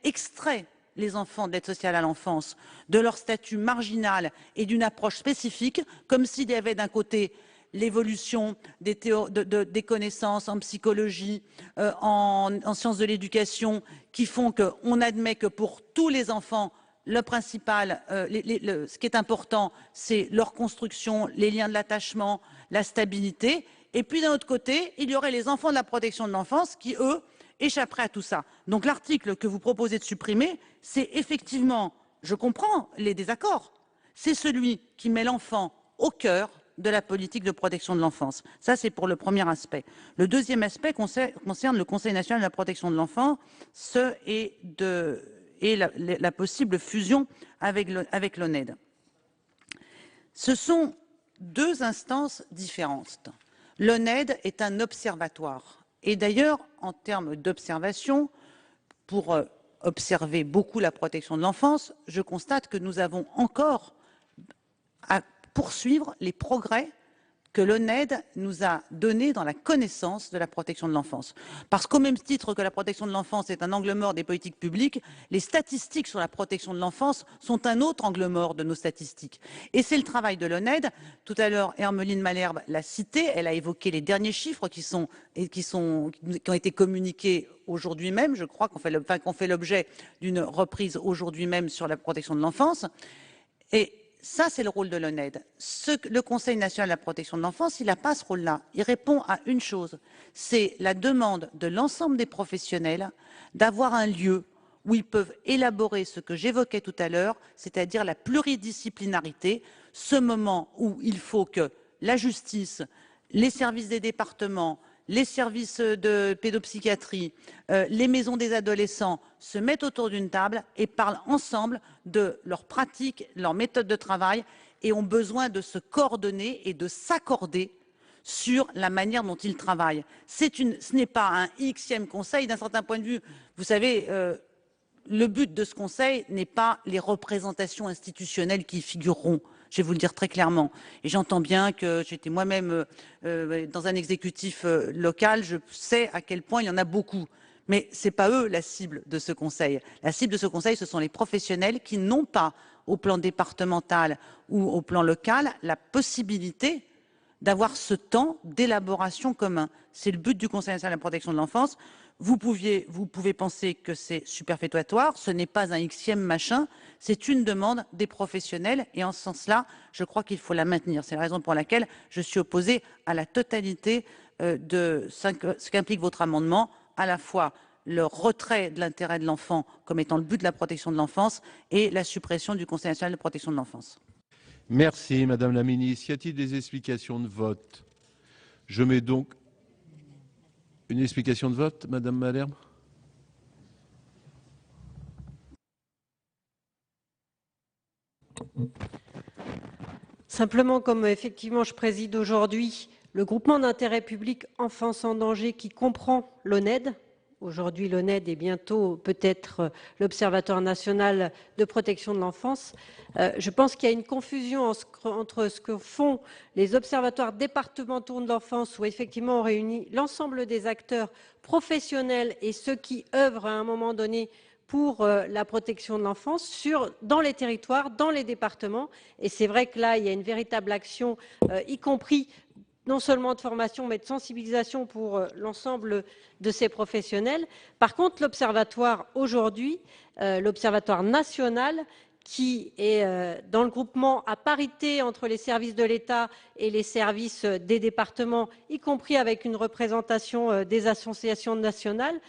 extrait les enfants de l'aide sociale à l'enfance de leur statut marginal et d'une approche spécifique, comme s'il y avait d'un côté l'évolution des connaissances en psychologie, en sciences de l'éducation, qui font qu'on admet que pour tous les enfants, le principal, ce qui est important, c'est leur construction, les liens de l'attachement, la stabilité. Et puis d'un autre côté, il y aurait les enfants de la protection de l'enfance qui, eux, échapperaient à tout ça. Donc l'article que vous proposez de supprimer, c'est effectivement, je comprends les désaccords, c'est celui qui met l'enfant au cœur de la politique de protection de l'enfance. Ça, c'est pour le premier aspect. Le deuxième aspect concerne le Conseil national de la protection de l'enfance et la possible fusion avec l'ONED. Ce sont deux instances différentes. L'ONED est un observatoire. Et d'ailleurs, en termes d'observation, pour observer beaucoup la protection de l'enfance, je constate que nous avons encore à poursuivre les progrès que l'ONED nous a donnés dans la connaissance de la protection de l'enfance. Parce qu'au même titre que la protection de l'enfance est un angle mort des politiques publiques, les statistiques sur la protection de l'enfance sont un autre angle mort de nos statistiques. Et c'est le travail de l'ONED. Tout à l'heure, Hermeline Malherbe l'a cité, elle a évoqué les derniers chiffres qui ont été communiqués aujourd'hui même, je crois qu'on fait l'objet d'une reprise aujourd'hui même sur la protection de l'enfance. Et ça, c'est le rôle de l'ONED. Le Conseil national de la protection de l'enfance, il n'a pas ce rôle-là. Il répond à une chose, c'est la demande de l'ensemble des professionnels d'avoir un lieu où ils peuvent élaborer ce que j'évoquais tout à l'heure, c'est-à-dire la pluridisciplinarité, ce moment où il faut que la justice, les services des départements, les services de pédopsychiatrie, les maisons des adolescents se mettent autour d'une table et parlent ensemble de leurs pratiques, leurs méthodes de travail et ont besoin de se coordonner et de s'accorder sur la manière dont ils travaillent. Ce n'est pas un Xème conseil. D'un certain point de vue, vous savez, le but de ce conseil n'est pas les représentations institutionnelles qui y figureront. Je vais vous le dire très clairement. Et j'entends bien que j'étais moi-même dans un exécutif local, je sais à quel point il y en a beaucoup. Mais ce n'est pas eux la cible de ce conseil. La cible de ce conseil, ce sont les professionnels qui n'ont pas, au plan départemental ou au plan local, la possibilité d'avoir ce temps d'élaboration commun. C'est le but du Conseil national de la protection de l'enfance. Vous pouvez penser que c'est superfétatoire, ce n'est pas un Xème machin, c'est une demande des professionnels et en ce sens-là, je crois qu'il faut la maintenir. C'est la raison pour laquelle je suis opposée à la totalité de ce qu'implique votre amendement, à la fois le retrait de l'intérêt de l'enfant comme étant le but de la protection de l'enfance et la suppression du Conseil national de protection de l'enfance. Merci, Madame la Ministre. Y a-t-il des explications de vote? Je mets donc une explication de vote, Madame Malherbe. Simplement, comme effectivement je préside aujourd'hui le groupement d'intérêt public Enfance en danger qui comprend l'ONED. Aujourd'hui, l'ONED et bientôt peut-être l'Observatoire national de protection de l'enfance. Je pense qu'il y a une confusion entre ce que font les observatoires départementaux de l'enfance, où effectivement on réunit l'ensemble des acteurs professionnels et ceux qui œuvrent à un moment donné pour la protection de l'enfance dans les territoires, dans les départements. Et c'est vrai que là, il y a une véritable action, y compris non seulement de formation, mais de sensibilisation pour l'ensemble de ces professionnels. Par contre, l'Observatoire aujourd'hui, l'Observatoire national, qui est dans le groupement à parité entre les services de l'État et les services des départements, y compris avec une représentation des associations nationales,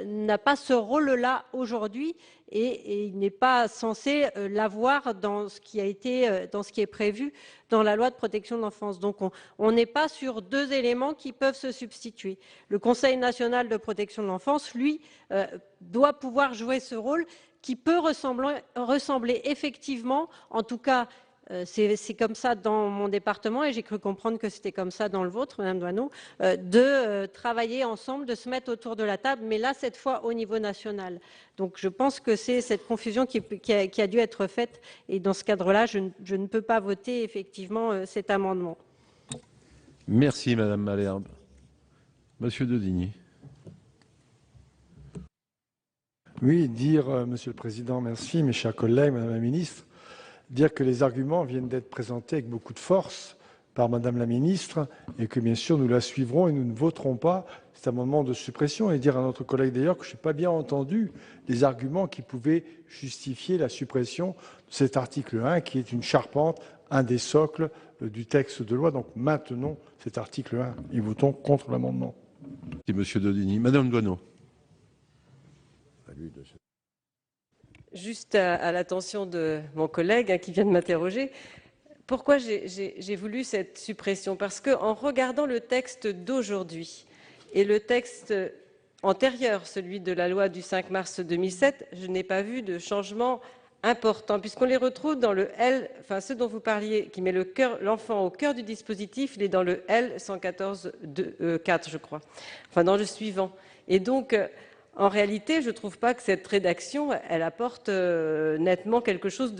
n'a pas ce rôle-là aujourd'hui et il n'est pas censé l'avoir dans ce qui est prévu dans la loi de protection de l'enfance. Donc on n'est pas sur deux éléments qui peuvent se substituer. Le Conseil national de protection de l'enfance, lui, doit pouvoir jouer ce rôle qui peut ressembler effectivement, en tout cas c'est comme ça dans mon département et j'ai cru comprendre que c'était comme ça dans le vôtre, Madame Doineau, de travailler ensemble, de se mettre autour de la table, mais là, cette fois, au niveau national. Donc, je pense que c'est cette confusion qui a dû être faite et dans ce cadre-là, je ne peux pas voter effectivement cet amendement. Merci, Madame Malherbe. Monsieur Daudigny. Oui, Monsieur le Président, merci, mes chers collègues, Madame la Ministre, dire que les arguments viennent d'être présentés avec beaucoup de force par Madame la Ministre et que bien sûr nous la suivrons et nous ne voterons pas cet amendement de suppression et dire à notre collègue d'ailleurs que je n'ai pas bien entendu les arguments qui pouvaient justifier la suppression de cet article 1 qui est une charpente, un des socles du texte de loi. Donc maintenons cet article 1 et votons contre l'amendement. Merci Monsieur Daudigny. Madame Doineau. Juste à l'attention de mon collègue qui vient de m'interroger, pourquoi j'ai voulu cette suppression? Parce qu'en regardant le texte d'aujourd'hui et le texte antérieur, celui de la loi du 5 mars 2007, je n'ai pas vu de changement important, puisqu'on les retrouve dans le L, enfin ce dont vous parliez, qui met l'enfant au cœur du dispositif, il est dans le L 114.4, je crois, enfin dans le suivant. Et donc, en réalité, je ne trouve pas que cette rédaction, elle apporte nettement quelque chose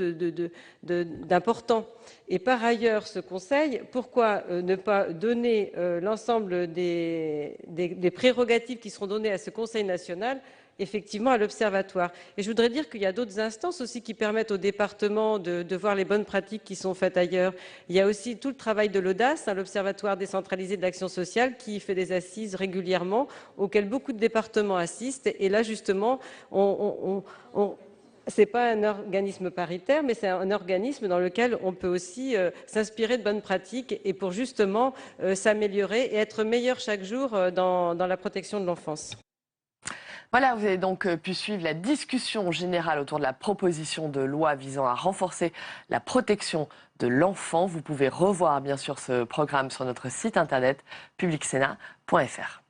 d'important. Et par ailleurs, ce Conseil, pourquoi ne pas donner l'ensemble des prérogatives qui seront données à ce Conseil national effectivement à l'Observatoire. Et je voudrais dire qu'il y a d'autres instances aussi qui permettent aux départements de voir les bonnes pratiques qui sont faites ailleurs. Il y a aussi tout le travail de l'Audace, l'Observatoire décentralisé de l'action sociale, qui fait des assises régulièrement, auxquelles beaucoup de départements assistent. Et là, justement, c'est pas un organisme paritaire, mais c'est un organisme dans lequel on peut aussi s'inspirer de bonnes pratiques et pour justement s'améliorer et être meilleur chaque jour dans la protection de l'enfance. Voilà, vous avez donc pu suivre la discussion générale autour de la proposition de loi visant à renforcer la protection de l'enfant. Vous pouvez revoir bien sûr ce programme sur notre site internet publicsénat.fr.